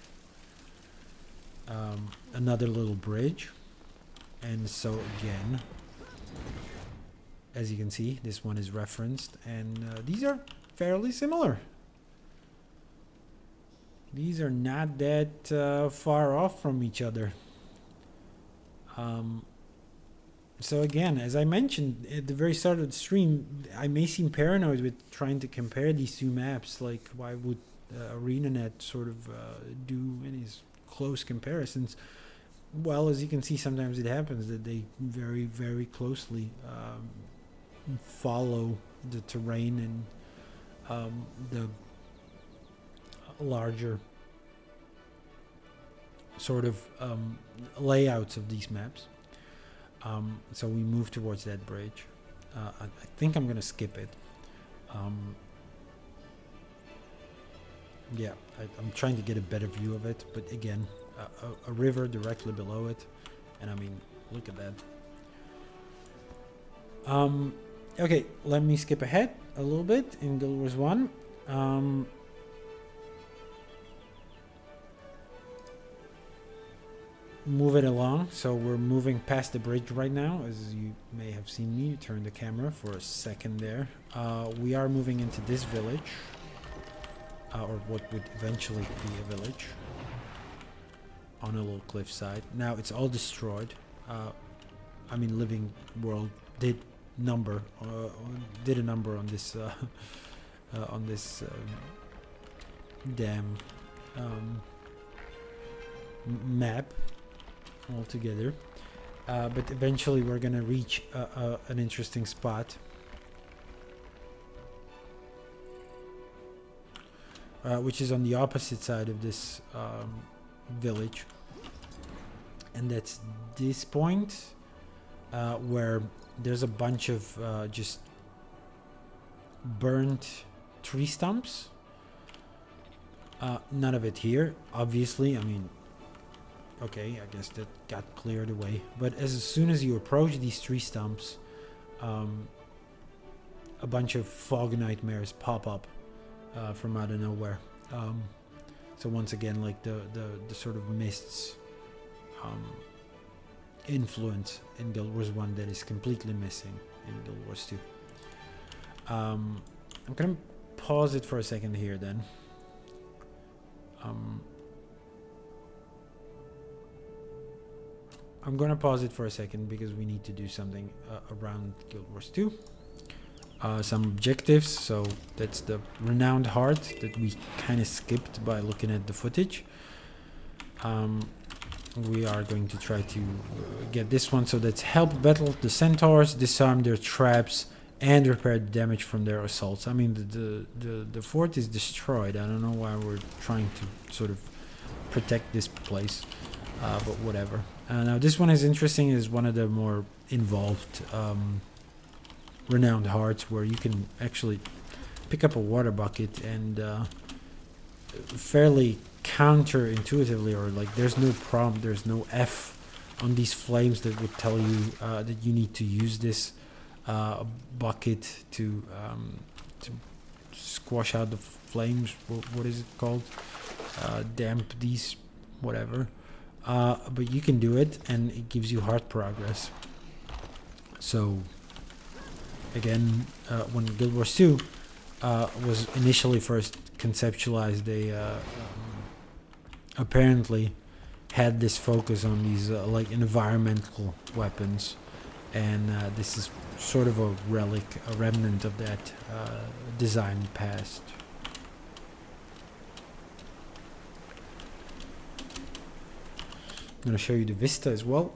another little bridge. And so again, as you can see, this one is referenced, and these are fairly similar. These are not that far off from each other. So again, as I mentioned at the very start of the stream, I may seem paranoid with trying to compare these two maps. Like, why would ArenaNet sort of do any close comparisons? Well, as you can see, sometimes it happens that they very, very closely follow the terrain and the larger sort of layouts of these maps. So we move towards that bridge. I think I'm going to skip it. Yeah, I'm trying to get a better view of it, but again, a river directly below it, and I mean, look at that. Okay, let me skip ahead a little bit in Guild Wars 1. Move it along. So we're moving past the bridge right now, as you may have seen me turn the camera for a second there. We are moving into this village, or what would eventually be a village, on a little cliffside. Now it's all destroyed. I mean, Living World did a number on this damn map altogether, but eventually we're gonna reach an interesting spot, which is on the opposite side of this village, and that's this point where there's a bunch of just burnt tree stumps. None of it here, obviously. I mean, okay, I guess that got cleared away. But as soon as you approach these tree stumps, a bunch of fog nightmares pop up from out of nowhere. So once again, like the sort of mists influence in Guild Wars 1 that is completely missing in Guild Wars 2. I'm gonna pause it for a second here then. I'm gonna pause it for a second because we need to do something around Guild Wars 2. Some objectives. So that's the Renowned Heart that we kind of skipped by looking at the footage. We are going to try to get this one. So that's help battle the centaurs, disarm their traps, and repair the damage from their assaults. I mean, the fort is destroyed. I don't know why we're trying to sort of protect this place, but whatever. Now this one is interesting. Is one of the more involved Renowned Hearts, where you can actually pick up a water bucket and fairly counterintuitively, or like there's no prompt, there's no F on these flames that would tell you that you need to use this bucket to squash out the flames. What is it called? Damp these, whatever. But you can do it, and it gives you heart progress. So again, when Guild Wars 2 was initially first conceptualized, they apparently had this focus on these like environmental weapons, and this is sort of a relic, a remnant of that design past. I'm going to show you the vista as well.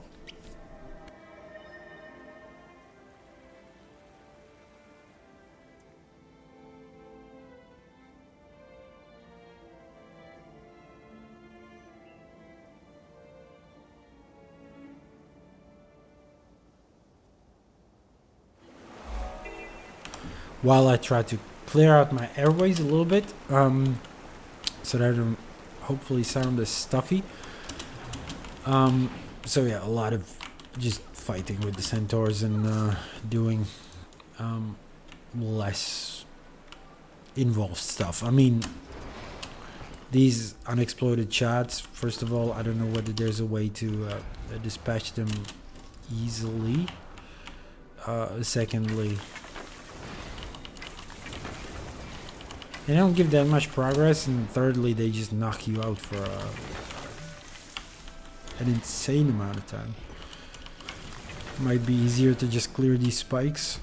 While I try to clear out my airways a little bit, so that I don't hopefully sound as stuffy. So yeah, a lot of just fighting with the centaurs and doing less involved stuff. I mean, these unexploded shots, first of all, I don't know whether there's a way to dispatch them easily. Secondly, they don't give that much progress, and thirdly, they just knock you out for an insane amount of time. Might be easier to just clear these spikes.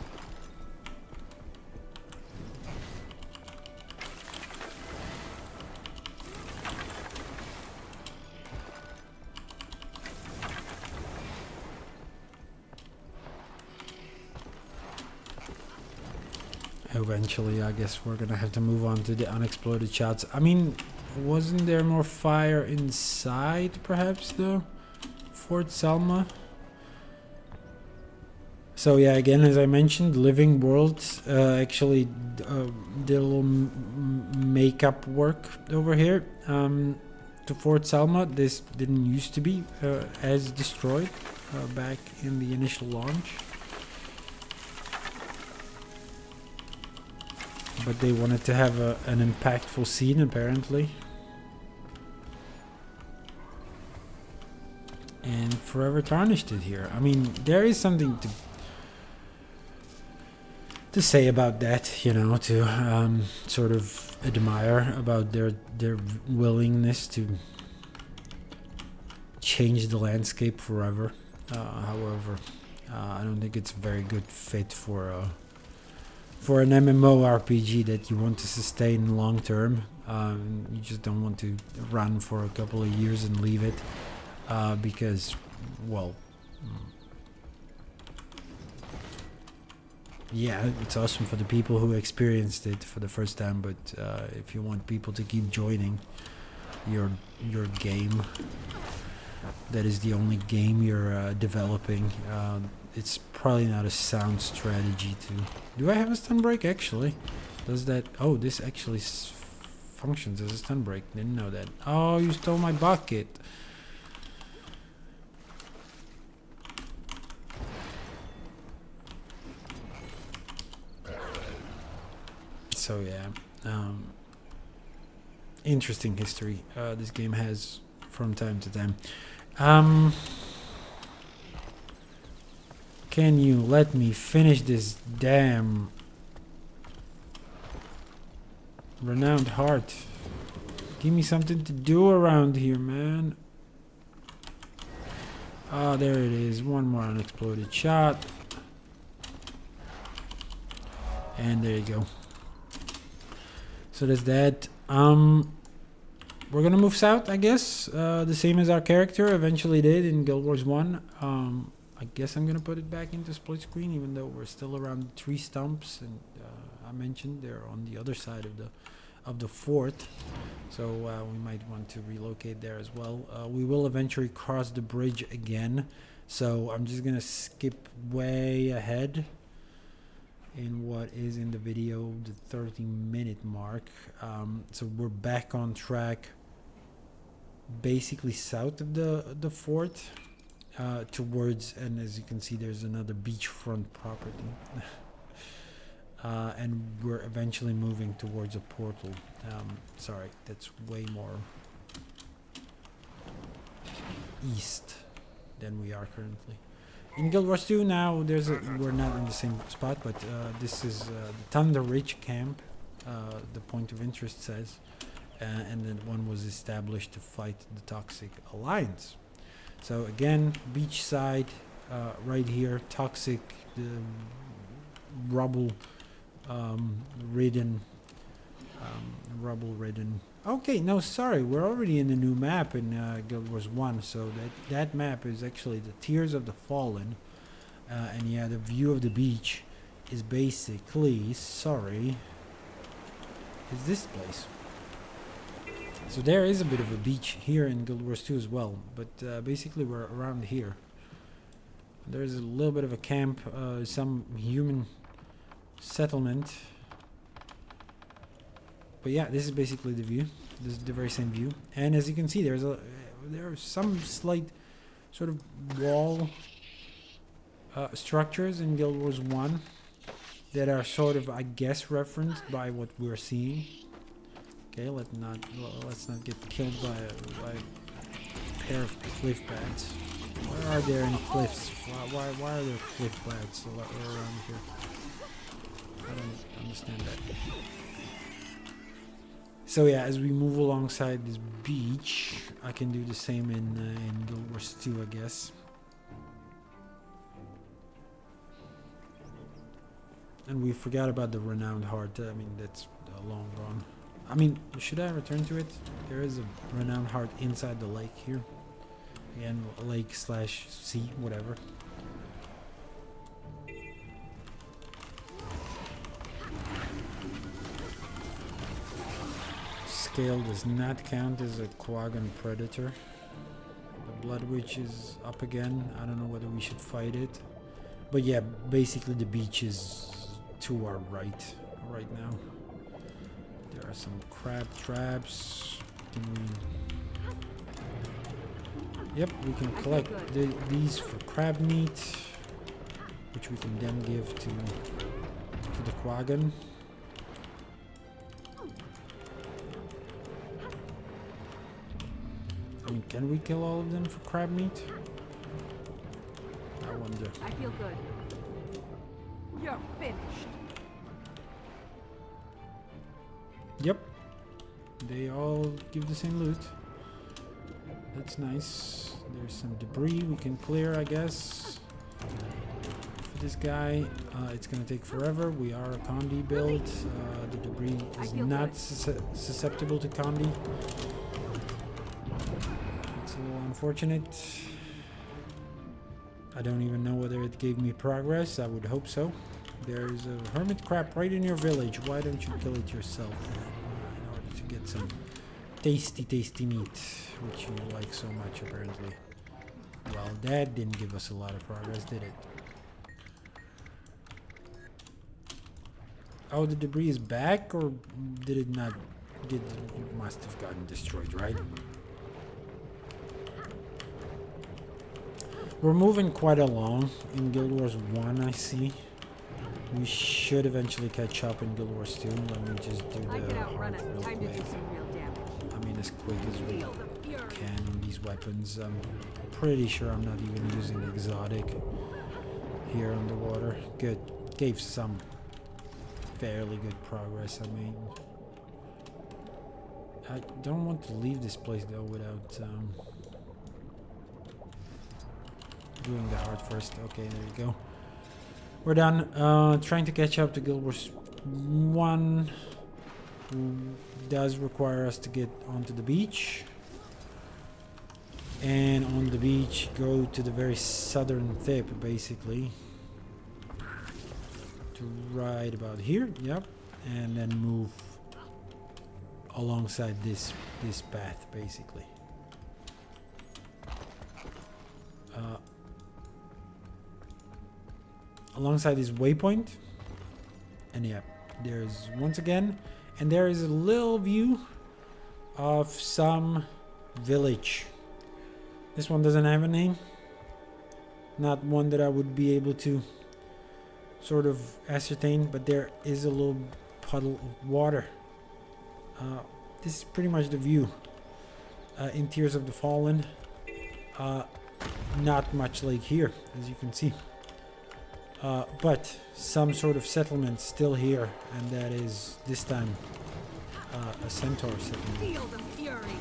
Eventually, I guess we're gonna have to move on to the unexploded shots. I mean, wasn't there more fire inside, perhaps, though? Fort Selma? So yeah, again, as I mentioned, Living World actually did a little makeup work over here to Fort Selma. This didn't used to be as destroyed back in the initial launch. But they wanted to have an impactful scene, apparently. And forever tarnished it here. I mean, there is something to say about that, you know, to sort of admire about their willingness to change the landscape forever. However, I don't think it's a very good fit for an MMORPG that you want to sustain long term. You just don't want to run for a couple of years and leave it because, well, yeah, it's awesome for the people who experienced it for the first time, but if you want people to keep joining your game, that is the only game you're developing, it's probably not a sound strategy to... Do I have a stun break, actually? Does that... Oh, this actually functions as a stun break. Didn't know that. Oh, you stole my bucket. So, yeah. Interesting history this game has from time to time. Can you let me finish this damn renowned heart? Give me something to do around here, man. Oh, there it is. One more unexploded shot. And there you go. So that's that. We're gonna move south, I guess. The same as our character eventually did in Guild Wars 1. I guess I'm gonna put it back into split screen, even though we're still around the tree stumps, and I mentioned they're on the other side of the fort, so we might want to relocate there as well. We will eventually cross the bridge again, so I'm just gonna skip way ahead in what is in the video, the 30-minute mark. So we're back on track, basically south of the fort. Towards, and as you can see, there's another beachfront property. And we're eventually moving towards a portal. Sorry, that's way more east than we are currently. In Guild Wars 2 now, we're not in the same spot, but this is the Thunder Ridge camp, the point of interest says, and then one was established to fight the Toxic Alliance. So again, beachside, right here, toxic, rubble ridden. Rubble ridden. Okay, no, sorry, we're already in a new map in Guild Wars 1, so that map is actually the Tears of the Fallen. And yeah, the view of the beach is basically, sorry, is this place. So there is a bit of a beach here in Guild Wars 2 as well, but basically we're around here. There's a little bit of a camp, some human settlement. But yeah, this is basically the view. This is the very same view. And as you can see, there are some slight sort of wall structures in Guild Wars 1 that are sort of, I guess, referenced by what we're seeing. Okay, let's not get killed by a pair of cliff bats. Why are there any cliffs? Why are there cliff bats around here? I don't understand that. So yeah, as we move alongside this beach, I can do the same in Guild Wars 2, I guess. And we forgot about the Renowned Heart. I mean, that's long gone. I mean, should I return to it? There is a Renowned Heart inside the lake here. Again, lake slash sea, whatever. Scale does not count as a Quaggan Predator. The Blood Witch is up again. I don't know whether we should fight it. But yeah, basically the beach is to our right now. There are some crab traps. Yep, we can collect these for crab meat, which we can then give to the Quaggan. I mean, can we kill all of them for crab meat? I wonder. I feel good. You're finished. Yep. They all give the same loot. That's nice. There's some debris we can clear, I guess. For this guy, it's gonna take forever. We are a Condi build. The debris is not susceptible to Condi. It's a little unfortunate. I don't even know whether it gave me progress. I would hope so. There's a hermit crab right in your village. Why don't you kill it yourself? In order to get some tasty meat, which you like so much apparently. Well, that didn't give us a lot of progress, did it? Oh, the debris is back, or did it not? It must have gotten destroyed, right? We're moving quite along in Guild Wars 1, I see. We should eventually catch up in Guild Wars 2. Let me just do the hard real quick. I mean, as quick as we can. These weapons, I'm pretty sure I'm not even using exotic here underwater. Good. Gave some fairly good progress, I mean. I don't want to leave this place though without doing the hard first. Okay, there you go. We're done. Trying to catch up to Guild Wars 1 does require us to get onto the beach. And on the beach, go to the very southern tip, basically. To right about here, yep. And then move alongside this path, basically. Alongside this waypoint, and yeah, there's once again, and there is a little view of some village. This one doesn't have a name, not one that I would be able to sort of ascertain, but there is a little puddle of water. This is pretty much the view in Tears of the Fallen. Not much like here, as you can see. But some sort of settlement still here, and that is this time a centaur settlement. Feel the fury.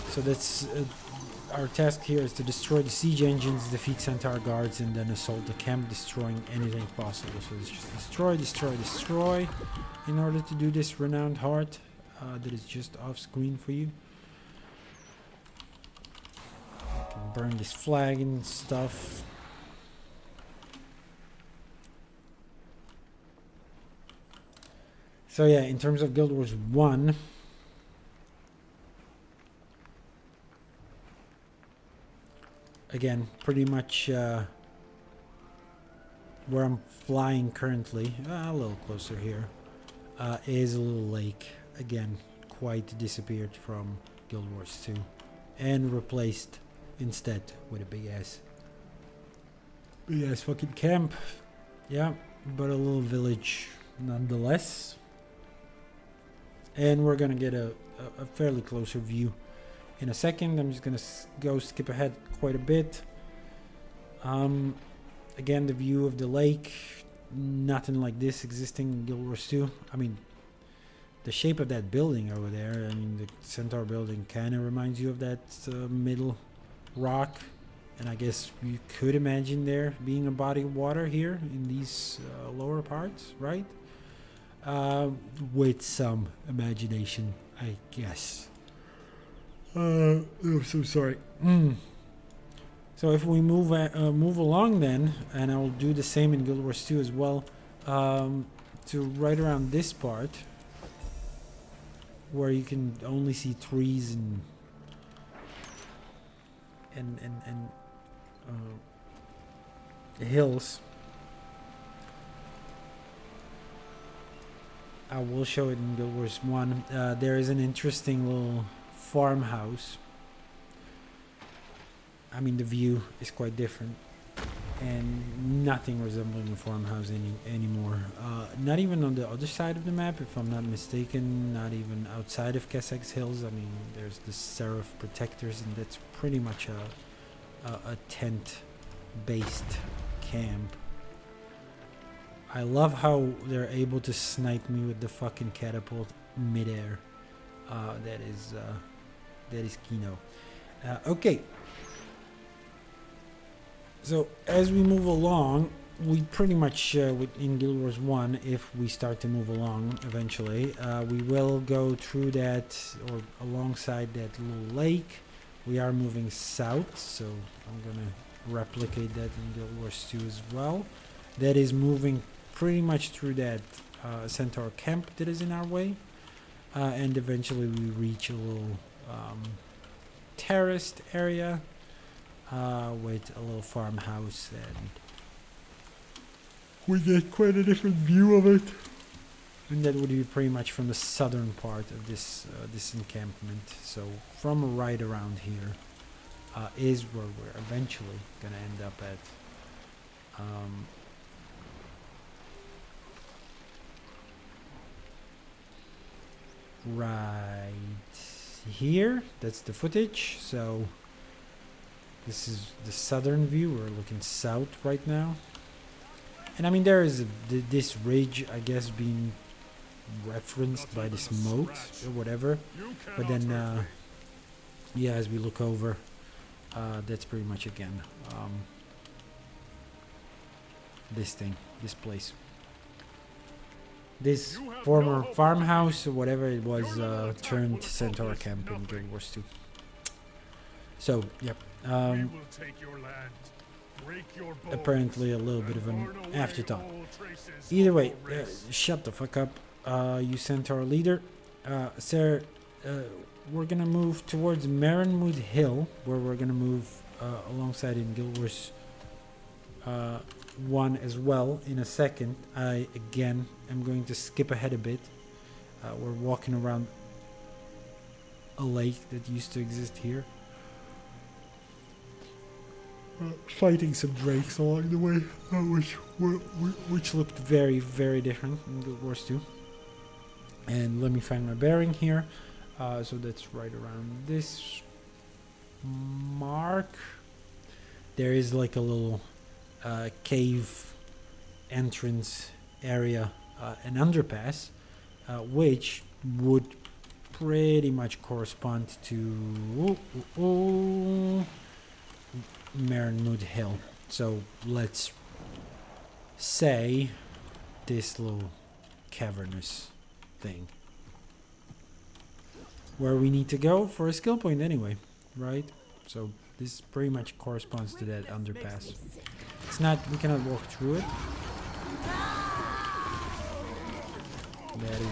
So that's our task here is to destroy the siege engines, defeat Centaur guards, and then assault the camp, destroying anything possible. So it's just destroy, destroy, destroy. In order to do this renowned heart that is just off screen for you. I can burn this flag and stuff. So yeah, in terms of Guild Wars 1, again, pretty much where I'm flying currently, a little closer here, is a little lake. Again, quite disappeared from Guild Wars 2 and replaced instead with a big ass fucking camp. Yeah, but a little village nonetheless. And we're gonna get a fairly closer view in a second. I'm just gonna go skip ahead quite a bit. Again, the view of the lake, nothing like this existing in Guild Wars 2. I mean, the shape of that building over there, I mean, the Centaur building kind of reminds you of that middle rock. And I guess you could imagine there being a body of water here in these lower parts, right? With some imagination, I guess. I'm so sorry. So if we move along then, and I will do the same in Guild Wars 2 as well, to right around this part, where you can only see trees and hills. I will show it in Guild Wars 1. There is an interesting little farmhouse. I mean, the view is quite different, and nothing resembling a farmhouse anymore. Not even on the other side of the map, if I'm not mistaken. Not even outside of Kessex Hills. I mean, there's the Seraph Protectors, and that's pretty much a tent-based camp. I love how they're able to snipe me with the fucking catapult midair. That is Kino. Okay. So as we move along, we pretty much in Guild Wars 1, if we start to move along eventually, we will go through that or alongside that little lake. We are moving south, so I'm gonna replicate that in Guild Wars 2 as well. That is moving pretty much through that Centaur camp that is in our way, and eventually we reach a little terraced area with a little farmhouse, and we get quite a different view of it. And that would be pretty much from the southern part of this this encampment. So from right around here is where we're eventually gonna end up at. Right here, that's the footage. So this is the southern view. We're looking south right now, and I mean there is this ridge, I guess, being referenced by this moat or whatever. But then yeah, as we look over, that's pretty much again this place. This former farmhouse or whatever it was turned Centaur camp in Guild Wars 2. So, yep. Apparently a little bit of an afterthought. Either way, shut the fuck up, you Centaur leader. Sir, we're gonna move towards Marenwood Hill, where we're gonna move alongside in Guild Wars 1 as well in a second. I again am going to skip ahead a bit. We're walking around a lake that used to exist here, fighting some drakes along the way, which looked very, very different in Guild Wars 2. And let me find my bearing here. So that's right around this mark. There is like a little cave entrance area, an underpass, which would pretty much correspond to Marenwood Hill. So let's say this little cavernous thing. Where we need to go for a skill point anyway, right? So this pretty much corresponds to that underpass. It's not, we cannot walk through it. That is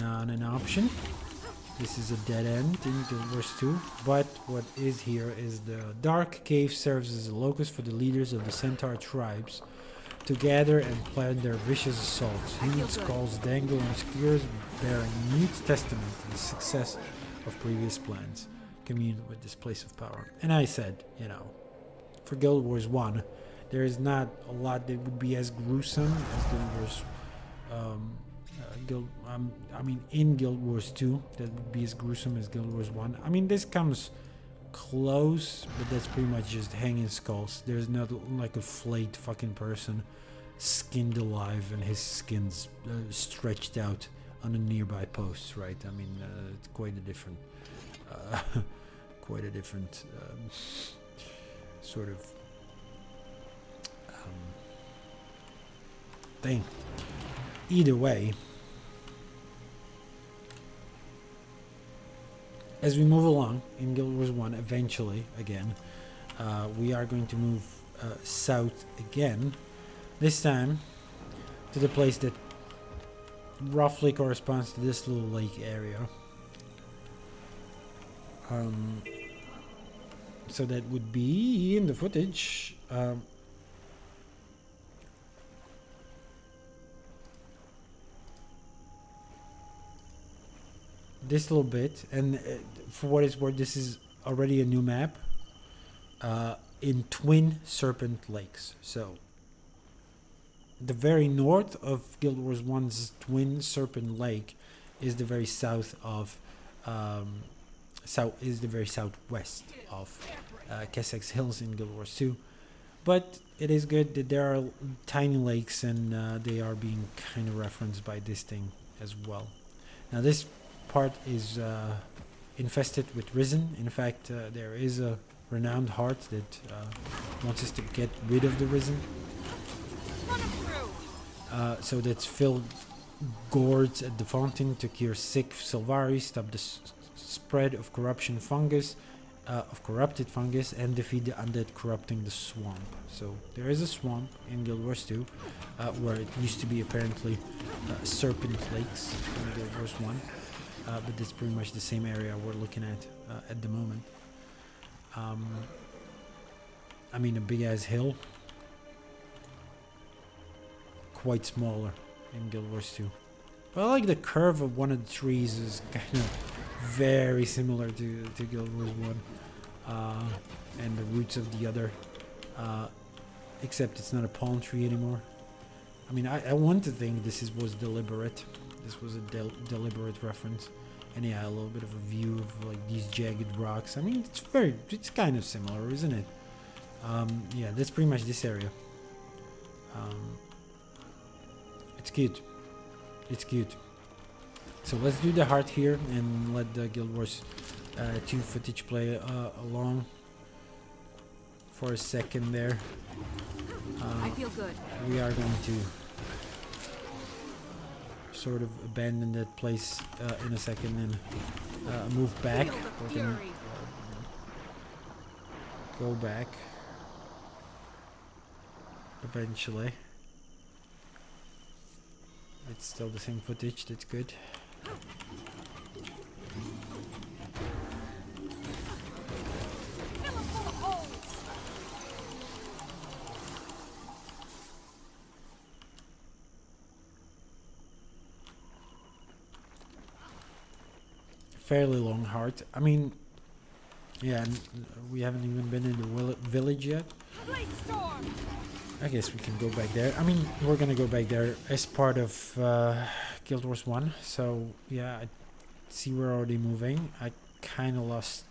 not an option. This is a dead end in Guild Wars 2. But what is here is the Dark Cave serves as a locus for the leaders of the Centaur tribes to gather and plan their vicious assaults. Human skulls dangle on spears bearing mute testament to the success of previous plans. Commune with this place of power. And I said, you know, for Guild Wars 1, there is not a lot that would be as gruesome as Guild Wars in Guild Wars 2, that would be as gruesome as Guild Wars 1. I mean, this comes close, but that's pretty much just hanging skulls. There's not like a flayed fucking person skinned alive and his skin's stretched out on a nearby post, right? I mean, it's quite a different sort of thing. Either way, as we move along in Guild Wars 1, eventually, again, we are going to move south again. This time to the place that roughly corresponds to this little lake area. So that would be in the footage. This little bit, and for what it's worth, this is already a new map in Twin Serpent Lakes. So the very north of Guild Wars 1's Twin Serpent Lake is the very south of the very southwest of Kessex Hills in Guild Wars 2. But it is good that there are tiny lakes, and they are being kind of referenced by this thing as well. Now this part is infested with Risen. In fact, there is a renowned heart that wants us to get rid of the Risen. So that's filled gourds at the fountain to cure sick Sylvari, stop the spread of corrupted fungus, and defeat the undead corrupting the swamp. So there is a swamp in Guild Wars 2, where it used to be apparently Serpent Lakes in Guild Wars 1. But it's pretty much the same area we're looking at the moment. I mean, a big ass hill, quite smaller in Guild Wars 2. But I like the curve of one of the trees is kind of very similar to Guild Wars 1, and the roots of the other, except it's not a palm tree anymore. I mean, I want to think this was deliberate. This was a deliberate reference. And yeah, a little bit of a view of like these jagged rocks. I mean, it's kind of similar, isn't it? Yeah, that's pretty much this area. It's cute. It's cute. So let's do the heart here and let the Guild Wars 2 footage play along for a second there. I feel good. We are going to sort of abandon that place in a second and move back. We're gonna go back eventually. It's still the same footage, that's good. Fairly long heart. I mean, yeah, we haven't even been in the village yet. I guess we can go back there. I mean, we're gonna go back there as part of Guild Wars 1. So yeah, I see we're already moving. I kind of lost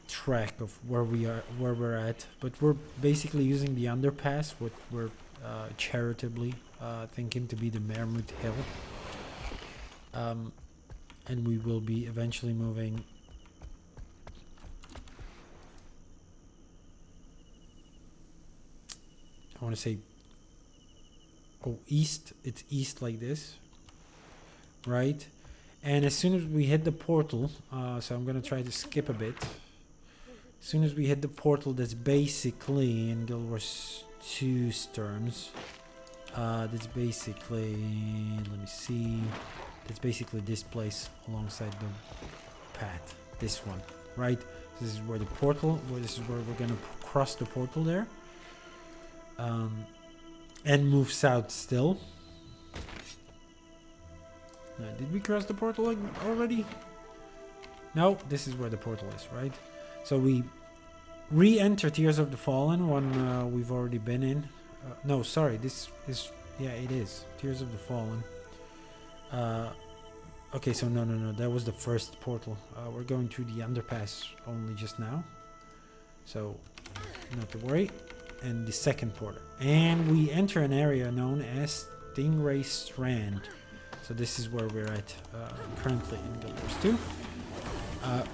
track of where we're at, but we're basically using the underpass. What we're charitably think him to be the Mermut Hill. And we will be eventually moving I want to say east. It's east like this, right? And as soon as we hit the portal, so I'm gonna try to skip a bit. As soon as we hit the portal, that's basically in Guild Wars 2's terms. That's basically, let me see. That's basically this place alongside the path. This one, right? This is where the portal. This is where we're gonna cross the portal there. And move south still. Did we cross the portal already? No, this is where the portal is, right? So we re-enter Tears of the Fallen, one we've already been in. No, sorry, this is, yeah, it is Tears of the Fallen. Okay, so no, that was the first portal. We're going through the underpass only just now, so not to worry. And the second portal, and we enter an area known as Stingray Strand. So this is where we're at currently in Guild Wars 2.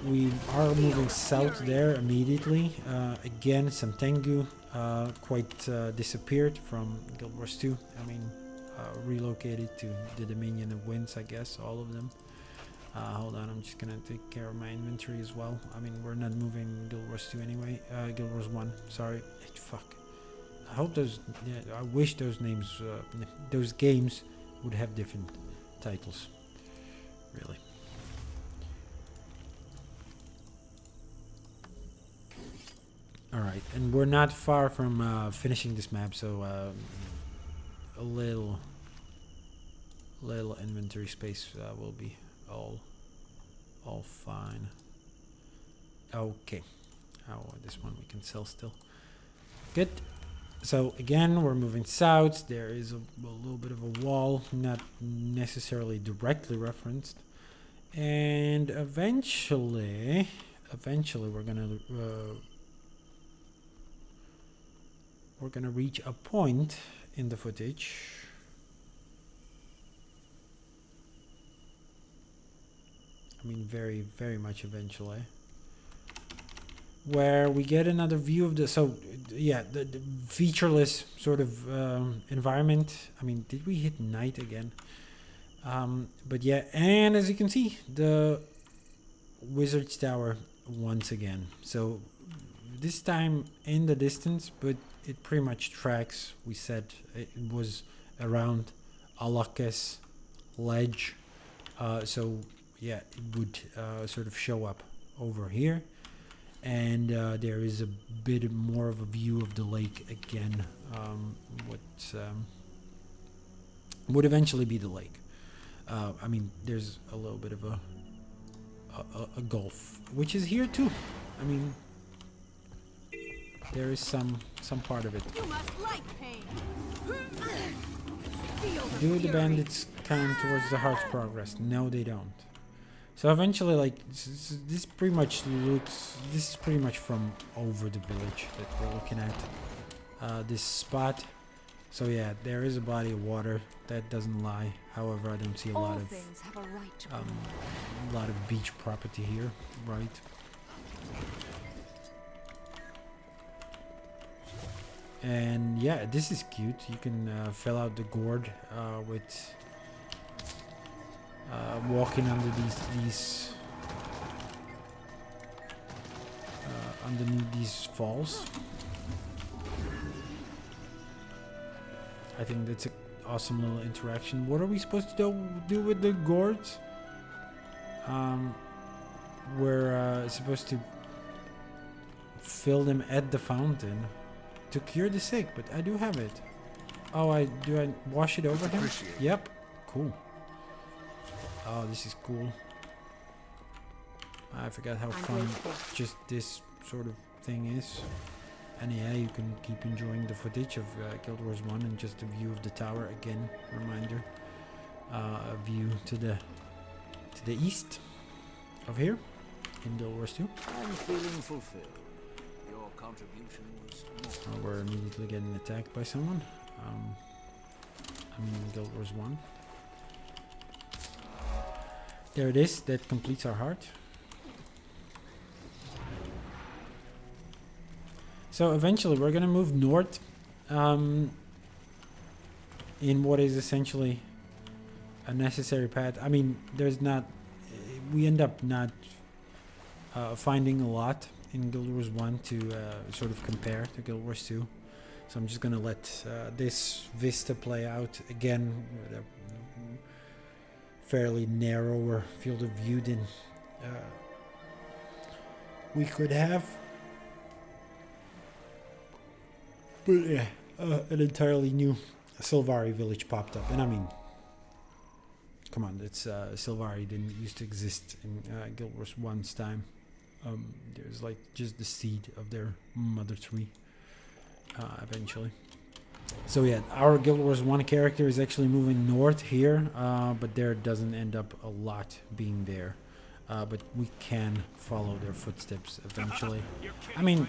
We are moving south there immediately. Again, some Tengu quite disappeared from Guild Wars 2. I mean, relocated to the Dominion of Winds, I guess, all of them. Hold on, I'm just gonna take care of my inventory as well. I mean, we're not moving Guild Wars 2 anyway. Guild Wars 1, sorry. Fuck. I hope those, yeah, I wish those names, those games would have different titles. Really. Alright, and we're not far from finishing this map, so a little inventory space will be all fine. Okay. Oh, this one we can sell still. Good. So again, we're moving south. There is a little bit of a wall, not necessarily directly referenced, and eventually we're gonna reach a point in the footage I mean very much eventually, where we get another view of the, so yeah, the featureless sort of environment. I mean, did we hit night again? But yeah, and as you can see, the Wizard's Tower once again. So this time in the distance, but it pretty much tracks. We said it was around Alakes ledge, so yeah, it would sort of show up over here. And there is a bit more of a view of the lake again, what would eventually be the lake. I mean, there's a little bit of a gulf, which is here too. I mean, there is some part of it. You must like pain. Do the bandits count towards the heart's progress? No, they don't. So eventually, like, this pretty much looks, this is pretty much from over the village that we're looking at, this spot. So yeah, there is a body of water, that doesn't lie. However, I don't see a lot of beach property here, right? And yeah, this is cute. You can fill out the gourd with walking under these underneath these falls. I think that's an awesome little interaction. What are we supposed to do with the gourds? We're supposed to fill them at the fountain to cure the sick, but I do have it. Oh, I wash it over him? Yep. Cool. Oh, this is cool. I forgot how fun just this sort of thing is. And yeah, you can keep enjoying the footage of Guild Wars 1 and just the view of the tower again. Reminder, a view to the east of here in Guild Wars 2. I'm feeling fulfilled. Your contribution was more. We're immediately getting attacked by someone. I mean Guild Wars 1. There it is. That completes our heart. So eventually we're gonna move north in what is essentially a necessary path. I mean, there's not, we end up not finding a lot in Guild Wars 1 to sort of compare to Guild Wars 2. So I'm just gonna let this vista play out again with a fairly narrower field of view than we could have. But yeah, an entirely new Sylvari village popped up, and I mean, come on, it's Sylvari didn't used to exist in Guild Wars 1's time. There's like just the seed of their mother tree eventually. So yeah, our Guild Wars 1 character is actually moving north here, but there doesn't end up a lot being there. But we can follow their footsteps eventually. I mean,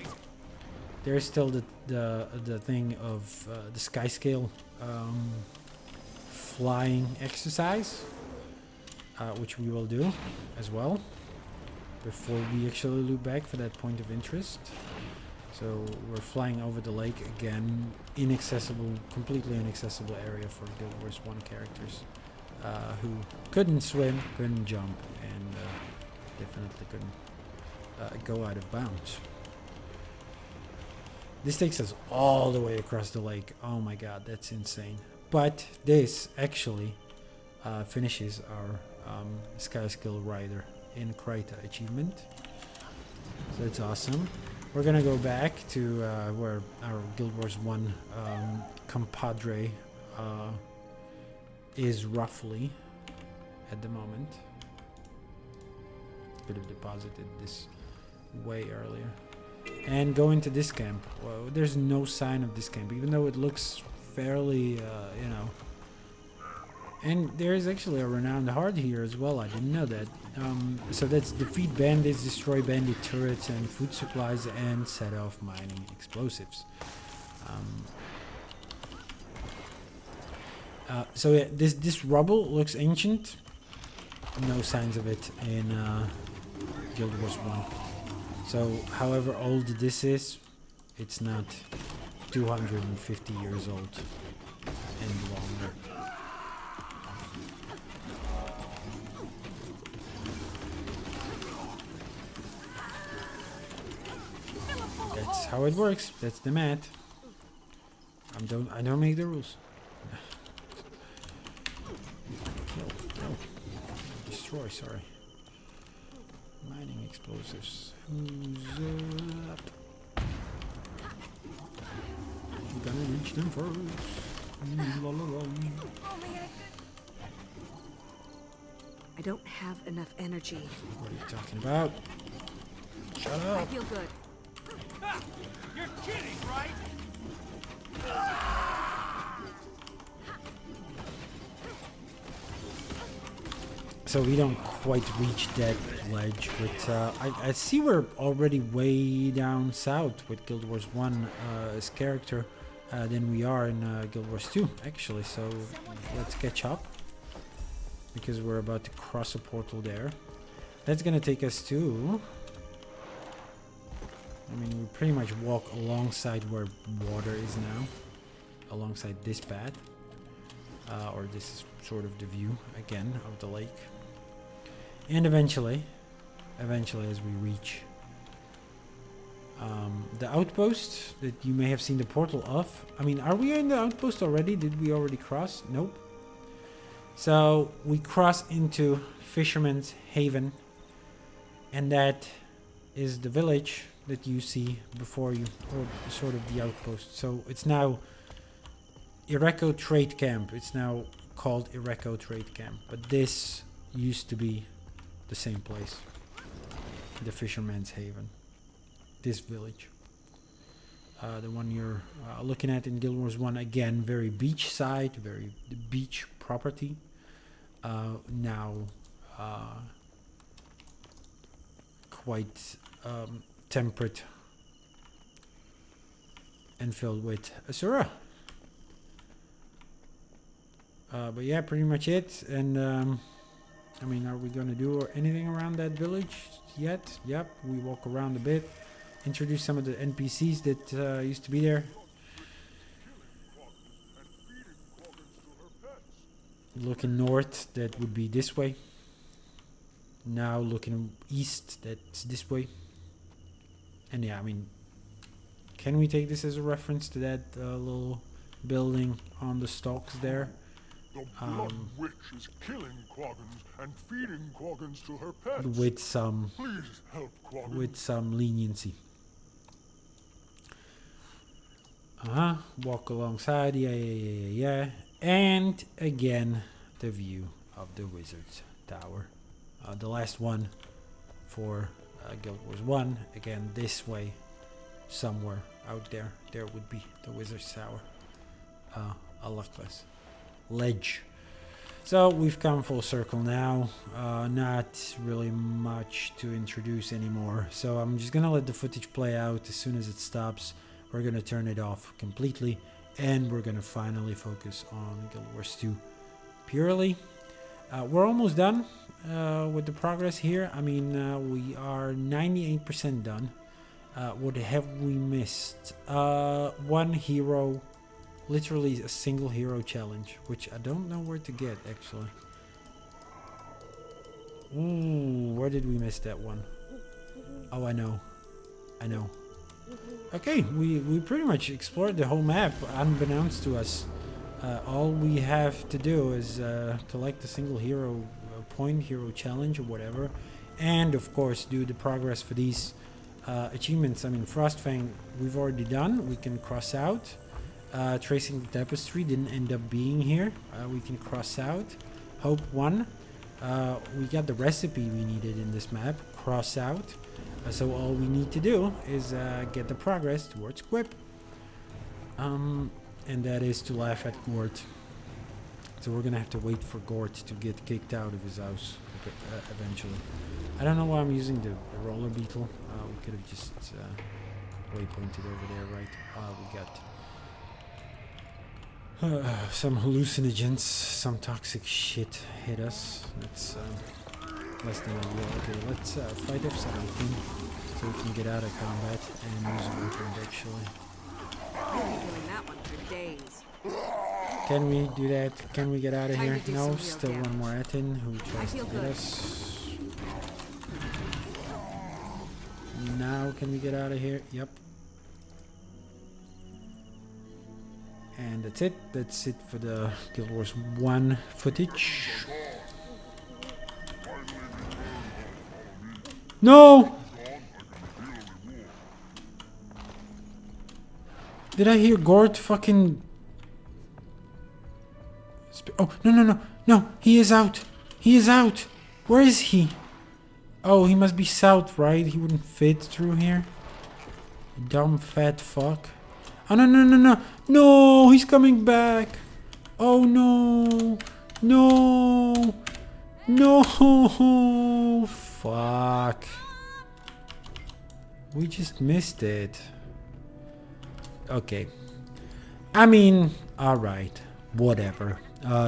there's still the thing of the sky scale flying exercise, which we will do as well before we actually loop back for that point of interest. So we're flying over the lake again, inaccessible, completely inaccessible area for Guild Wars 1 characters who couldn't swim, couldn't jump, and definitely couldn't go out of bounds. This takes us all the way across the lake. Oh my god, that's insane. But this actually finishes our Sky Skill Rider in Krita achievement. So that's awesome. We're gonna go back to where our Guild Wars 1 compadre is roughly at the moment. Could have deposited this way earlier. And go into this camp. Well, there's no sign of this camp, even though it looks fairly, you know. And there is actually a renowned heart here as well. I didn't know that. So that's defeat bandits, destroy bandit turrets and food supplies, and set off mining explosives. So yeah, this rubble looks ancient. No signs of it in Guild Wars 1. So however old this is, it's not 250 years old and longer. That's how it works. That's the math. I don't make the rules. Kill. Destroy, sorry. Mining explosives. Who's up? I'm gonna reach them first. La, la, la. I don't have enough energy. What are you talking about? Shut I up. feel good. You're kidding, right? So we don't quite reach that ledge, but I see we're already way down south with Guild Wars 1 as character than we are in Guild Wars 2, actually. So let's catch up, because we're about to cross a portal there. That's gonna take us to... I mean, we pretty much walk alongside where water is now, alongside this path. Or this is sort of the view, again, of the lake. And eventually, as we reach the outpost that you may have seen the portal of. I mean, are we in the outpost already? Did we already cross? Nope. So we cross into Fisherman's Haven, and that is the village that you see before you, or sort of the outpost. So it's now Ireko Trade Camp. It's now called Ireko Trade Camp, but this used to be the same place, the Fisherman's Haven, this village. The one you're looking at in Guild Wars 1, again, very beachside, very beach property. Now quite temperate and filled with Asura. But yeah, pretty much it. And I mean, are we gonna do anything around that village yet? Yep, we walk around a bit, introduce some of the NPCs that used to be there. Looking north, that would be this way. Now looking east, that's this way. And yeah, I mean, can we take this as a reference to that little building on the stalks there? The Blood Witch is killing Quaggins and feeding Quaggins to her pets. With some, Please help Quaggins. with some leniency. Walk alongside, yeah. And again, the view of the Wizard's Tower. The last one for Guild Wars 1. Again, this way, somewhere out there, there would be the Wizard's Tower. A luckless ledge. So we've come full circle now. Not really much to introduce anymore. So I'm just gonna let the footage play out. As soon as it stops, we're gonna turn it off completely, and we're gonna finally focus on Guild Wars 2 purely. We're almost done with the progress here. I mean, we are 98% done. What have we missed? One hero, literally a single hero challenge, which I don't know where to get actually. Ooh, where did we miss that one? Oh, I know. Okay, we pretty much explored the whole map unbeknownst to us. All we have to do is collect a single hero point, hero challenge or whatever, and of course do the progress for these achievements. I mean, Frostfang we've already done, we can cross out. Tracing the Tapestry didn't end up being here, we can cross out. Hope 1, we got the recipe we needed in this map, cross out. So all we need to do is get the progress towards Quip. And that is to laugh at Gort. So we're gonna have to wait for Gort to get kicked out of his house eventually. I don't know why I'm using the roller beetle. We could have just waypointed over there, right? We got some hallucinogens, some toxic shit hit us. That's less than ideal. Okay, let's fight F-17 so we can get out of combat and use a weapon actually. We'll be doing that one for days. Can we do that? Can we get out of Time here? to do No, some real still one damage. more Atin who tries to feel get good. us. Now can we get out of here? Yep. And that's it. That's it for the Guild Wars 1 footage. No! Did I hear Gort fucking... Oh, no, he is out. He is out. Where is he? Oh, he must be south, right? He wouldn't fit through here. Dumb fat fuck. Oh, no. No, he's coming back. Oh, no. No. Fuck. We just missed it. Okay. I mean, alright. Whatever.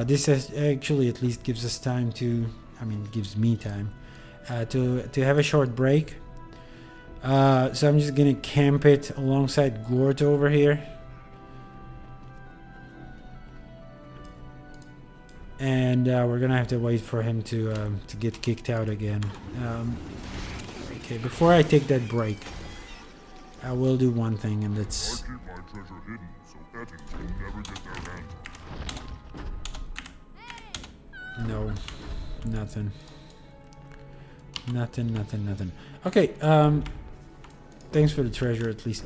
This has actually at least gives us time to... I mean, gives me time to have a short break. So I'm just gonna camp it alongside Gort over here. And we're gonna have to wait for him to get kicked out again. Okay, before I take that break, I will do one thing, and that's... I keep my treasure hidden so Ettins can never get their hands on it. No, nothing. Okay, thanks for the treasure at least.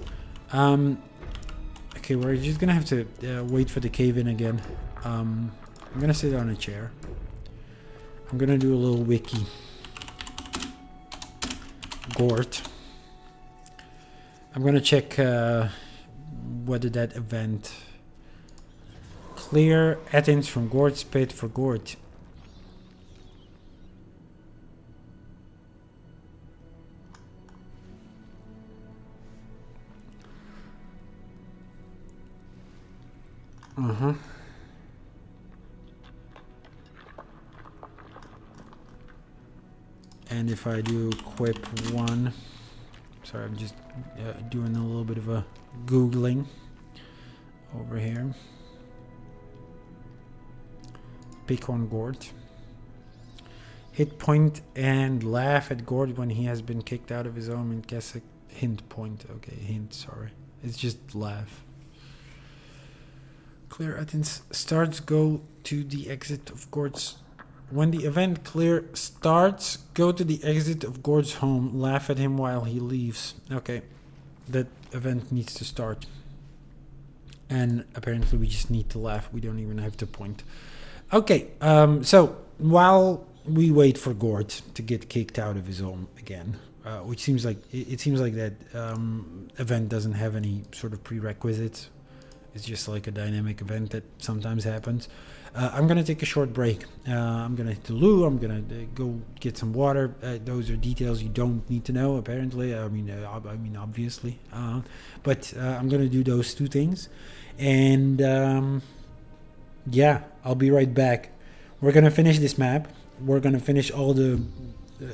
Okay, we're just gonna have to wait for the cave in again. I'm gonna sit on a chair. I'm gonna do a little wiki. Gort. I'm gonna check whether that event... Clear Ettins from Gort's pit for Gort. And if I do equip 1, sorry, I'm just doing a little bit of a Googling over here. Bighorn Gourd. Hit point and laugh at Gord when he has been kicked out of his home in Kessex. Hint point. Okay, hint, sorry. It's just laugh. Clear Athens starts, go to the exit of Gord's. When the event clear starts, go to the exit of Gord's home. Laugh at him while he leaves. Okay, that event needs to start. And apparently we just need to laugh. We don't even have to point. Okay, so while we wait for Gord to get kicked out of his home again, which seems like it seems like that event doesn't have any sort of prerequisites. It's just like a dynamic event that sometimes happens. I'm gonna take a short break. I'm gonna hit the loo. I'm gonna go get some water. Those are details you don't need to know. Apparently, I mean obviously. But I'm gonna do those two things, and yeah, I'll be right back. We're gonna finish this map. We're gonna finish all the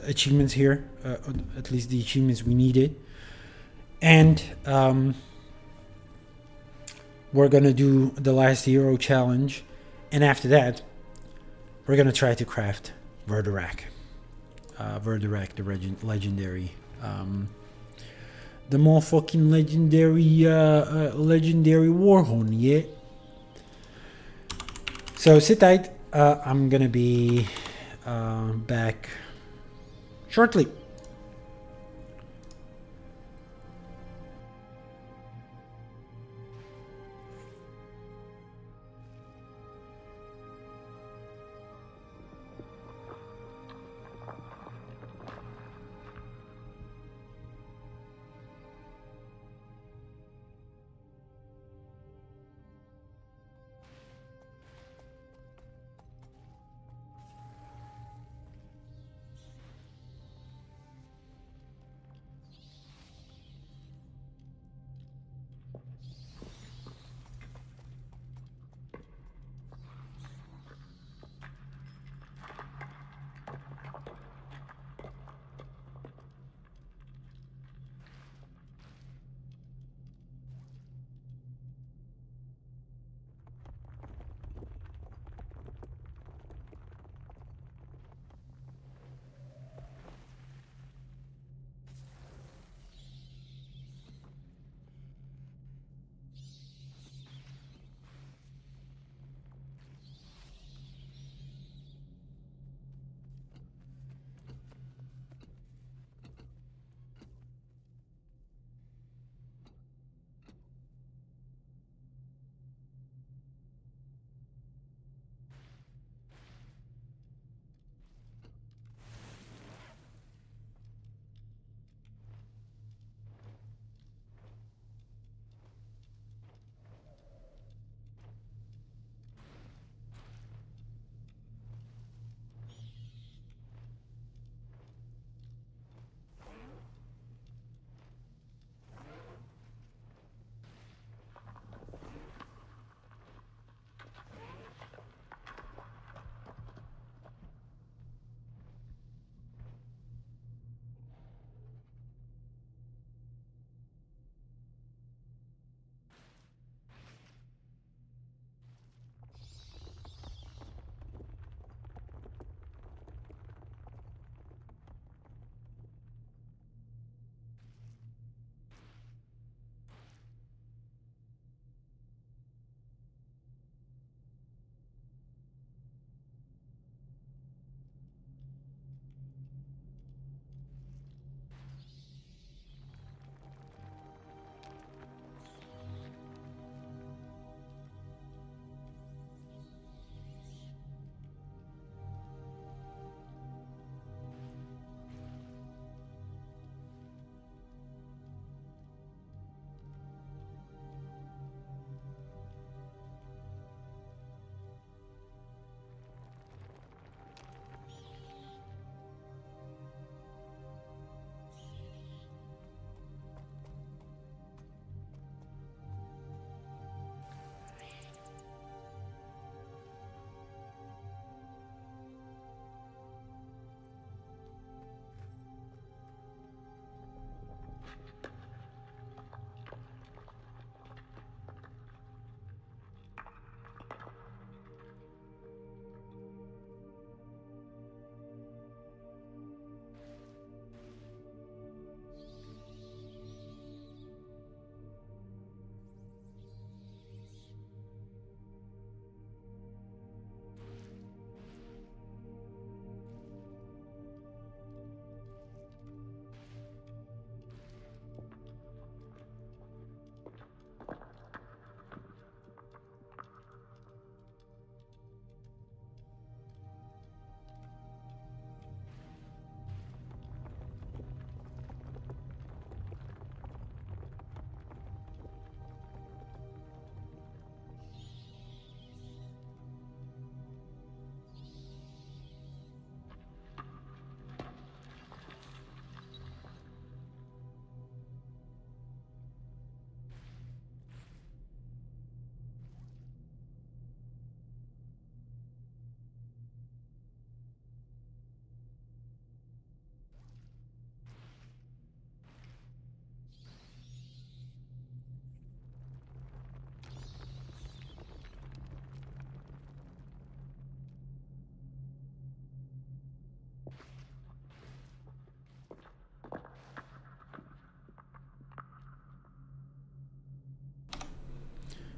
achievements here, at least the achievements we needed, and we're gonna do the last hero challenge, and after that, we're gonna try to craft Verdurak. Verdurak, the legendary, the more fucking legendary, legendary warhorn, yeah. So sit tight. I'm gonna be back shortly.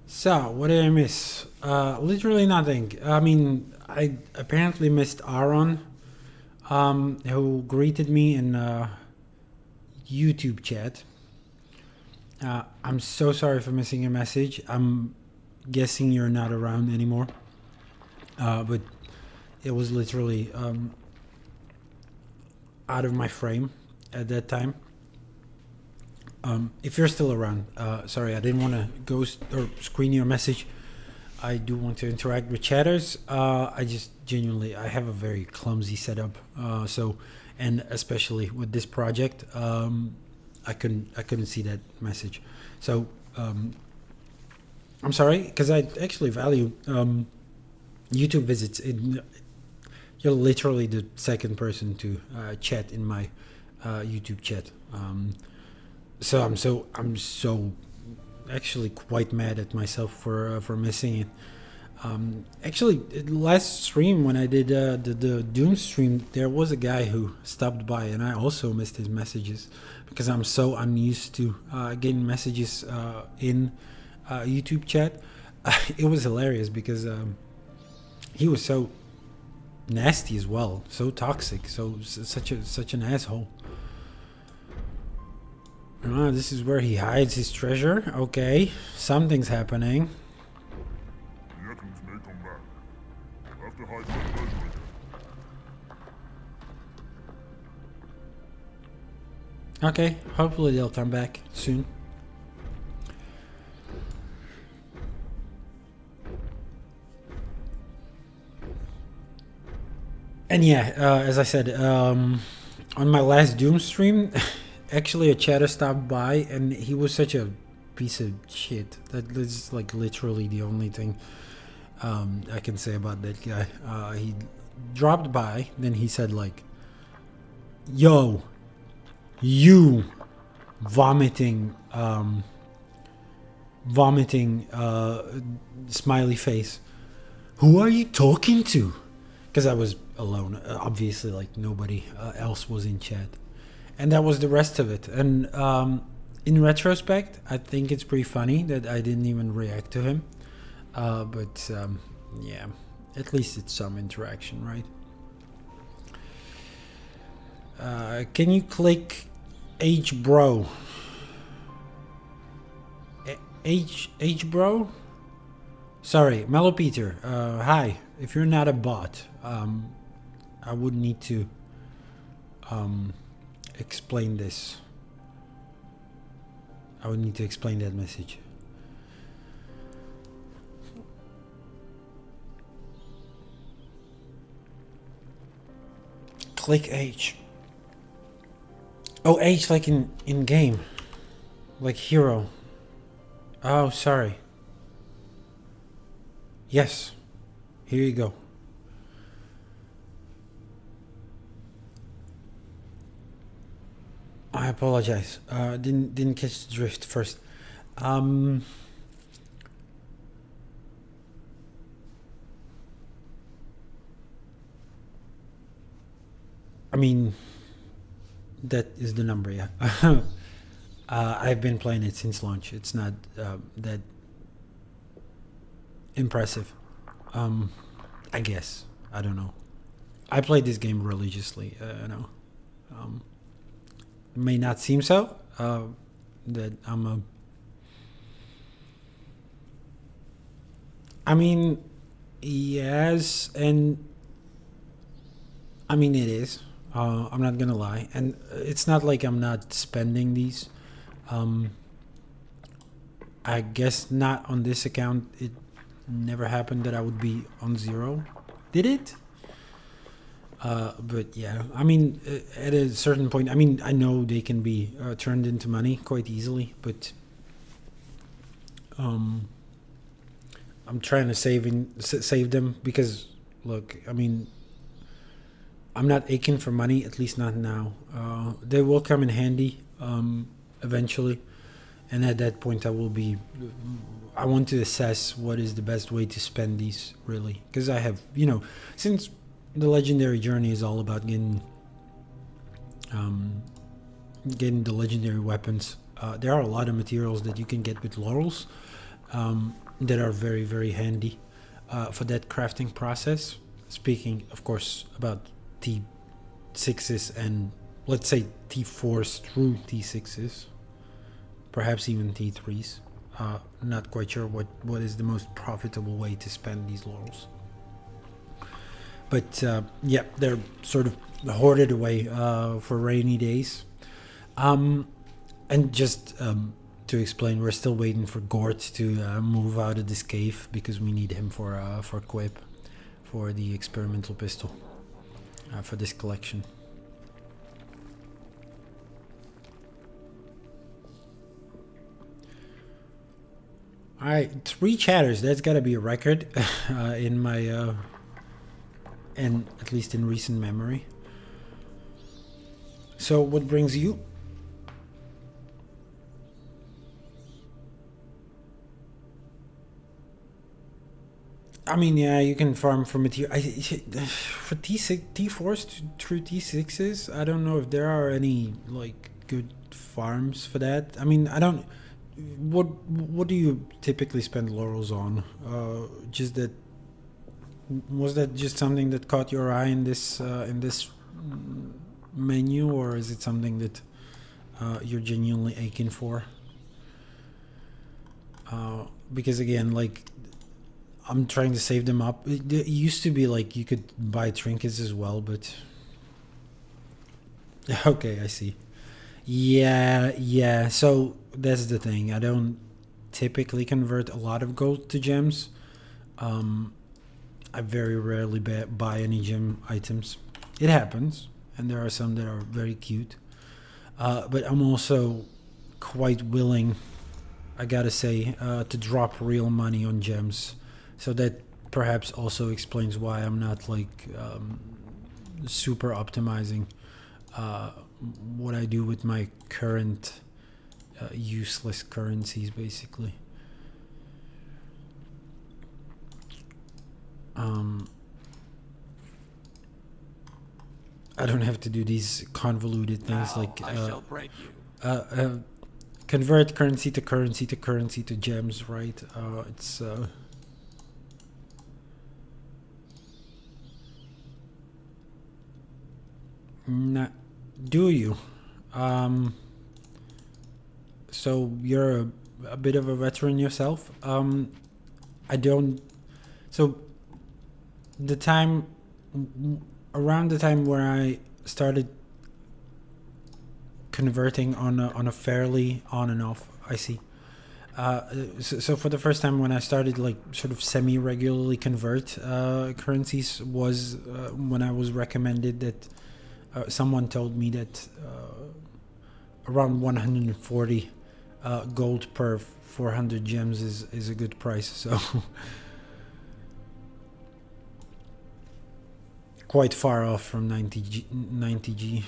So, what did I miss? Literally nothing. I mean, I apparently missed Aaron, who greeted me in YouTube chat. I'm so sorry for missing your message. I'm guessing you're not around anymore. But it was literally out of my frame at that time. If you're still around, sorry, I didn't want to ghost or screen your message. I do want to interact with chatters. I just genuinely, I have a very clumsy setup. And especially with this project, I couldn't see that message. So, I'm sorry, because I actually value YouTube visits. You're literally the second person to chat in my YouTube chat. So I'm so actually quite mad at myself for missing it. Actually, last stream when I did the Doom stream, there was a guy who stopped by, and I also missed his messages because I'm so unused to getting messages in YouTube chat. It was hilarious because he was so nasty as well, so toxic, such an asshole. This is where he hides his treasure. Okay, something's happening. The Ekans may come back. We'll have to hide some treasure again. Okay, hopefully they'll come back soon. And yeah, as I said, on my last Doom stream, actually a chatter stopped by, and he was such a piece of shit. That is like literally the only thing I can say about that guy. He dropped by, then he said like, "Yo, you vomiting smiley face. Who are you talking to?" Because I was alone. Obviously, like nobody else was in chat. And that was the rest of it. And in retrospect, I think it's pretty funny that I didn't even react to him. But yeah, at least it's some interaction, right? Can you click H bro? H bro? Sorry, Mellow Peter. Hi. If you're not a bot, I would need to explain this. I would need to explain that message. Click H. Oh, H like in game. Like hero. Oh, sorry. Yes. Here you go. I apologize. Didn't catch the drift first. I mean, that is the number, yeah. I've been playing it since launch. It's not that impressive. I guess. I don't know. I play this game religiously, you know. It may not seem so, that I'm a... I mean, yes, and... I mean, it is. I'm not gonna lie. And it's not like I'm not spending these. I guess not on this account. It never happened that I would be on zero. Did it? But yeah, I mean, at a certain point, I mean, I know they can be turned into money quite easily, but I'm trying to save them because, look, I mean, I'm not aching for money, at least not now. They will come in handy eventually, and at that point, I want to assess what is the best way to spend these, really, because I have, you know, since the legendary journey is all about getting the legendary weapons. There are a lot of materials that you can get with laurels, that are very, very handy for that crafting process. Speaking, of course, about T6s and let's say T4s through T6s, perhaps even T3s. Not quite sure what is the most profitable way to spend these laurels. But yeah, they're sort of hoarded away for rainy days. And just to explain, we're still waiting for Gort to move out of this cave because we need him for Quip, for the experimental pistol, for this collection. Alright, 3 chatters. That's gotta be a record in my, and at least in recent memory. So, what brings you? I mean, yeah, you can farm for material. For T4s through T6s, I don't know if there are any like good farms for that. I mean, I don't. What do you typically spend laurels on? Just that. Was that just something that caught your eye in this menu, or is it something that you're genuinely aching for? Because again, like, I'm trying to save them up. It used to be like you could buy trinkets as well, but okay, I see. Yeah. So that's the thing. I don't typically convert a lot of gold to gems. I very rarely buy any gem items. It happens, and there are some that are very cute. But I'm also quite willing, I gotta say, to drop real money on gems. So that perhaps also explains why I'm not like super optimizing what I do with my current useless currencies, basically. I don't have to do these convoluted things like convert currency to currency to currency to gems, right? It's Nah, do you? So you're a bit of a veteran yourself. I don't. So the time around the time where I started converting on a fairly on and off, I see. So for the first time when I started like sort of semi-regularly convert currencies was when I was recommended that someone told me that around 140 gold per 400 gems is a good price. So quite far off from 90G.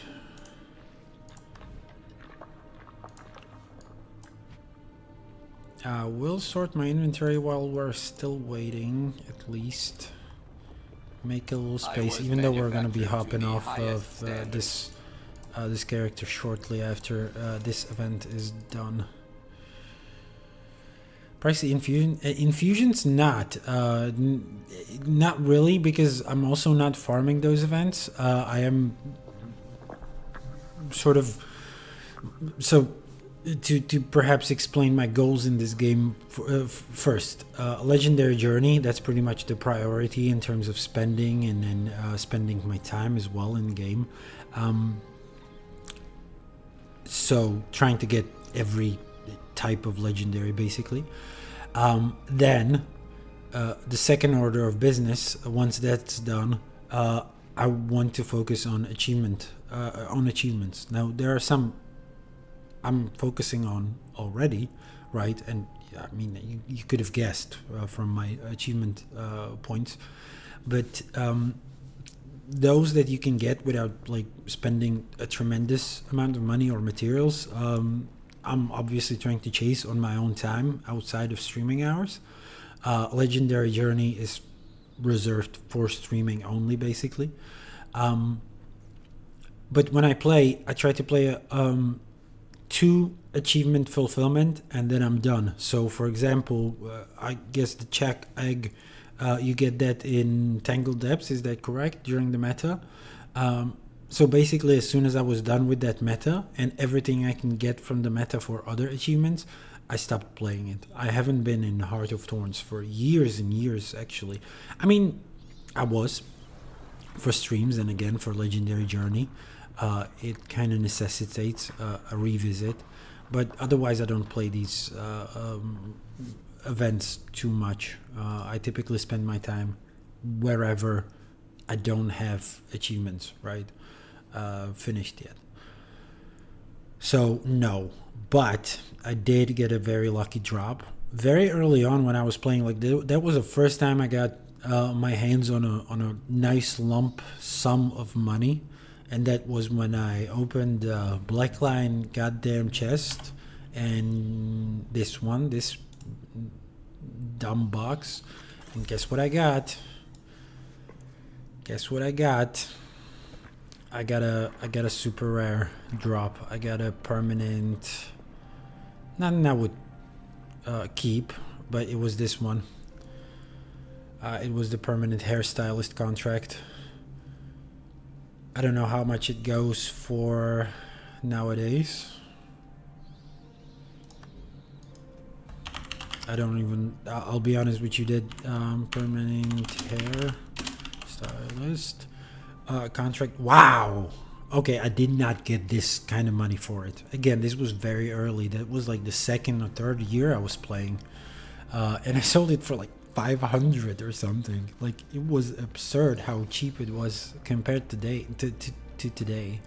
We'll sort my inventory while we're still waiting, at least. Make a little space, even though we're gonna be hopping off of this character shortly after this event is done. Pricey infusion? Infusions not really, because I'm also not farming those events. I am sort of to perhaps explain my goals in this game first. Legendary Journey, that's pretty much the priority in terms of spending and spending my time as well in game. So trying to get every type of legendary basically. Then the second order of business, once that's done, I want to focus on achievements. Now there are some I'm focusing on already, right? And I mean, you could have guessed from my achievement points, but those that you can get without like spending a tremendous amount of money or materials, I'm obviously trying to chase on my own time outside of streaming hours. Legendary Journey is reserved for streaming only, basically. But when I play, I try to play 2 achievement fulfillment, and then I'm done. So, for example, I guess the check egg, you get that in Tangled Depths, is that correct, during the meta? So basically, as soon as I was done with that meta and everything I can get from the meta for other achievements, I stopped playing it. I haven't been in Heart of Thorns for years and years, actually. I mean, I was for streams and again for Legendary Journey. It kind of necessitates a revisit, but otherwise I don't play these events too much. I typically spend my time wherever I don't have achievements, right? Finished yet. So no, but I did get a very lucky drop very early on when I was playing. Like that was the first time I got my hands on a nice lump sum of money, and that was when I opened Blackline goddamn chest, and this dumb box, and guess what I got? I got a super rare drop. I got a permanent, nothing I would keep, but it was this one. It was the permanent hairstylist contract. I don't know how much it goes for nowadays. I don't even, I'll be honest with you, permanent hair stylist contract. Wow. Okay, I did not get this kind of money for it. Again, this was very early. That was like the 2nd or 3rd year I was playing. And I sold it for like 500 or something. Like, it was absurd how cheap it was compared to today.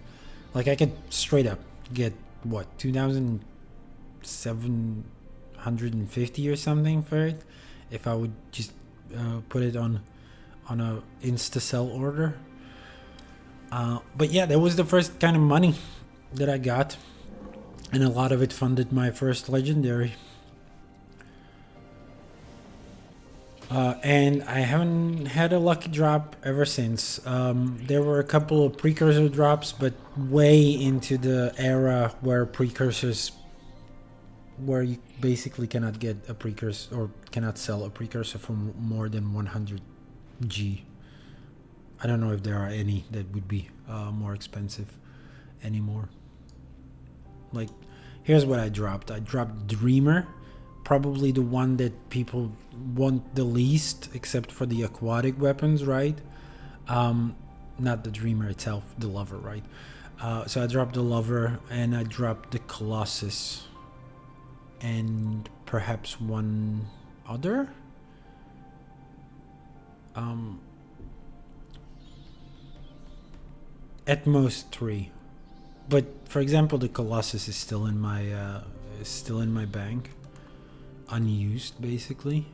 Like, I could straight up get, what, 2,750 or something for it if I would just put it on a insta-sell order. But yeah, that was the first kind of money that I got, and a lot of it funded my first legendary. And I haven't had a lucky drop ever since. There were a couple of precursor drops, but way into the era where you basically cannot get a precursor or cannot sell a precursor for more than 100 G. I don't know if there are any that would be more expensive anymore. Like, here's what I dropped. I dropped Dreamer, probably the one that people want the least, except for the aquatic weapons, right? Not the Dreamer itself, the Lover, right? So I dropped the Lover, and I dropped the Colossus, and perhaps one other. At most 3, but for example, the Colossus is still in my bank, unused basically.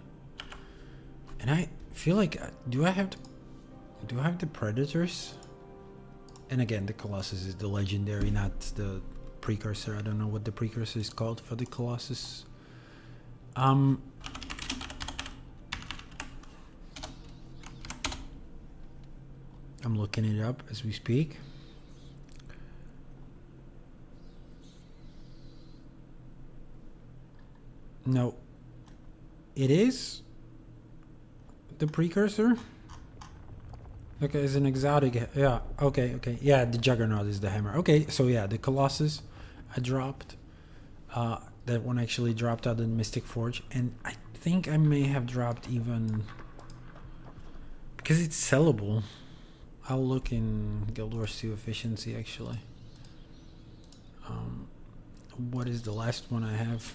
And I feel like, do I have the Predators? And again, the Colossus is the legendary, not the precursor. I don't know what the precursor is called for the Colossus. I'm looking it up as we speak. No, it is the precursor. Okay, it's an exotic. Yeah, okay. Yeah, the Juggernaut is the hammer. Okay, so yeah, the Colossus I dropped. That one actually dropped out in Mystic Forge, and I think I may have dropped even, because it's sellable. I'll look in Guild Wars 2 efficiency actually. What is the last one I have?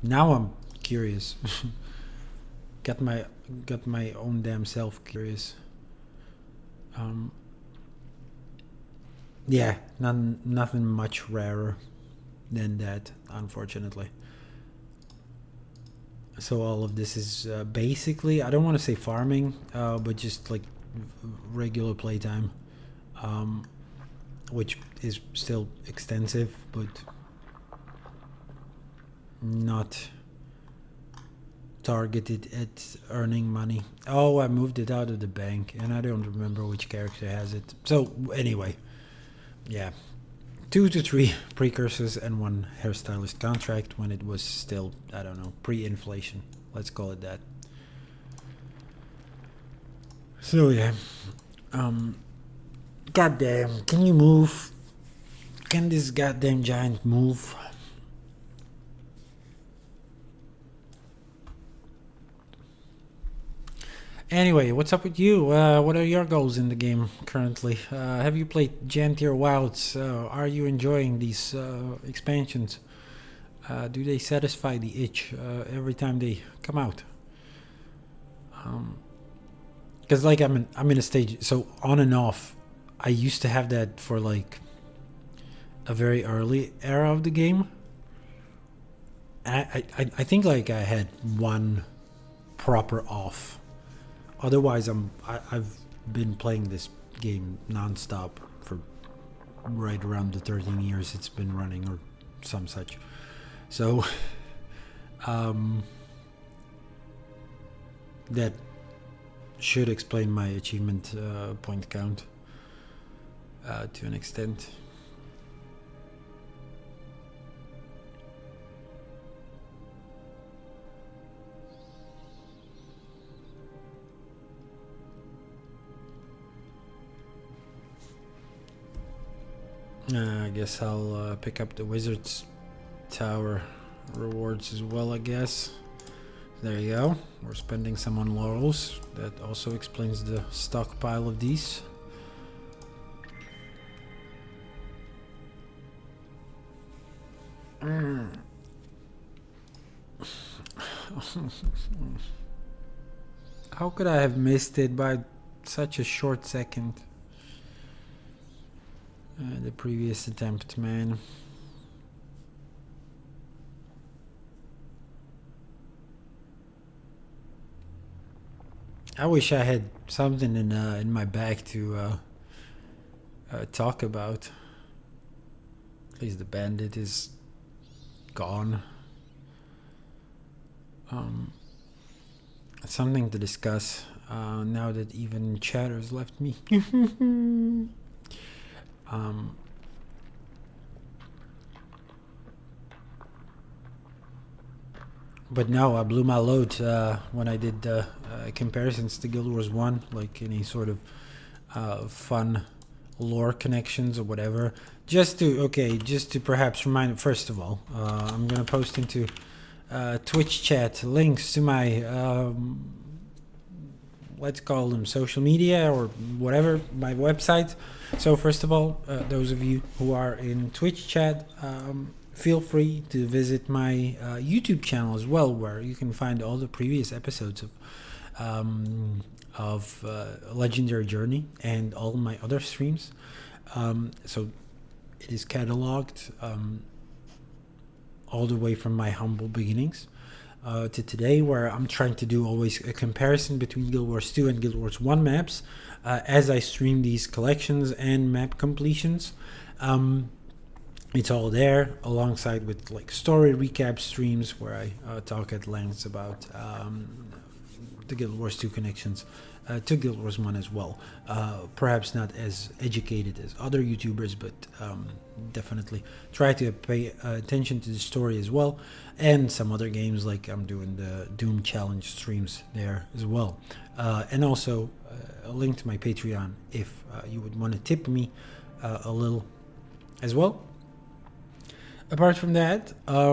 Now I'm curious. got my own damn self curious. Yeah, nothing much rarer than that, unfortunately. So all of this is basically, I don't want to say farming, but just like regular playtime, which is still extensive, but not targeted at earning money. Oh, I moved it out of the bank, and I don't remember which character has it. So anyway, yeah, 2 to 3 precursors and 1 hairstylist contract when it was still, I don't know, pre-inflation. Let's call it that. So yeah. Goddamn, can you move? Can this goddamn giant move? Anyway, what's up with you? What are your goals in the game currently? Have you played Jantier Wilds? Are you enjoying these expansions? Do they satisfy the itch every time they come out? Because like I'm in a stage, so on and off. I used to have that for like a very early era of the game. I think like I had one proper off. Otherwise, I've been playing this game non-stop for right around the 13 years it's been running or some such. So that should explain my achievement point count to an extent. I guess I'll pick up the Wizard's Tower rewards as well, I guess. There you go. We're spending some on laurels. That also explains the stockpile of these. How could I have missed it by such a short second? The previous attempt, man. I wish I had something in my bag to talk about. At least the bandit is gone. Something to discuss now that even Chatter's left me. But no, I blew my load when I did comparisons to Guild Wars 1, like any sort of fun lore connections or whatever. Just to perhaps remind, first of all, I'm going to post into Twitch chat links to my, let's call them social media or whatever, my website. So first of all, those of you who are in Twitch chat, feel free to visit my YouTube channel as well, where you can find all the previous episodes of Legendary Journey and all my other streams. So it is cataloged all the way from my humble beginnings to today, where I'm trying to do always a comparison between Guild Wars 2 and Guild Wars 1 maps as I stream these collections and map completions. It's all there alongside with like story recap streams where I talk at length about the Guild Wars 2 connections to Guild Wars 1 as well. Perhaps not as educated as other YouTubers, but definitely try to pay attention to the story as well. And some other games, like I'm doing the Doom Challenge streams there as well. And also a link to my Patreon if you would want to tip me a little as well. Apart from that, I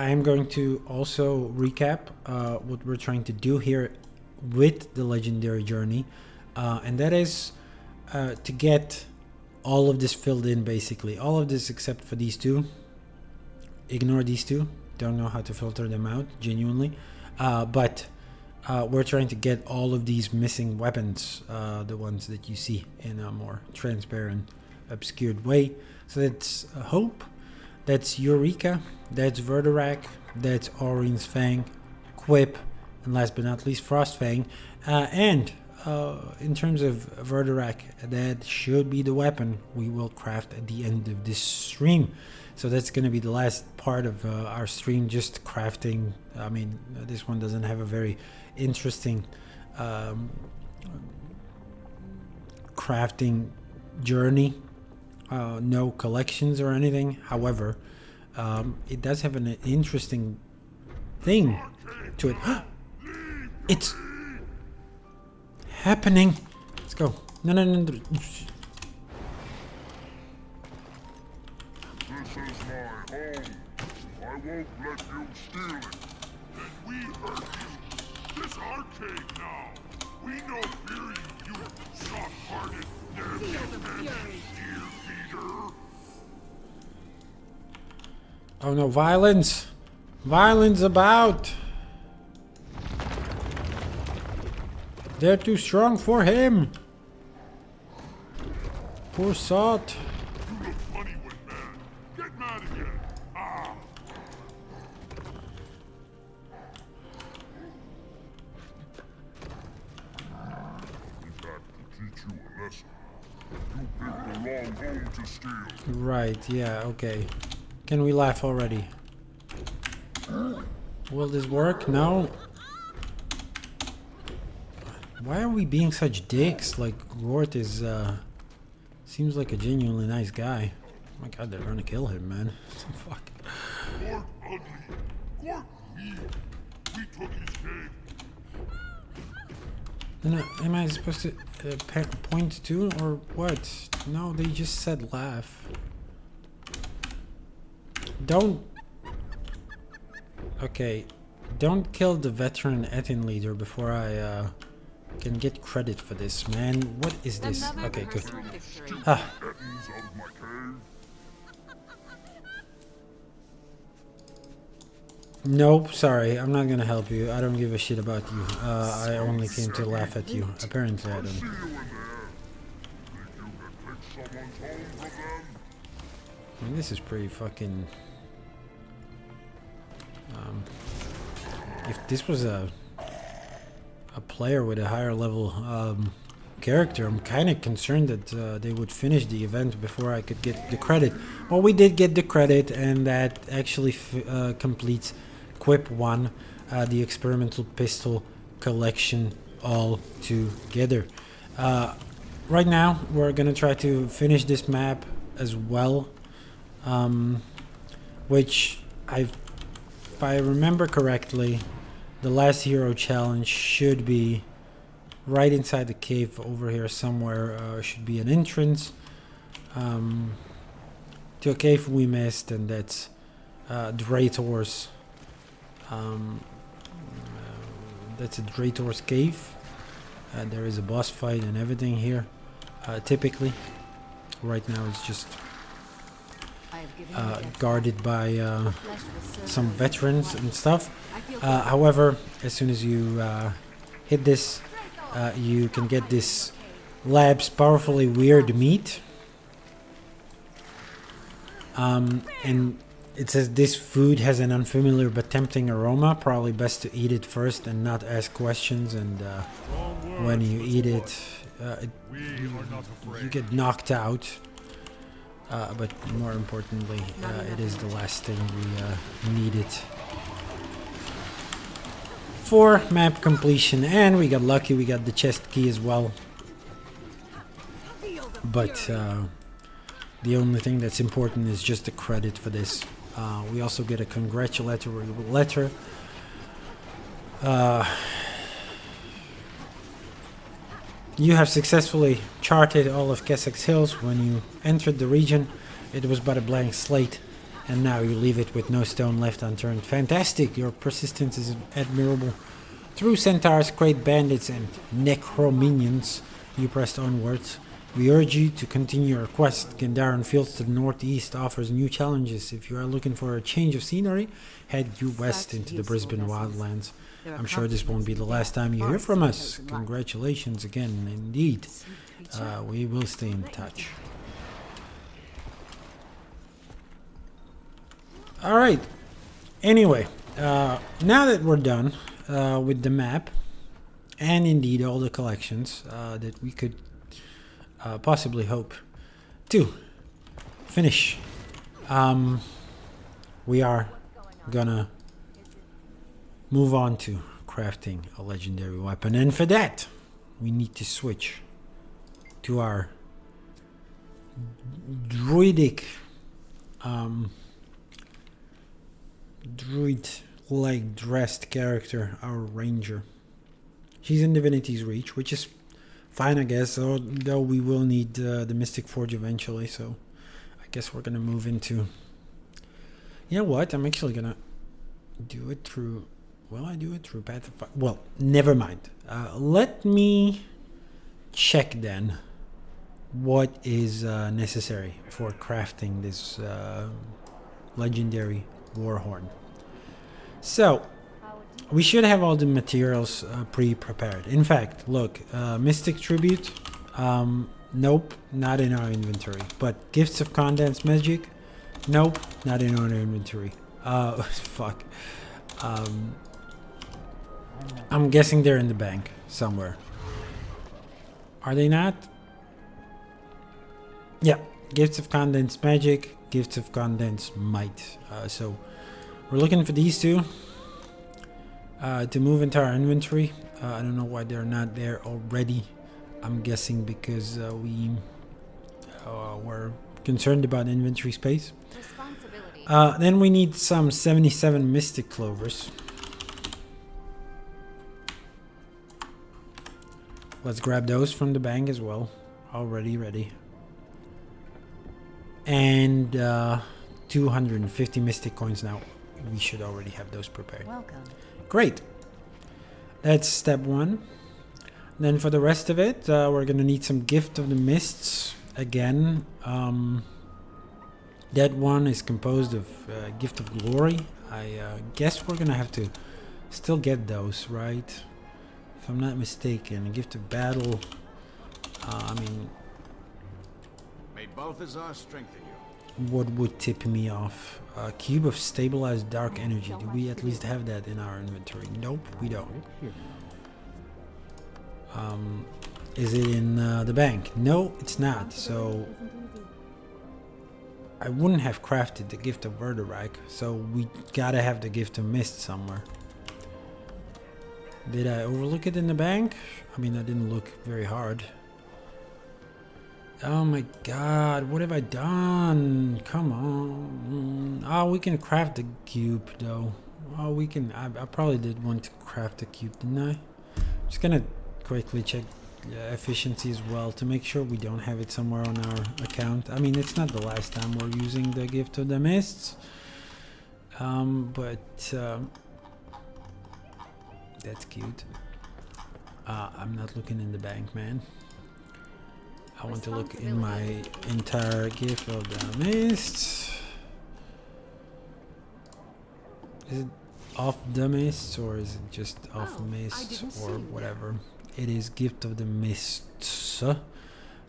am going to also recap what we're trying to do here with the Legendary Journey, and that is to get all of this filled in, basically. All of this except for these two. Ignore these two. Don't know how to filter them out, genuinely. But we're trying to get all of these missing weapons, the ones that you see in a more transparent, obscured way. So that's Hope, that's Eureka, that's Verdurak, that's Aurine's Fang, Quip, and last but not least Frostfang. And in terms of Verdurak, that should be the weapon we will craft at the end of this stream. So that's going to be the last part of our stream, just crafting. I mean, this one doesn't have a very interesting crafting journey. no collections or anything. However, it does have an interesting thing to it. It's happening. Let's go. No. This is my home. I won't let you steal it. And we hurt you. This arcade now. We no fear you soft-hearted, dear Peter. Oh no, violence! Violence about! They're too strong for him! Poor sot. You look funny when mad. Get mad again. Ah! In fact, to teach you a lesson. You picked the wrong home to steal. Right, yeah, okay. Can we laugh already? Will this work? No? Why are we being such dicks? Like, Gort is, seems like a genuinely nice guy. Oh my god, they're gonna kill him, man. Fuck. Gort ugly. Gort mean. We took his cave. No, am I supposed to point to or what? No, they just said laugh. Don't. Okay, don't kill the veteran Etin leader before I can get credit for this, man. What is this? Okay, good. Ah. Ettins out of my cave. Nope, sorry, I'm not gonna help you. I don't give a shit about you. I only came to laugh at you. Apparently, I See don't. you in there. Think you can take someone's home from them? I mean, this is pretty fucking. If this was a player with a higher level character, I'm kind of concerned that they would finish the event before I could get the credit. Well, we did get the credit, and that actually completes Quip 1, the experimental pistol collection all together. Right now, we're gonna try to finish this map as well, which if I remember correctly, the last hero challenge should be right inside the cave over here somewhere. Should be an entrance to a cave we missed, and that's Draitor's. That's a Draitor's cave. There is a boss fight and everything here. Typically, right now it's just guarded by some veterans and stuff. However, as soon as you hit this, you can get this lab's powerfully weird meat. And it says this food has an unfamiliar but tempting aroma. Probably best to eat it first and not ask questions. And when you eat it, you get knocked out. But more importantly, it is the last thing we needed for map completion. And we got lucky, we got the chest key as well. But the only thing that's important is just the credit for this. We also get a congratulatory letter. You have successfully charted all of Kessex Hills. When you entered the region, it was but a blank slate, and now you leave it with no stone left unturned. Fantastic! Your persistence is admirable. Through centaurs, great bandits, and necrominions, you pressed onwards. We urge you to continue your quest. Gendaran Fields to the northeast offers new challenges. If you are looking for a change of scenery, head due west into the Brisbane wildlands. I'm sure this won't be the last time you hear from us. Congratulations again, indeed. We will stay in touch. Alright. Anyway, now that we're done with the map, and indeed all the collections that we could possibly hope to finish, we are gonna move on to crafting a legendary weapon, and for that we need to switch to our druidic druid-like dressed character, our ranger. She's in Divinity's Reach, which is fine, I guess, though we will need the Mystic Forge eventually, so I guess we're gonna move into... You know what? I'm actually gonna do it through... Will I do it through Path of Fire? Well, never mind. Let me check then what is necessary for crafting this legendary Warhorn. So, we should have all the materials pre-prepared. In fact, look, Mystic Tribute, nope, not in our inventory. But Gifts of Condensed Magic, nope, not in our inventory. Fuck. I'm guessing they're in the bank somewhere. Are they not? Yeah, Gifts of Condensed Magic, Gifts of Condensed Might. So we're looking for these two to move into our inventory. I don't know why they're not there already. I'm guessing because we were concerned about inventory space. Then we need some 77 Mystic Clovers. Let's grab those from the bank as well. Already ready. And 250 Mystic Coins now. We should already have those prepared. Welcome. Great. That's step one. Then for the rest of it, we're going to need some Gift of the Mists. Again, that one is composed of Gift of Glory. I guess we're going to have to still get those, right? If I'm not mistaken. Gift of Battle. I mean... May Balthazar strengthen you. What would tip me off? Cube of Stabilized Dark Energy. Do we at least have that in our inventory? Nope, we don't. Is it in the bank? No, it's not. So I wouldn't have crafted the Gift of Verderak. So we gotta have the Gift of Mist somewhere. Did I overlook it in the bank? I mean, I didn't look very hard. Oh my god, what have I done? Come on. Oh, we can craft the cube though. Oh, we can. I probably did want to craft the cube, didn't I? Just gonna quickly check efficiency as well to make sure we don't have it somewhere on our account. I mean, it's not the last time we're using the Gift of the Mists. That's cute. I'm not looking in the bank, man. I want to look in my entire Gift of the Mists. Is it off the Mists or is it just off Mists or whatever? It is Gift of the Mists. So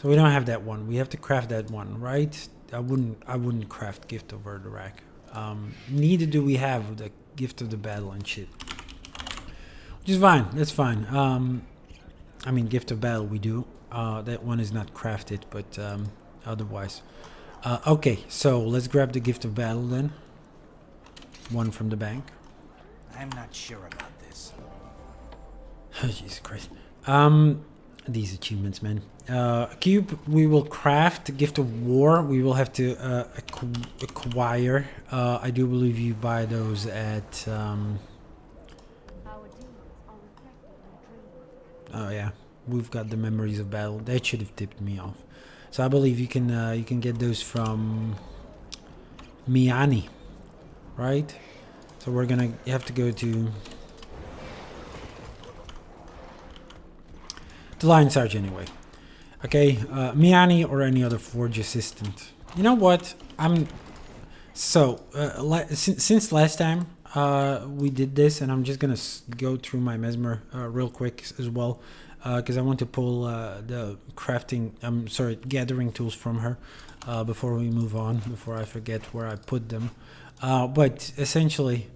we don't have that one. We have to craft that one, right? I wouldn't craft Gift of Verderak. Neither do we have the Gift of the Battle and shit. Which is fine. That's fine. I mean, Gift of Battle we do. That one is not crafted, but otherwise. Okay, so let's grab the Gift of Battle then. One from the bank. I'm not sure about this. Oh, Jesus Christ. These achievements, man. Cube, we will craft. Gift of War, we will have to acquire. I do believe you buy those at... Oh yeah, we've got the Memories of Battle. That should have tipped me off. So I believe you can get those from Miani, right? So we're gonna have to go to the Lion Sarge anyway. Okay, Miani or any other Forge Assistant. You know what? Since last time we did this, and I'm just gonna go through my Mesmer real quick as well, because I want to pull the gathering tools from her before we move on, before I forget where I put them. But essentially,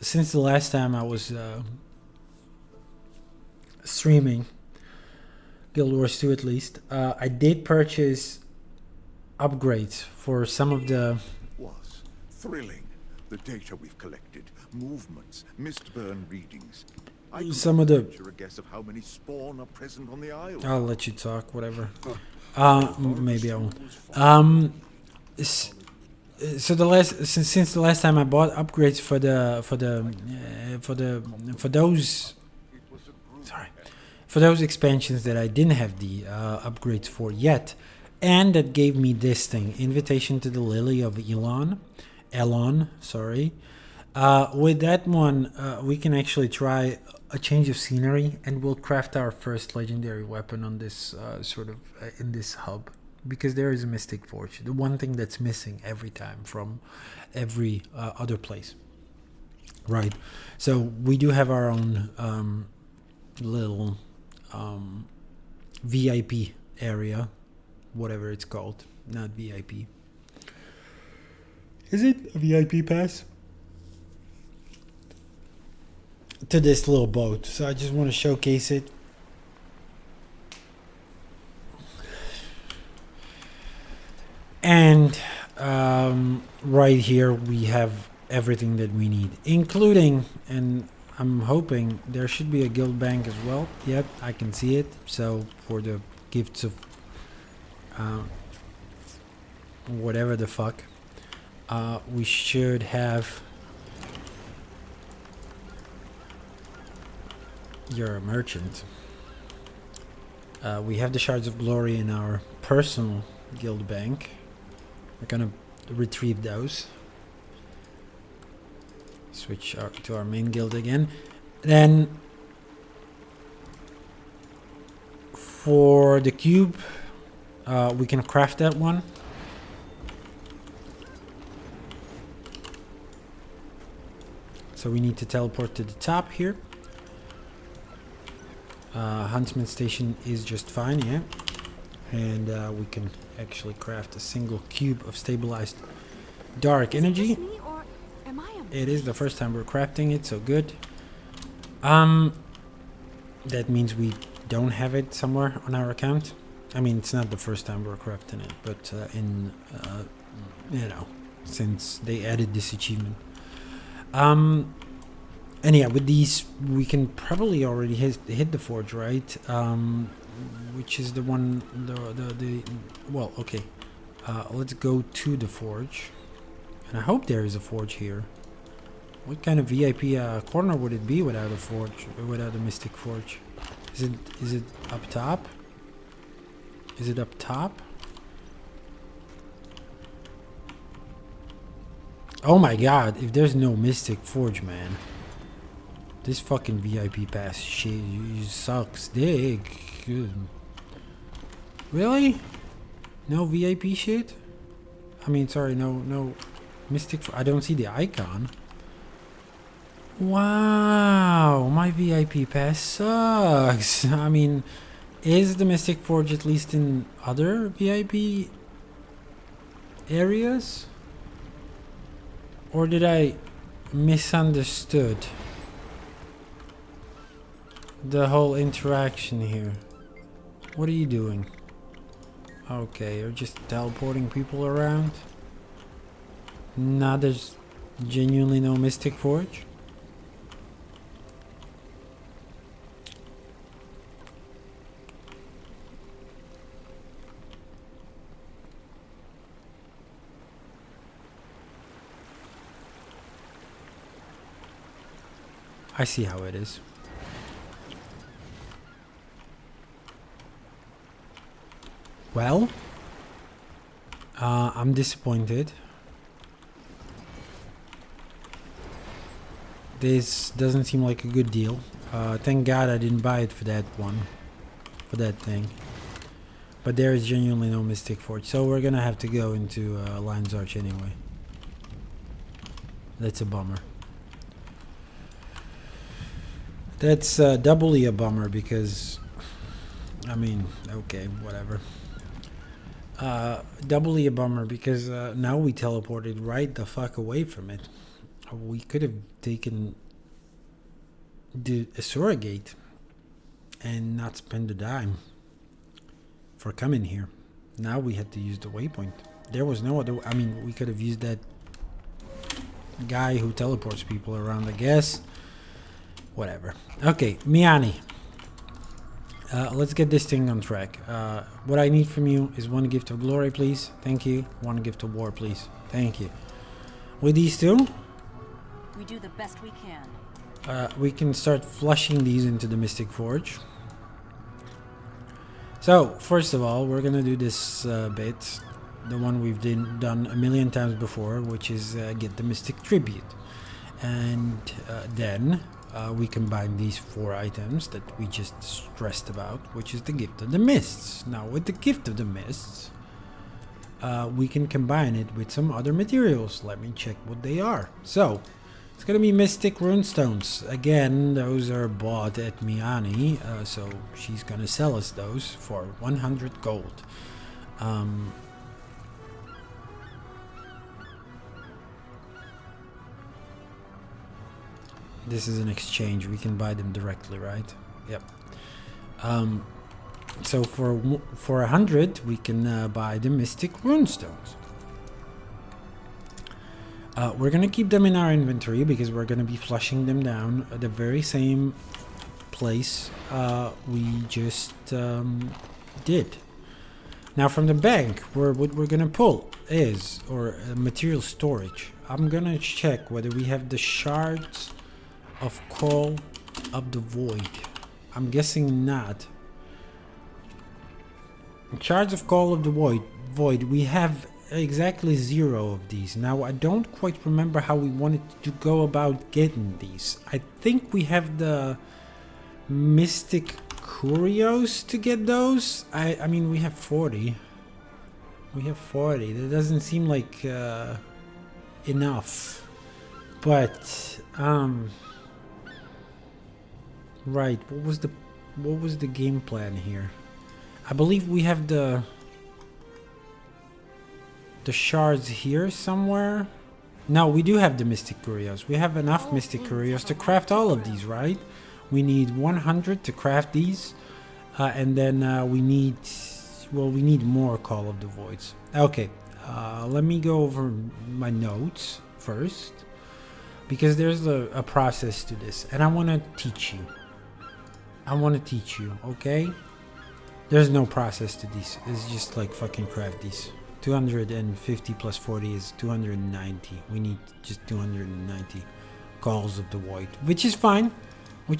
since the last time I was streaming Guild Wars 2 at least, I did purchase upgrades for some of the... Was thrilling. The data we've collected, movements, Mistburn readings. some of the... Venture a guess of how many spawn are present on the isle. I'll let you talk, whatever. Maybe I won't. So the last since the last time I bought upgrades for those expansions that I didn't have the upgrades for yet, and that gave me this thing, Invitation to the Lily of Elon, sorry. With that one, we can actually try a change of scenery, and we'll craft our first legendary weapon on this in this hub, because there is a Mystic Forge, the one thing that's missing every time from every other place, right? So we do have our own little VIP area, whatever it's called, not VIP. Is it a VIP pass? To this little boat, so I just want to showcase it. And right here we have everything that we need, including, and I'm hoping there should be a guild bank as well. Yep, I can see it. So for the gifts of whatever the fuck, we should have... You're a merchant. We have the Shards of Glory in our personal guild bank. We're gonna retrieve those. Switch to our main guild again. Then for the cube, we can craft that one. So we need to teleport to the top here. Huntsman Station is just fine, yeah. And we can actually craft a single cube of stabilized dark energy. It is the first time we're crafting it, so good. That means we don't have it somewhere on our account. I mean, it's not the first time we're crafting it, but you know, since they added this achievement. And yeah, with these, we can probably already hit the forge, right? Which is the one, well, okay. Let's go to the forge. And I hope there is a forge here. What kind of VIP corner would it be without a forge, without a Mystic Forge? Is it up top? Is it up top? Oh my god, if there's no Mystic Forge, man. This fucking VIP pass shit sucks dick. Good. Really? No VIP shit? I mean, sorry, no Mystic. I don't see the icon. Wow, my VIP pass sucks. I mean, is the Mystic Forge at least in other VIP areas? Or did I misunderstood the whole interaction here? What are you doing? Okay, you're just teleporting people around. Now there's genuinely no Mystic Forge. I see how it is. Well, I'm disappointed. This doesn't seem like a good deal. Thank God I didn't buy it for that one, for that thing. But there is genuinely no Mystic Forge, so we're gonna have to go into Lion's Arch anyway. That's a bummer. That's doubly a bummer because, I mean, okay, whatever. Doubly a bummer because now we teleported right the fuck away from it. We could have taken the surrogate and not spend a dime for coming here. Now we had to use the waypoint. There was no other. I mean, we could have used that guy who teleports people around, I guess. Whatever. Okay, Miani. Let's get this thing on track. What I need from you is 1 gift of glory, please. Thank you. 1 gift of war, please. Thank you. With these two, We do the best we can. we can start flushing these into the Mystic Forge. So, first of all, we're gonna do this bit, the one we've done a million times before, which is get the Mystic Tribute. And then we combine these 4 items that we just stressed about, which is the Gift of the Mists. Now, with the Gift of the Mists, we can combine it with some other materials. Let me check what they are. So, it's gonna be Mystic Runestones. Again, those are bought at Miani, so she's gonna sell us those for 100 gold. This is an exchange. We can buy them directly, right? Yep. So for 100, we can buy the Mystic Runestones. We're gonna keep them in our inventory because we're gonna be flushing them down at the very same place we just did. Now from the bank, what we're gonna pull is, or material storage. I'm gonna check whether we have the shards of Call of the Void. I'm guessing not. Shards of Call of the Void. We have exactly 0 of these. Now I don't quite remember how we wanted to go about getting these. I think we have the Mystic Curios to get those. I mean, we have 40. We have 40. That doesn't seem like enough. But right, what was the game plan here? I believe we have the shards here somewhere. No, we do have the Mystic Curios. We have enough Mystic Curios to craft all of these, right? We need 100 to craft these, and then we need more Call of the Voids. Okay, let me go over my notes first, because there's a process to this, and I want to teach you. Okay? There's no process to these. It's just like fucking craft these. 250 plus 40 is 290. We need just 290 Calls of the Void, which is fine. We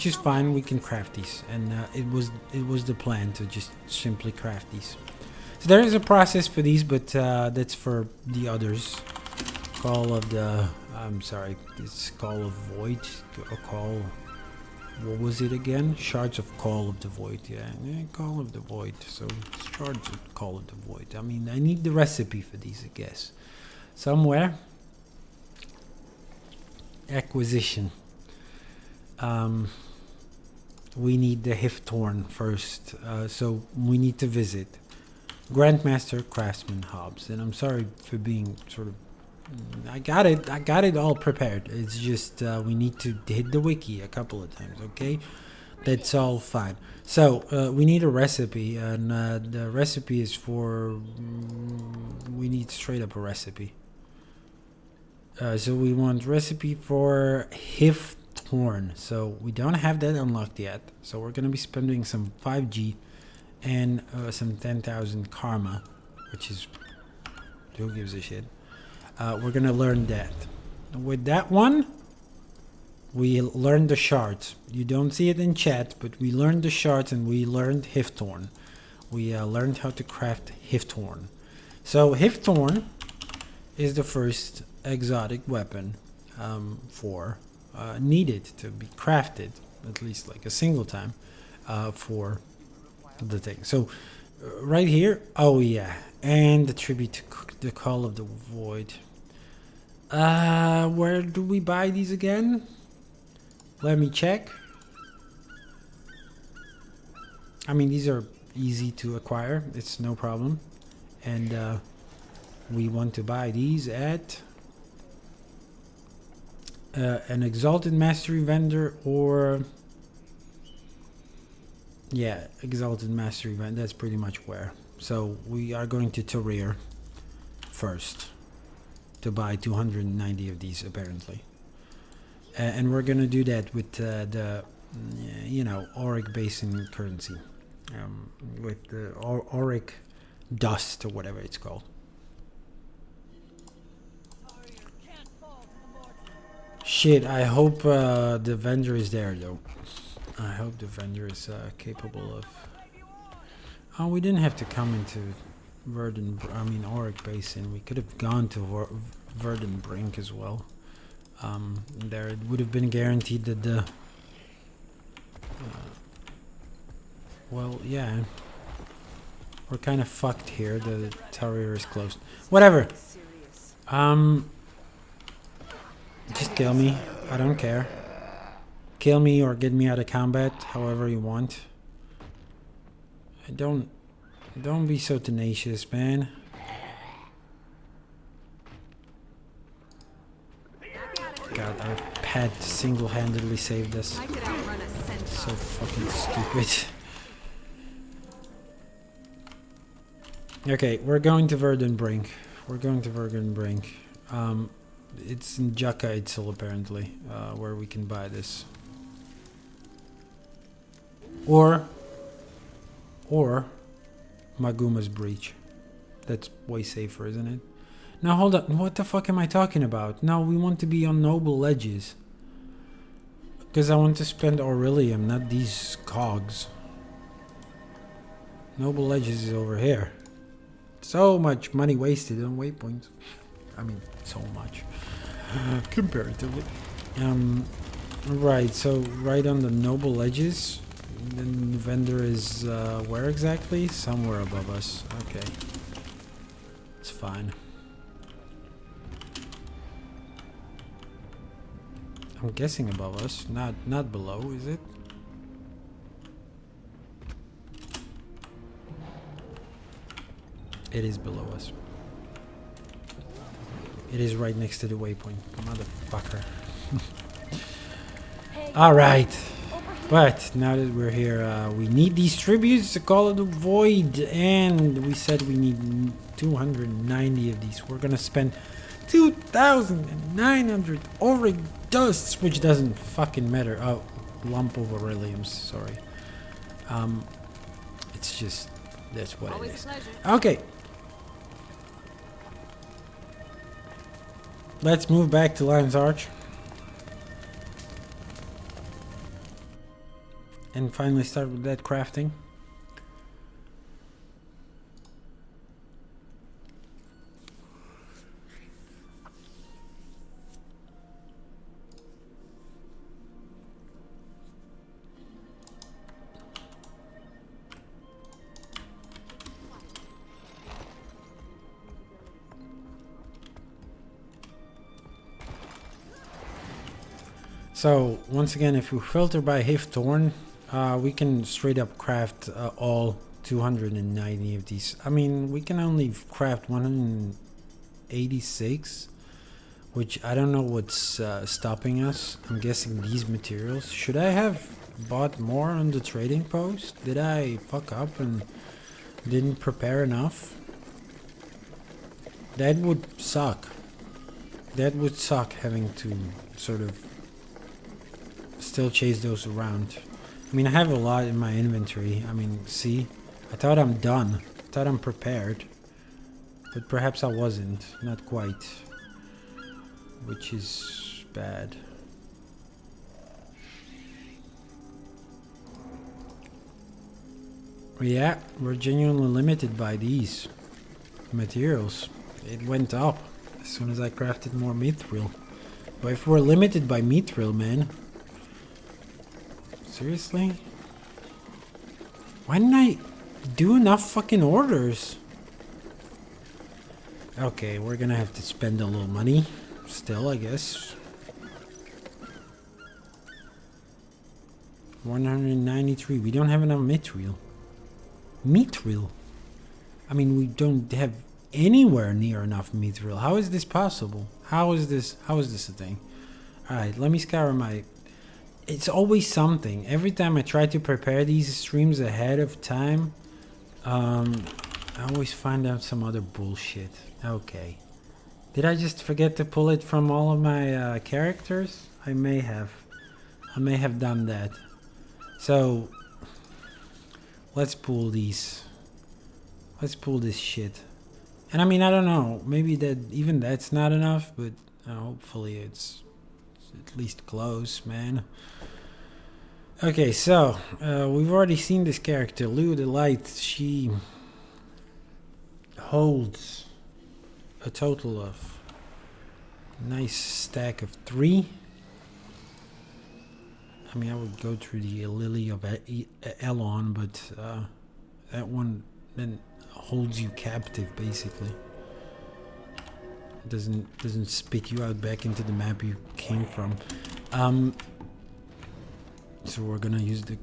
can craft these, and it was the plan to just simply craft these. So there is a process for these, but that's for the others. It's Call of Void, or Call. What was it again? Shards of Call of the Void. Yeah, Call of the Void. So Shards of Call of the Void. I mean, I need the recipe for these, I guess, somewhere. Acquisition. We need the Hiftorn first. So we need to visit Grandmaster Craftsman Hobbs. And I'm sorry for being sort of. I got it all prepared. It's just we need to hit the wiki a couple of times, okay? That's all fine. So we need a recipe, and the recipe is for we need straight up a recipe. So we want recipe for Hiftorn. So we don't have that unlocked yet, so we're gonna be spending some 5G and some 10,000 karma, which is, who gives a shit. We're gonna learn that. With that one, we learned the shards. You don't see it in chat, but we learned the shards and we learned Hiftorn. We learned how to craft Hiftorn. So Hiftorn is the first exotic weapon for needed to be crafted, at least like a single time, for the thing. So right here, oh yeah, and the tribute to the Call of the Void. Where do we buy these again? Let me check. I mean, these are easy to acquire. It's no problem. And we want to buy these at an Exalted Mastery vendor, or yeah, Exalted Mastery vendor. That's pretty much where. So we are going to Tarir first to buy 290 of these, apparently. And we're gonna do that with the yeah, you know, auric basin currency. With the auric dust or whatever it's called. Shit, I hope the vendor is there though. I hope the vendor is capable of... Oh, we didn't have to come into Auric Basin. We could have gone to Verdant Brink as well. There it would have been guaranteed that the... well, yeah. We're kind of fucked here. The terrier is closed. Whatever. Just kill me. I don't care. Kill me or get me out of combat, however you want. Don't be so tenacious, man. God, our pet single-handedly saved us. So fucking stupid. Okay, we're going to Verdant Brink. It's in Jaka Itzel apparently, where we can buy this. Or Maguma's Breach. That's way safer, isn't it? Now hold on, what the fuck am I talking about? No, we want to be on Noble Ledges. Because I want to spend Aurelium, not these cogs. Noble Ledges is over here. So much money wasted on waypoints. I mean, so much. Comparatively. Right, so right on the Noble Ledges. The vendor is where exactly? Somewhere above us. Okay. It's fine. I'm guessing above us, not below, is it? It is below us. It is right next to the waypoint. Motherfucker. Alright. But now that we're here, we need these tributes to Call of the Void. And we said we need 290 of these. We're gonna spend 2,900 auric dusts, which doesn't fucking matter. Oh, lump of Aureliums, sorry. It's just, that's what it is. Okay. Let's move back to Lion's Arch. And finally start with that crafting. So once again, if we filter by Hiv Torn, we can straight up craft all 290 of these. I mean, we can only craft 186, which I don't know what's stopping us. I'm guessing these materials. Should I have bought more on the trading post? Did I fuck up and didn't prepare enough? That would suck. That would suck, having to sort of still chase those around. I mean, I have a lot in my inventory. I mean, see? I thought I'm done. I thought I'm prepared. But perhaps I wasn't. Not quite. Which is bad. Yeah, we're genuinely limited by these materials. It went up as soon as I crafted more mithril. But if we're limited by mithril, man... Seriously? Why didn't I do enough fucking orders? Okay, we're gonna have to spend a little money. Still, I guess. 193. We don't have enough mithril. Mithril? I mean, we don't have anywhere near enough mithril. How is this possible? How is this a thing? Alright, let me scour my... It's always something. Every time I try to prepare these streams ahead of time, I always find out some other bullshit. Okay. Did I just forget to pull it from all of my characters? I may have done that. So let's pull these. Let's pull this shit. And I mean, I don't know. Maybe that even that's not enough, but hopefully it's at least close, man. Okay, so we've already seen this character, Lou the Light. She holds a total of nice stack of 3. I mean, I would go through the Lily of Elon, but that one then holds you captive, basically. It doesn't spit you out back into the map you came from. So we're gonna use the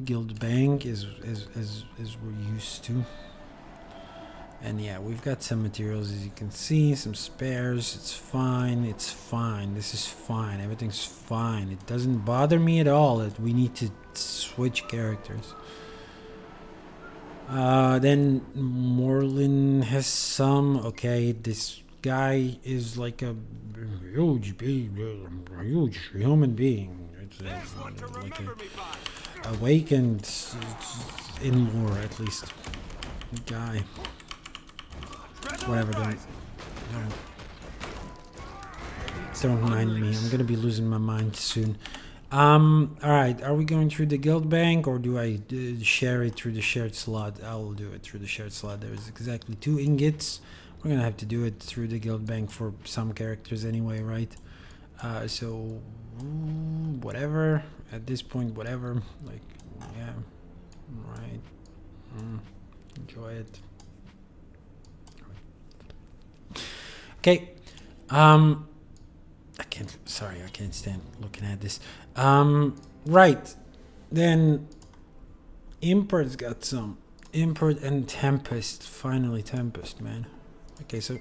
guild bank as we're used to. And yeah, we've got some materials, as you can see, some spares. It's fine. It's fine. This is fine. Everything's fine. It doesn't bother me at all that we need to switch characters. Then Morlin has some. Okay, this guy is like a huge human being. It's like a awakened in lore, at least. Guy. Whatever, don't mind me. I'm gonna be losing my mind soon. Alright, are we going through the guild bank, or do I share it through the shared slot? I'll do it through the shared slot. There's exactly 2 ingots. We're gonna have to do it through the guild bank for some characters anyway, right? So whatever. At this point, whatever. Like, yeah, right. Enjoy it. Okay. I can't stand looking at this. Right. Then Import's got some. Import and Tempest. Finally Tempest, man. Okay, so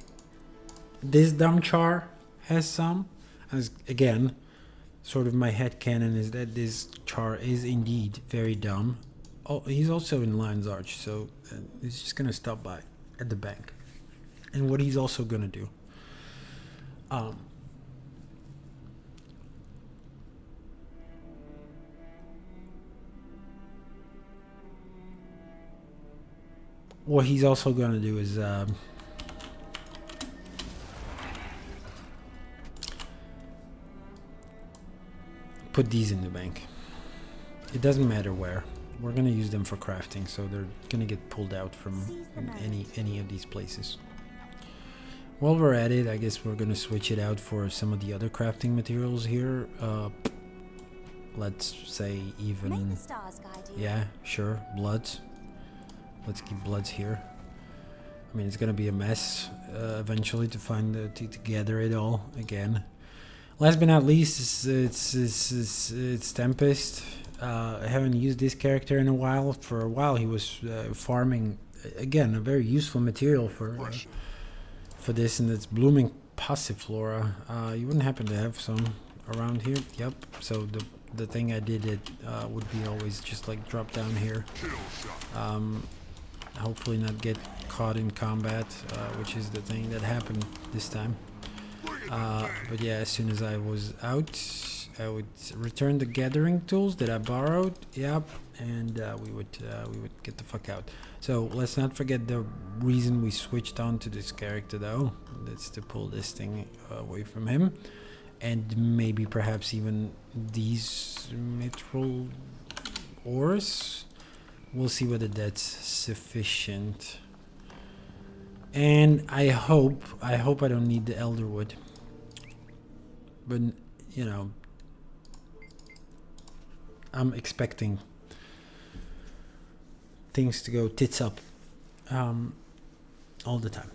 this dumb char has some. As again, sort of my headcanon is that this char is indeed very dumb. Oh, he's also in Lion's Arch, so he's just gonna stop by at the bank. And what he's also gonna do. What he's also gonna do is put these in the bank. It doesn't matter where. We're gonna use them for crafting, so they're gonna get pulled out from any of these places. While we're at it, I guess we're gonna switch it out for some of the other crafting materials here. Let's say even, yeah, sure, bloods. Let's keep bloods here. I mean, it's gonna be a mess eventually to find to gather it all again. Last but not least, it's Tempest. I haven't used this character in a while. For a while, he was farming again a very useful material for this, and it's blooming passiflora. You wouldn't happen to have some around here? Yep. So the thing I did it would be always just like drop down here. Hopefully not get caught in combat, which is the thing that happened this time. But yeah, as soon as I was out, I would return the gathering tools that I borrowed. Yep, and we would get the fuck out. So let's not forget the reason we switched on to this character, though. That's to pull this thing away from him, and maybe perhaps even these mithril ores. We'll see whether that's sufficient. And I hope I don't need the elderwood. But you know, I'm expecting things to go tits up all the time.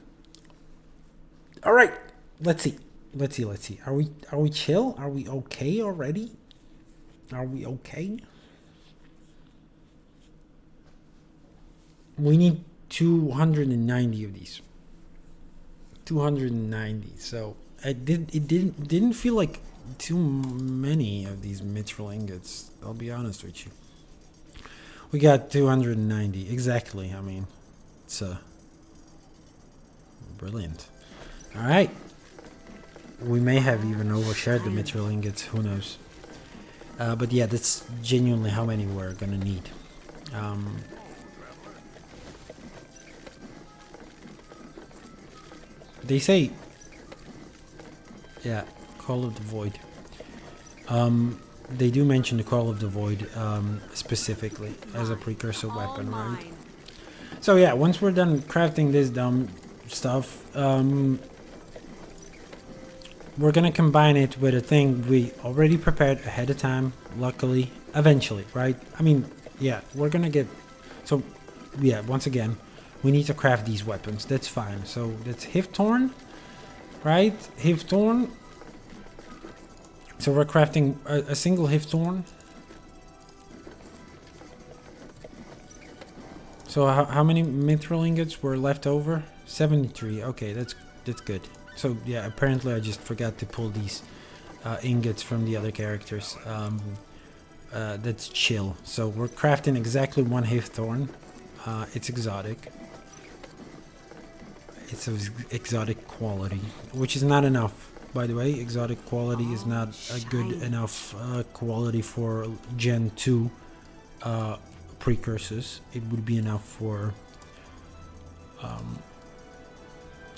All right, let's see. Are we chill? Are we okay already? Are we okay? We need 290 of these. 290. So it didn't feel like too many of these mithril ingots. I'll be honest with you. We got 290 exactly. I mean, it's brilliant. All right. We may have even overshared the mithril ingots. Who knows? But yeah, that's genuinely how many we're gonna need. They say, yeah, Call of the Void. They do mention the Call of the Void specifically as a precursor weapon, right? So yeah, once we're done crafting this dumb stuff, we're gonna combine it with a thing we already prepared ahead of time, luckily, eventually, right? I mean, yeah, we're gonna get... So, yeah, once again, we need to craft these weapons. That's fine. So, that's Hifthorn, right? Hifthorn. So, we're crafting a single Hifthorn. So, how many mithril ingots were left over? 73. Okay, that's good. So, yeah, apparently I just forgot to pull these ingots from the other characters. That's chill. So we're crafting exactly one Hifthorn. It's exotic. It's of exotic quality, which is not enough, by the way. Exotic quality is not a good enough quality for Gen 2 precursors. It would be enough for...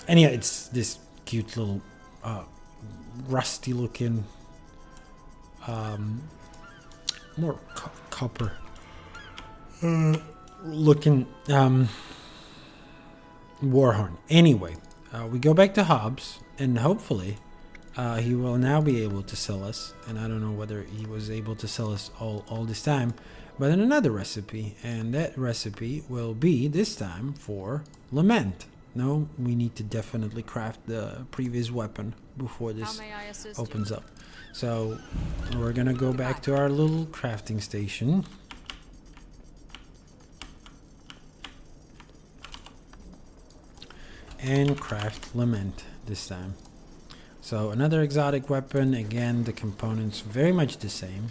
and yeah, it's this cute little rusty looking more copper looking warhorn. Anyway, we go back to Hobbs, and hopefully he will now be able to sell us, and I don't know whether he was able to sell us all this time, but in another recipe, and that recipe will be this time for Lament. No, we need to definitely craft the previous weapon before this opens up. So we're gonna go back to our little crafting station. And craft Lament this time. So another exotic weapon. Again, the components very much the same.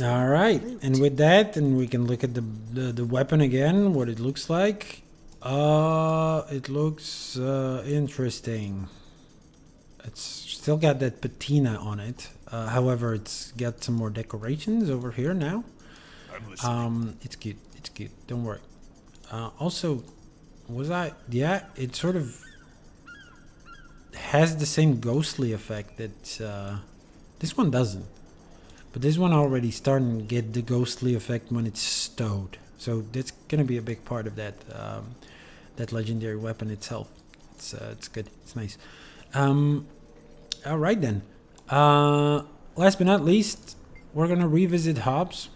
All right, and with that, and we can look at the weapon again, what it looks like. It looks interesting. It's still got that patina on it. However, it's got some more decorations over here now. It's cute. It's cute. Don't worry. Also, yeah, it sort of has the same ghostly effect that this one doesn't. But this one already starting to get the ghostly effect when it's stowed. So that's gonna be a big part of that that legendary weapon itself. It's good. It's nice. All right then. Last but not least, we're gonna revisit Hobbs.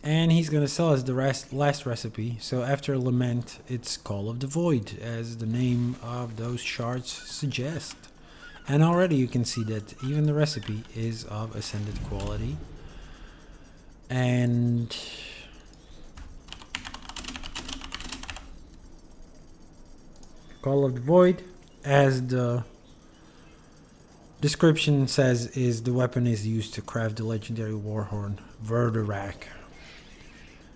And he's gonna sell us the last recipe. So after Lament, it's Call of the Void, as the name of those shards suggest. And already you can see that even the recipe is of ascended quality. And Call of the Void, as the description says, is the weapon is used to craft the legendary warhorn Verderak.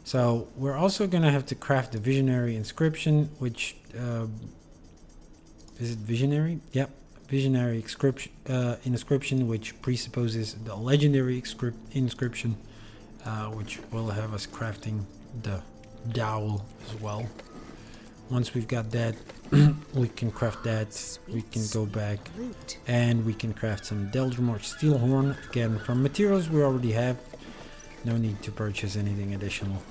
So we're also gonna have to craft the visionary inscription, which is it visionary? Yep. Visionary inscription, which presupposes the legendary inscription, which will have us crafting the dowel as well. Once we've got that, we can craft that. We can go back and we can craft some Deldrimor Steelhorn, again from materials we already have. No need to purchase anything additional.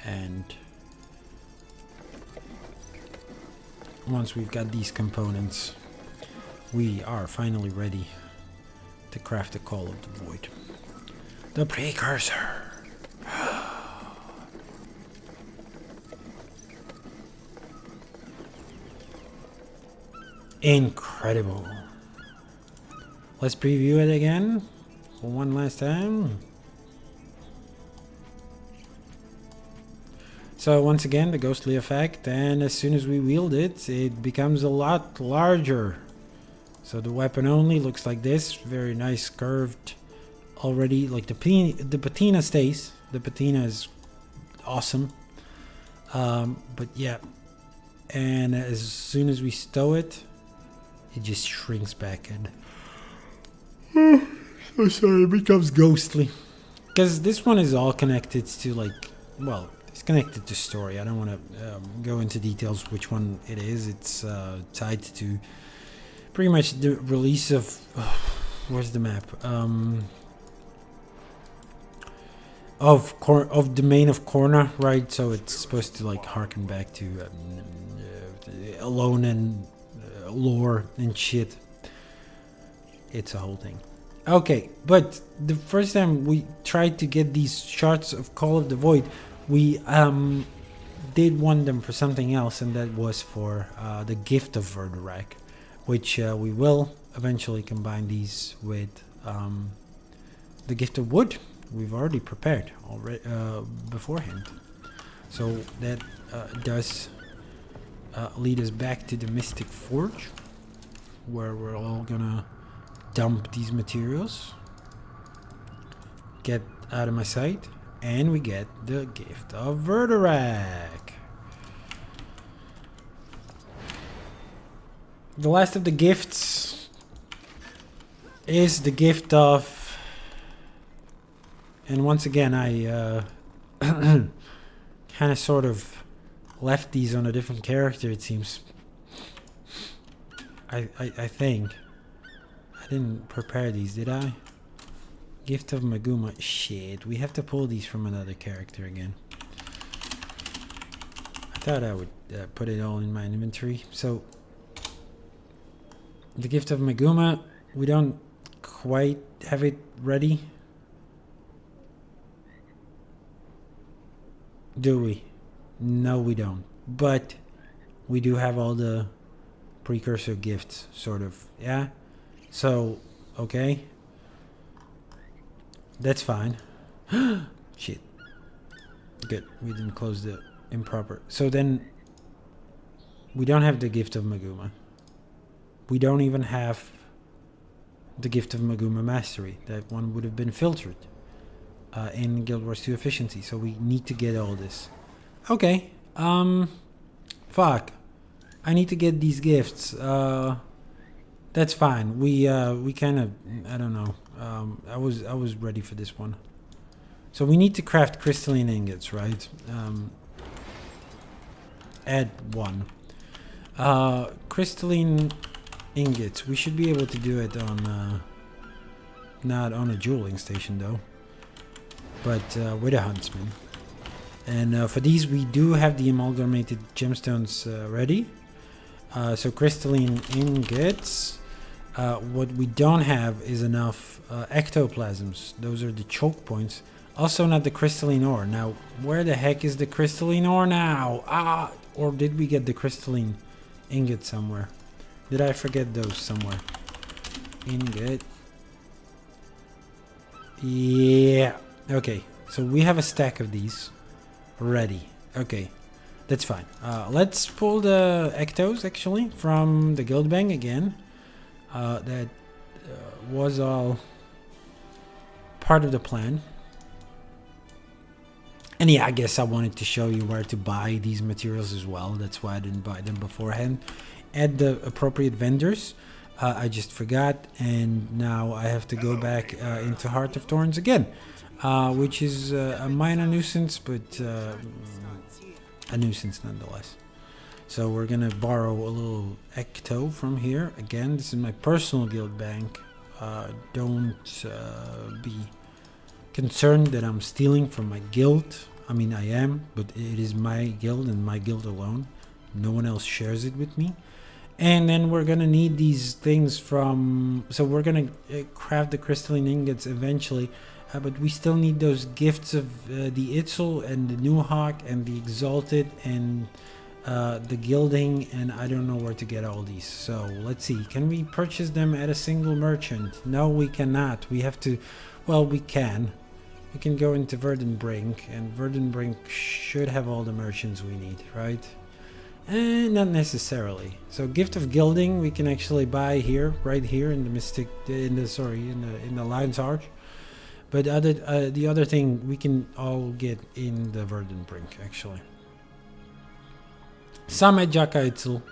And once we've got these components, we are finally ready to craft the Call of the Void. The precursor. Incredible. Let's preview it again for one last time. So once again, the ghostly effect, and as soon as we wield it, it becomes a lot larger. So the weapon only looks like this, very nice curved already. Like the patina stays. The patina is awesome. But yeah, and as soon as we stow it, it just shrinks back and oh, sorry, it becomes ghostly. Because this one is all connected to like, well, it's connected to story. I don't want to go into details which one it is. It's tied to pretty much the release of where's the map? Of Domain of Korna, right? So it's supposed to like harken back to Alone and lore and shit. It's a whole thing. Okay, but the first time we tried to get these shards of Call of the Void, we did want them for something else, and that was for the Gift of Verdurak, which we will eventually combine these with the Gift of Wood. We've already prepared beforehand, so that does lead us back to the Mystic Forge, where we're all gonna dump these materials, get out of my sight, and we get the Gift of Verdurak. The last of the gifts is the gift of, and once again I kind of sort of left these on a different character, it seems. I think I didn't prepare these, did I? Gift of Maguma. Shit, we have to pull these from another character again. I thought I would put it all in my inventory. So the Gift of Maguma, we don't quite have it ready, do we? No, we don't. But we do have all the precursor gifts, sort of. Yeah. So, okay. That's fine. Shit. Good. We didn't close the improper. So then, we don't have the Gift of Maguma. We don't even have the Gift of Maguma Mastery. That one would have been filtered in Guild Wars 2 Efficiency. So we need to get all this. Okay. Fuck. I need to get these gifts. That's fine. We kind of, I don't know. I was ready for this one. So we need to craft crystalline ingots, right? Add one. Crystalline ingots. We should be able to do it on not on a dueling station though, but with a huntsman. And for these we do have the amalgamated gemstones ready. So crystalline ingots. What we don't have is enough ectoplasms. Those are the choke points. Also not the crystalline ore. Now, where the heck is the crystalline ore now? Ah, or did we get the crystalline ingot somewhere? Did I forget those somewhere? Ingot. Yeah. Okay. So we have a stack of these ready. Okay. That's fine. Let's pull the ectos actually from the guild bank again. That was all part of the plan. And yeah, I guess I wanted to show you where to buy these materials as well. That's why I didn't buy them beforehand at the appropriate vendors. I just forgot, and now I have to go back into Heart of Thorns again, which is a minor nuisance, but a nuisance nonetheless. So we're gonna borrow a little ecto from here. Again, this is my personal guild bank. Don't be concerned that I'm stealing from my guild. I mean, I am, but it is my guild and my guild alone. No one else shares it with me. And then we're gonna need these things from... So we're gonna craft the crystalline ingots eventually. But we still need those gifts of the Itzel and the New Hawk and the Exalted and the Gilding, and I don't know where to get all these. So let's see, can we purchase them at a single merchant? No, we cannot. We have to, well, we can, we can go into Verdenbrink, and Verdenbrink should have all the merchants we need, right? Not necessarily. So Gift of Gilding we can actually buy here, right here in the Mystic, in the Lion's Arch. But the other thing we can all get in the Verdenbrink actually. Some at Jakaitzel,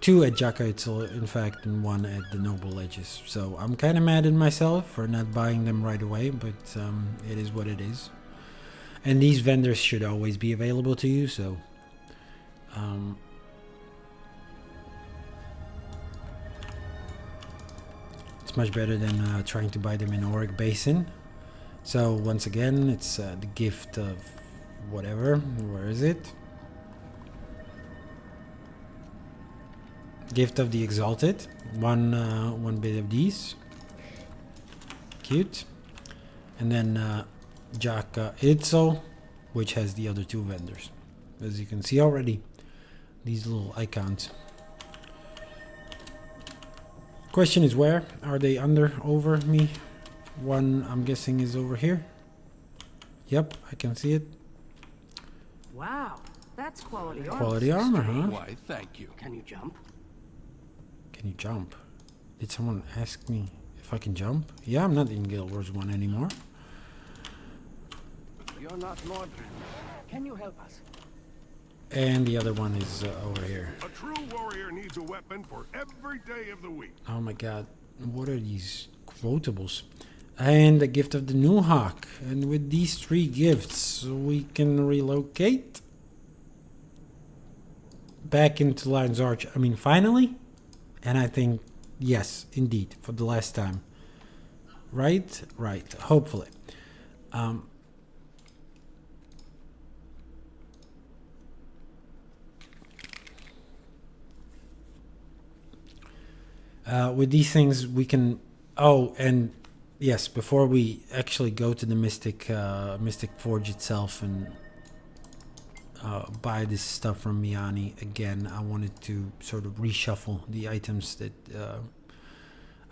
2 at Jakaitzel in fact, and 1 at the Noble Edges. So I'm kind of mad at myself for not buying them right away, but it is what it is. And these vendors should always be available to you, so it's much better than trying to buy them in Auric Basin. So once again, it's the gift of whatever. Where is it? Gift of the Exalted. One bit of these. Cute. And then Jaka Itzel, which has the other 2 vendors. As you can see already, these little icons. Question is, where are they? Over me? One I'm guessing is over here. Yep, I can see it. Wow, that's quality armor. Quality armor, huh? Why, thank you. Can you jump? Can you jump? Did someone ask me if I can jump? Yeah, I'm not in Guild Wars 1 anymore. You're not Mordred. Can you help us? And the other one is over here. A true warrior needs a weapon for every day of the week. Oh my god, what are these quotables? And the gift of the new hawk. And with these 3 gifts, we can relocate back into Lion's Arch. I mean, finally. And I think, yes, indeed, for the last time. Right? Right. Hopefully. With these things, we can... Oh, and... Yes, before we actually go to the Mystic Forge itself and buy this stuff from Miani again, I wanted to sort of reshuffle the items that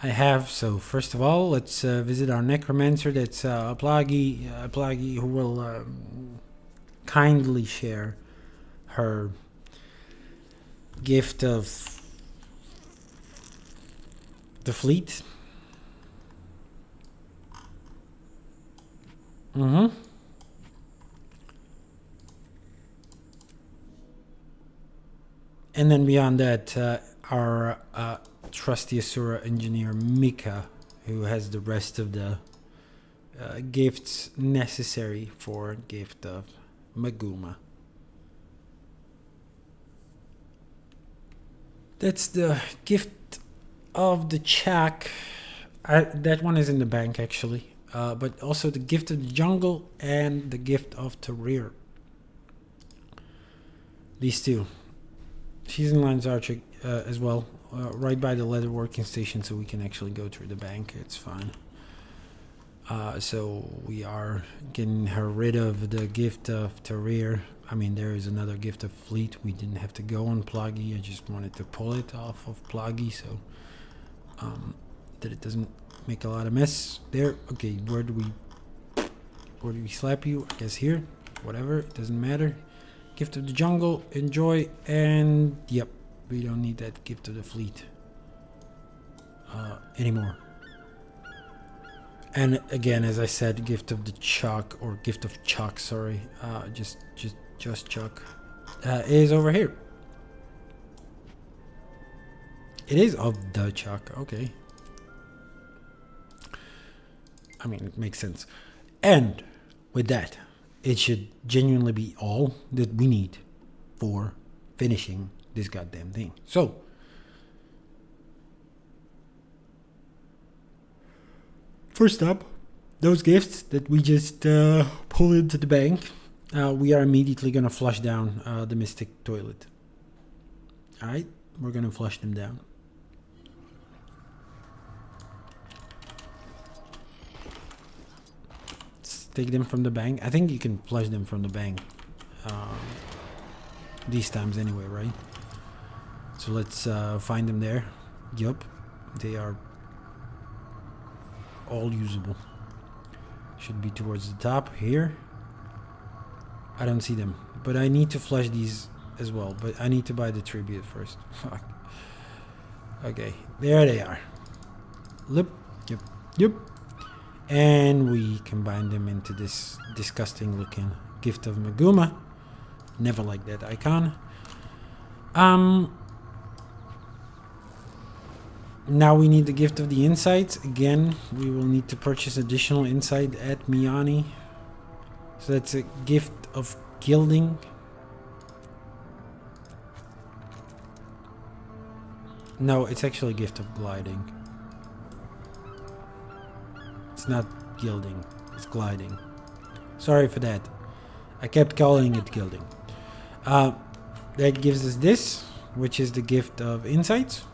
I have. So first of all, let's visit our Necromancer. That's Plagi, who will kindly share her gift of the fleet. And then beyond that, our trusty Asura engineer Mika, who has the rest of the gifts necessary for gift of Maguma. That's the gift of the Chak. That one is in the bank actually. But also the gift of the jungle and the gift of Tarir. These 2. She's in Lion's Arch as well, right by the leather working station, so we can actually go through the bank. It's fine. So we are getting her rid of the gift of Tarir. I mean, there is another gift of fleet. We didn't have to go on Plagi. I just wanted to pull it off of Plagi, so that it doesn't make a lot of mess there. Okay, where do we slap you? I guess here. Whatever, it doesn't matter. Gift of the jungle, enjoy. And yep, we don't need that gift of the fleet anymore. And again, as I said, gift of the Chuck, or gift of Chuck, sorry, just Chuck, is over here. It is of the Chuck, okay. I mean, it makes sense. And with that, it should genuinely be all that we need for finishing this goddamn thing. So, first up, those gifts that we just pulled into the bank, we are immediately going to flush down the Mystic Toilet. Alright, we're going to flush them down. Take them from the bank. I think you can flush them from the bank these times anyway, right? So let's find them there. Yup, they are all usable. Should be towards the top here. I don't see them, but I need to flush these as well. But I need to buy the tribute first. Fuck. Okay, there they are. Yep, yep, yep. And we combine them into this disgusting looking Gift of Maguma. Never liked that icon. Now we need the Gift of the Insights. Again, we will need to purchase additional insight at Miyani. So that's a Gift of Gilding. No, it's actually Gift of Gliding. It's not Gilding, it's Gliding. Sorry for that. I kept calling it Gilding. That gives us this, which is the Gift of Insights.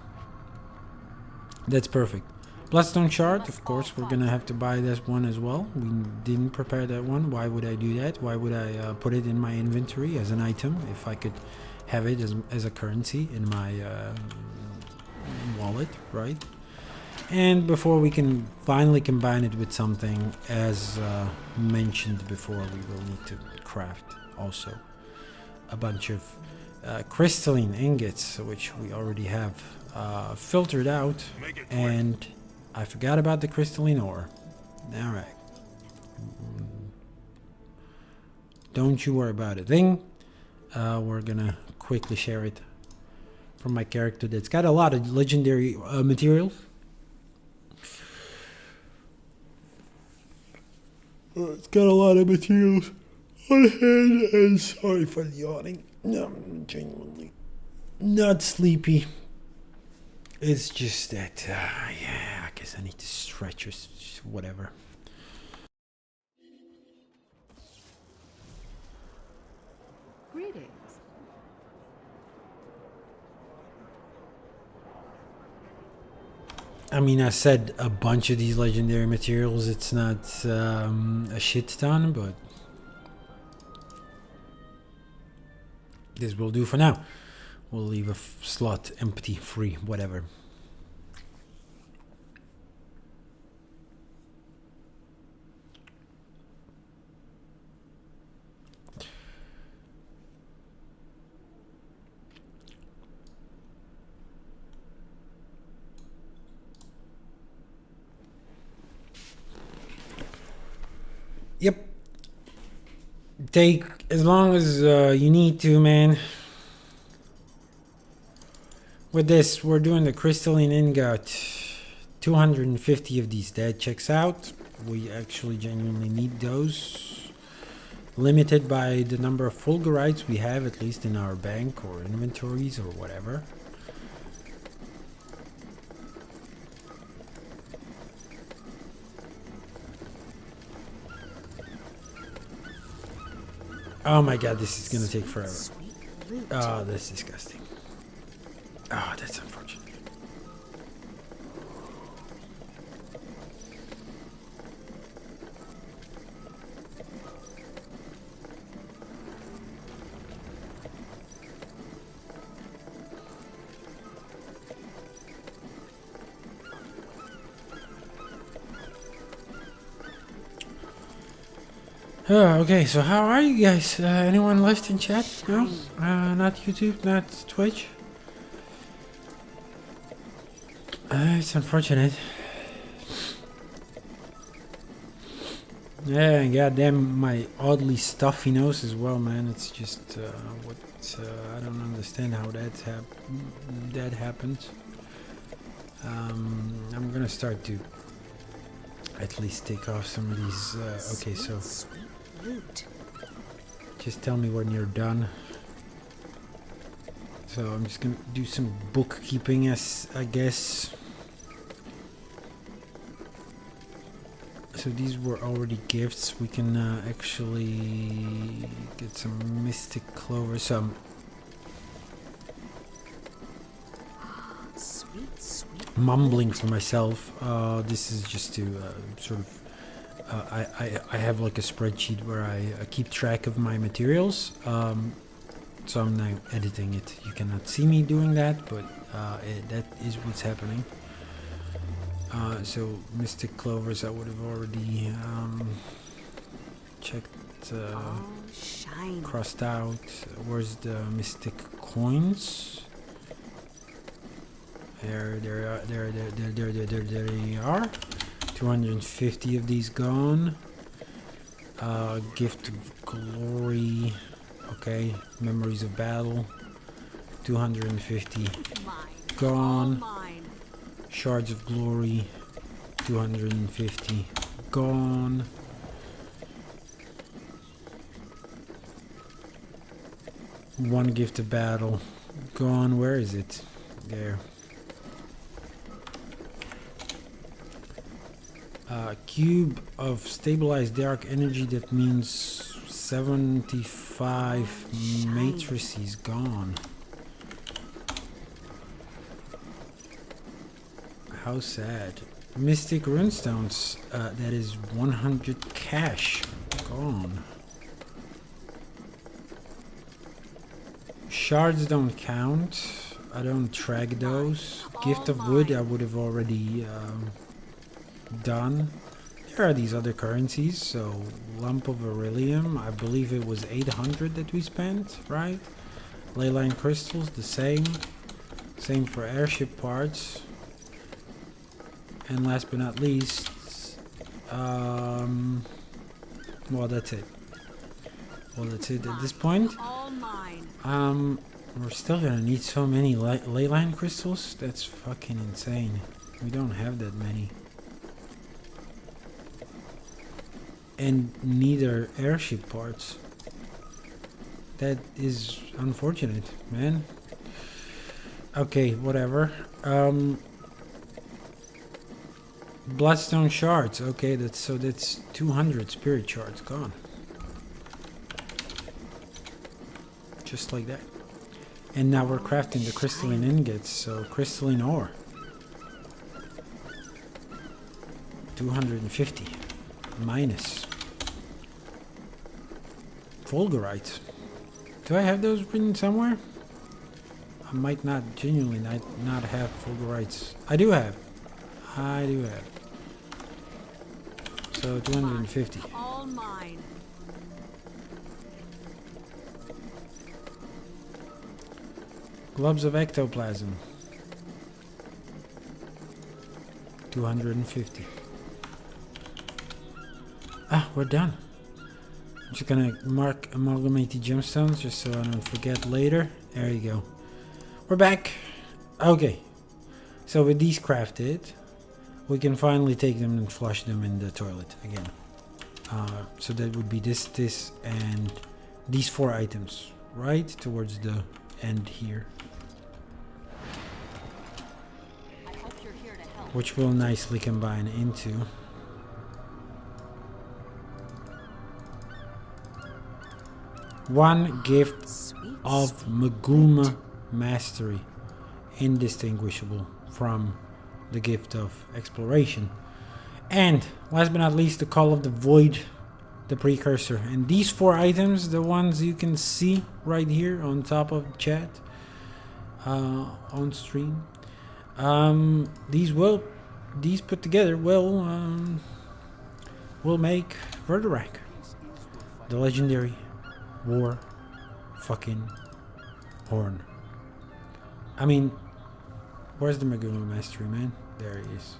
That's perfect. Bloodstone Shard, of course, we're gonna have to buy this one as well. We didn't prepare that one. Why would I do that? Why would I put it in my inventory as an item if I could have it as a currency in my wallet, right? And before we can finally combine it with something, as mentioned before, we will need to craft also a bunch of crystalline ingots, which we already have filtered out, and I forgot about the crystalline ore. Alright. Don't you worry about a thing. We're gonna quickly share it from my character that's got a lot of legendary materials. It's got a lot of materials on hand, and sorry for the yawning. No, I'm genuinely not sleepy. It's just that, yeah, I guess I need to stretch or whatever. Greetings. I mean, I said a bunch of these legendary materials. It's not a shit ton, but this will do for now. We'll leave a slot empty, free, whatever. Yep. Take as long as you need to, man. With this, we're doing the crystalline ingot. 250 of these. That checks out. We actually genuinely need those. Limited by the number of fulgurites we have, at least in our bank or inventories or whatever. Oh my god, this is gonna take forever. Oh, that's disgusting. Oh, that's unfortunate. Okay, so how are you guys? Anyone left in chat? No? Not YouTube, not Twitch? It's unfortunate. Yeah, and goddamn my oddly stuffy nose as well, man. It's just what I don't understand how that happens. I'm gonna start to at least take off some of these. Okay, so just tell me when you're done. So I'm just gonna do some bookkeeping, as I guess. So these were already gifts. We can actually get some mystic clover, some mumbling for myself. This is just to sort of I have like a spreadsheet where I keep track of my materials. So I'm now editing it. You cannot see me doing that, but that is what's happening. So mystic clovers I would have already check Oh, shiny. crossed out. Where's the mystic coins? There they are. 250 of these gone. Gift of glory. Okay, memories of battle. 250 gone. Mine. Shards of glory. 250 gone. One gift of battle gone. Where is it? There. Cube of stabilized dark energy, that means 75 matrices gone. How sad. Mystic runestones, that is 100 cash gone. Shards don't count. I don't track those. Gift of wood I would have already done. There are these other currencies. So lump of beryllium, I believe it was 800 that we spent, right? Leyline crystals, the same. Same for airship parts. And last but not least, well, that's it. Well, that's it at this point. We're still gonna need so many leyline crystals. That's fucking insane. We don't have that many. And neither airship parts. That is unfortunate, man. Okay, whatever. Bloodstone shards. Okay, that's 200 spirit shards gone. Just like that. And now we're crafting the crystalline ingots, so crystalline ore. 250 minus. Fulgurite. Do I have those written somewhere? I might not genuinely not have fulgurites. I do have. So 250. All mine. Globs of ectoplasm. 250. Ah, we're done. I'm just gonna mark amalgamate the gemstones just so I don't forget later. There you go. We're back. Okay. So with these crafted, we can finally take them and flush them in the toilet again. So that would be this, and these 4 items, right? Towards the end here. I hope you're here to help. Which will nicely combine into one gift of Maguma Mastery, indistinguishable from the gift of exploration. And last but not least, the Call of the Void, the precursor. And these 4 items, the ones you can see right here on top of the chat, on stream, these put together will make Verdurak, the legendary war fucking horn. I mean, where's the Maguma Mastery, man? There he is.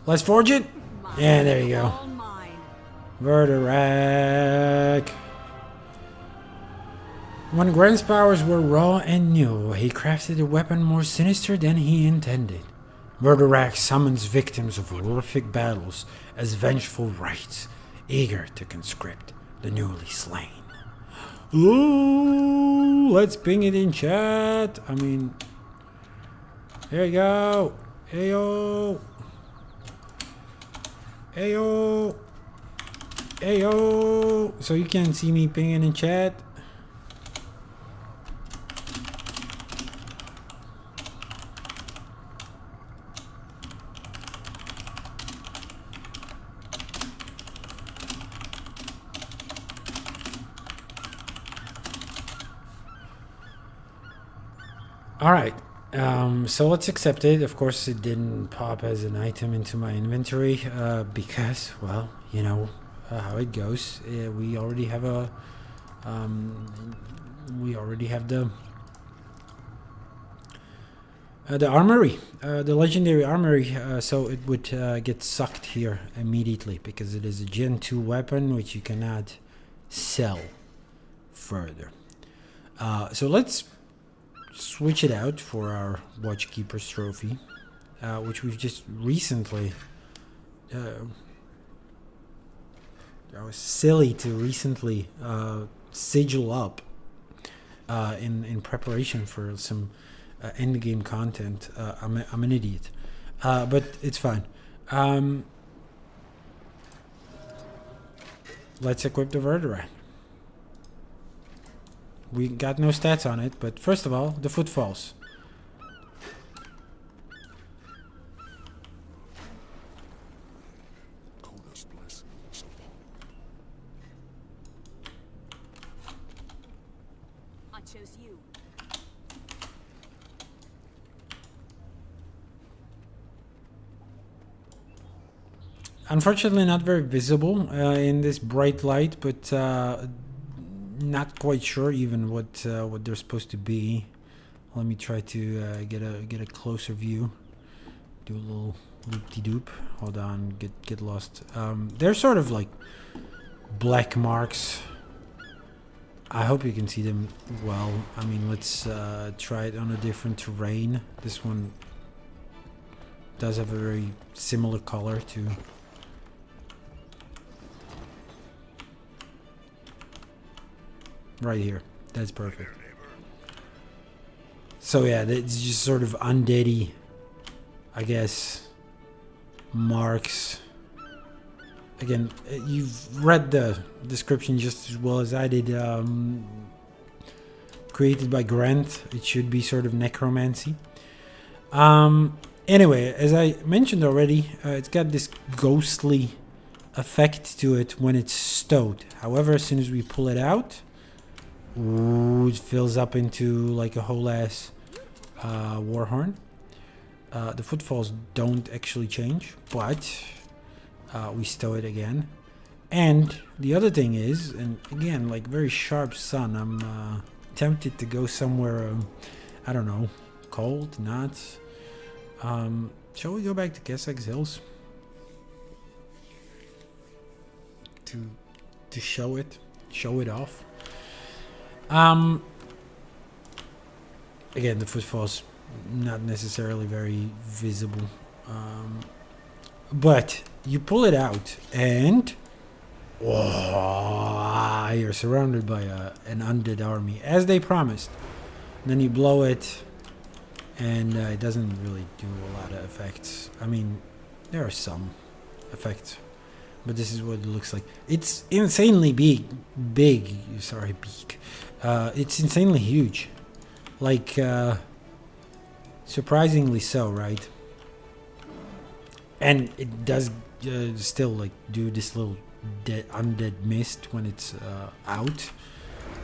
Let's forge it. Yeah, there you go. Verdurak. When Grant's powers were raw and new, he crafted a weapon more sinister than he intended. Verdurak summons victims of horrific battles as vengeful rites, eager to conscript the newly slain. Ooh, let's ping it in chat. I mean, there you go. Ayo. Ayo. Ayo. So you can see me pinging in chat. All right. So let's accept it. Of course, it didn't pop as an item into my inventory because, well, you know how it goes. We already have a, the armory, the legendary armory. So it would get sucked here immediately because it is a Gen 2 weapon which you cannot sell further. So let's switch it out for our Watchkeeper's trophy, which we've just recently. I was silly to recently sigil up in preparation for some end game content. I'm an idiot, but it's fine. Let's equip the Verduran. We got no stats on it, but first of all, the footfalls. Coda's blessing is upon I chose you. Unfortunately, not very visible in this bright light, but not quite sure even what they're supposed to be. Let me try to get a closer view. Do a little loop-de-doop. Hold on, get lost. They're sort of like black marks. I hope you can see them well. I mean, let's try it on a different terrain. This one does have a very similar color to. Right here. That's perfect. So yeah, it's just sort of undeady, I guess, marks. Again, you've read the description just as well as I did. Created by Grant. It should be sort of necromancy. Anyway, as I mentioned already, it's got this ghostly effect to it when it's stowed. However, as soon as we pull it out, ooh, it fills up into like a whole ass warhorn. The footfalls don't actually change, but we stow it again. And the other thing is, and again, like very sharp sun, I'm tempted to go somewhere, I don't know, cold, not. Shall we go back to Kessex Hills to show it off? Again, the footfalls not necessarily very visible, but you pull it out and whoa, you're surrounded by an undead army as they promised. And then you blow it and it doesn't really do a lot of effects. I mean, there are some effects, but this is what it looks like. It's insanely big. It's insanely huge, like surprisingly so, right? And it does still like do this little undead mist when it's out,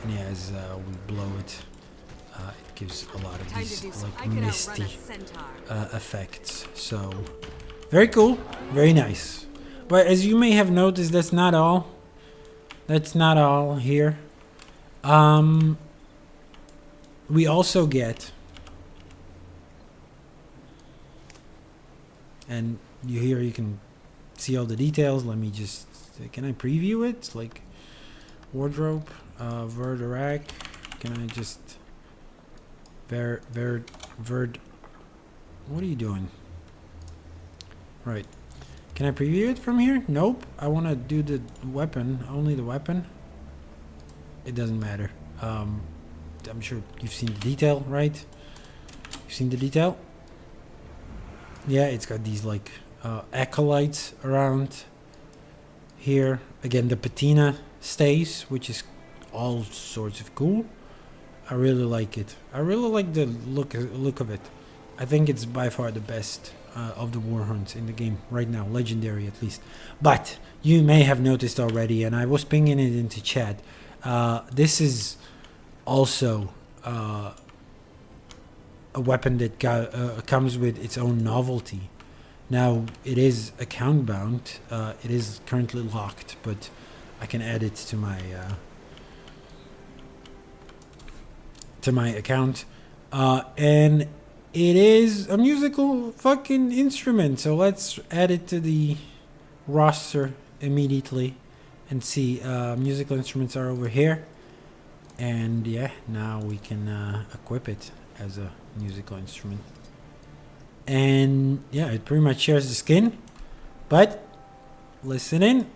and yeah, as we blow it, it gives a lot of these like misty effects. So very cool, very nice. But as you may have noticed, that's not all. That's not all here. We also get, and you can see all the details. Let me just, can I preview it? Like wardrobe, Verduran. Can I just, what are you doing? Right. Can I preview it from here? Nope. I want to do the weapon, only the weapon. It doesn't matter. I'm sure you've seen the detail, right? You've seen the detail? Yeah, it's got these like acolytes around here. Again, the patina stays, which is all sorts of cool. I really like it. I really like the look of it. I think it's by far the best of the warhorns in the game right now, legendary at least. But you may have noticed already, and I was pinging it into chat. This is also a weapon that comes with its own novelty. Now, it is account bound. It is currently locked, but I can add it to my account. And it is a musical fucking instrument. So let's add it to the roster immediately and see. Musical instruments are over here. And yeah, now we can equip it as a musical instrument. And yeah, it pretty much shares the skin. But listen in.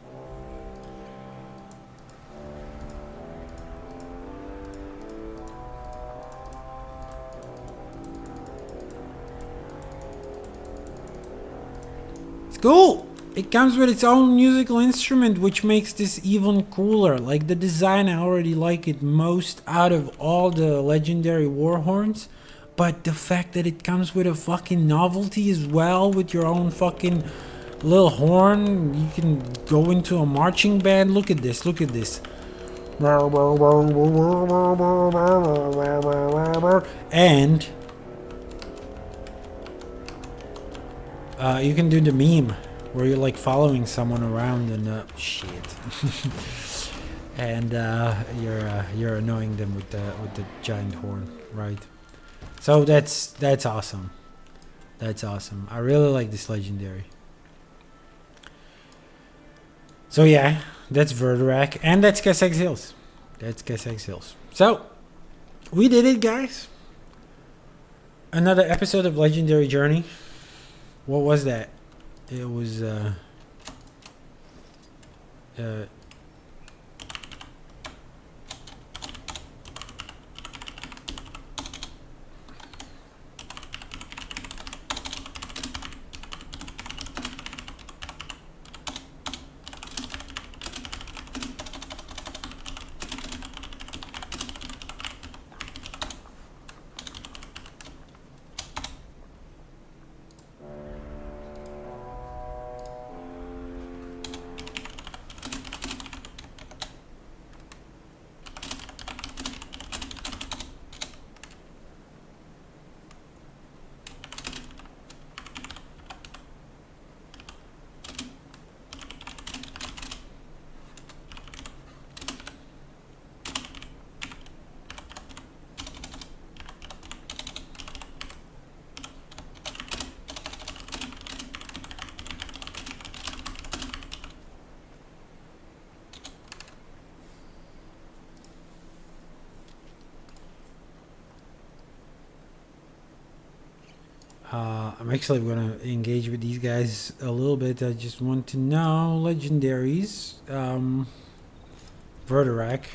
It's cool. It comes with its own musical instrument, which makes this even cooler. Like, the design, I already like it most out of all the legendary war horns. But the fact that it comes with a fucking novelty as well, with your own fucking little horn. You can go into a marching band. Look at this, look at this. And you can do the meme where you're like following someone around and shit. And you're annoying them with the giant horn, right? So that's awesome. That's awesome. I really like this legendary. So yeah, that's Verdurak, and that's Kessex Hills. That's Kessex Hills. So we did it, guys. Another episode of Legendary Journey. What was that? It was I'm actually going to engage with these guys a little bit. I just want to know legendaries. Verdurak.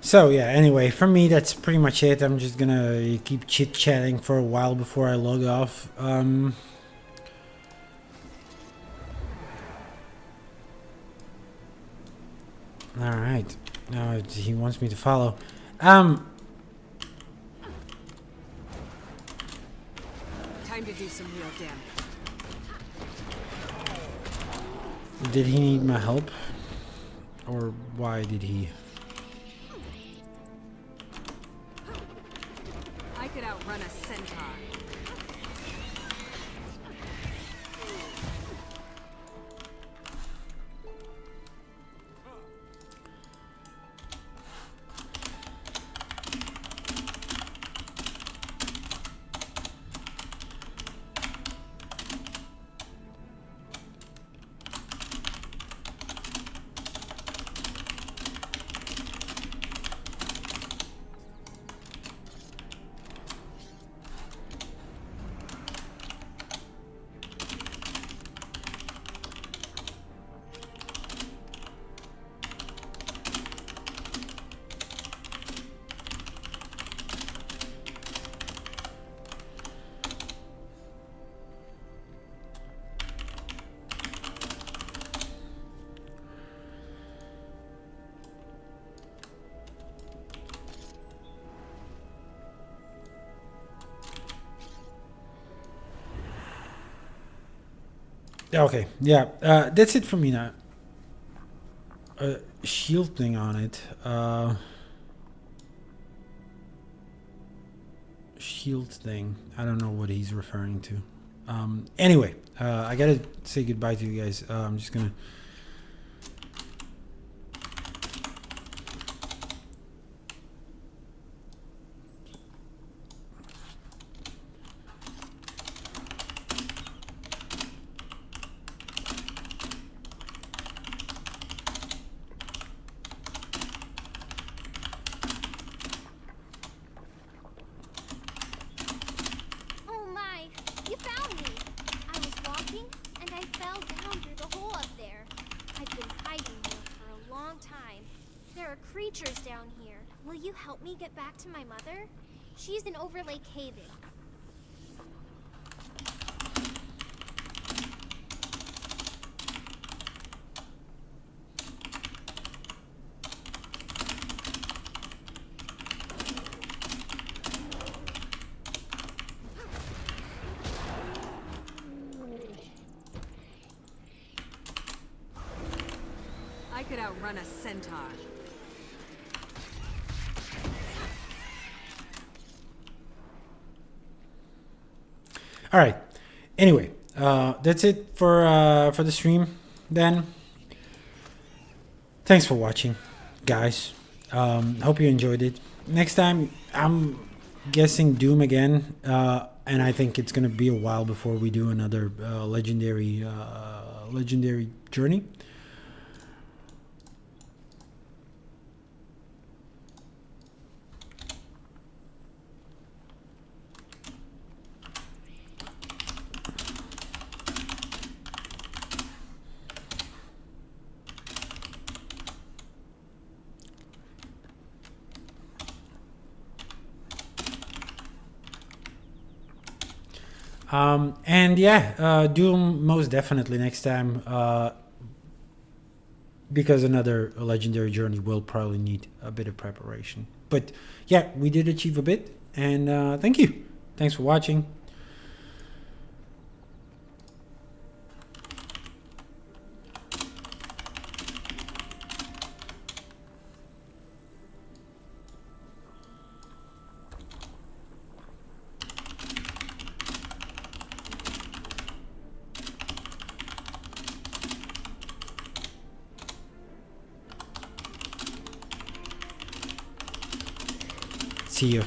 So yeah, anyway, for me that's pretty much it. I'm just gonna keep chit-chatting for a while before I log off. Alright. Now he wants me to follow. Time to do some real damage. Did he need my help? Or why did he? I could outrun a centaur. Okay, yeah, that's it for me now. Shield thing on it. Shield thing. I don't know what he's referring to. Anyway, I gotta say goodbye to you guys. I'm just gonna. Oh my! You found me! I was walking, and I fell down through the hole up there. I've been hiding here for a long time. There are creatures down here. Will you help me get back to my mother? She's in Overlake Haven. I could outrun a centaur. All right. Anyway, that's it for the stream. Then, thanks for watching, guys. Hope you enjoyed it. Next time, I'm guessing Doom again, and I think it's gonna be a while before we do another legendary journey. And yeah, Doom most definitely next time, because another legendary journey will probably need a bit of preparation. But yeah, we did achieve a bit, and thank you. Thanks for watching. See you.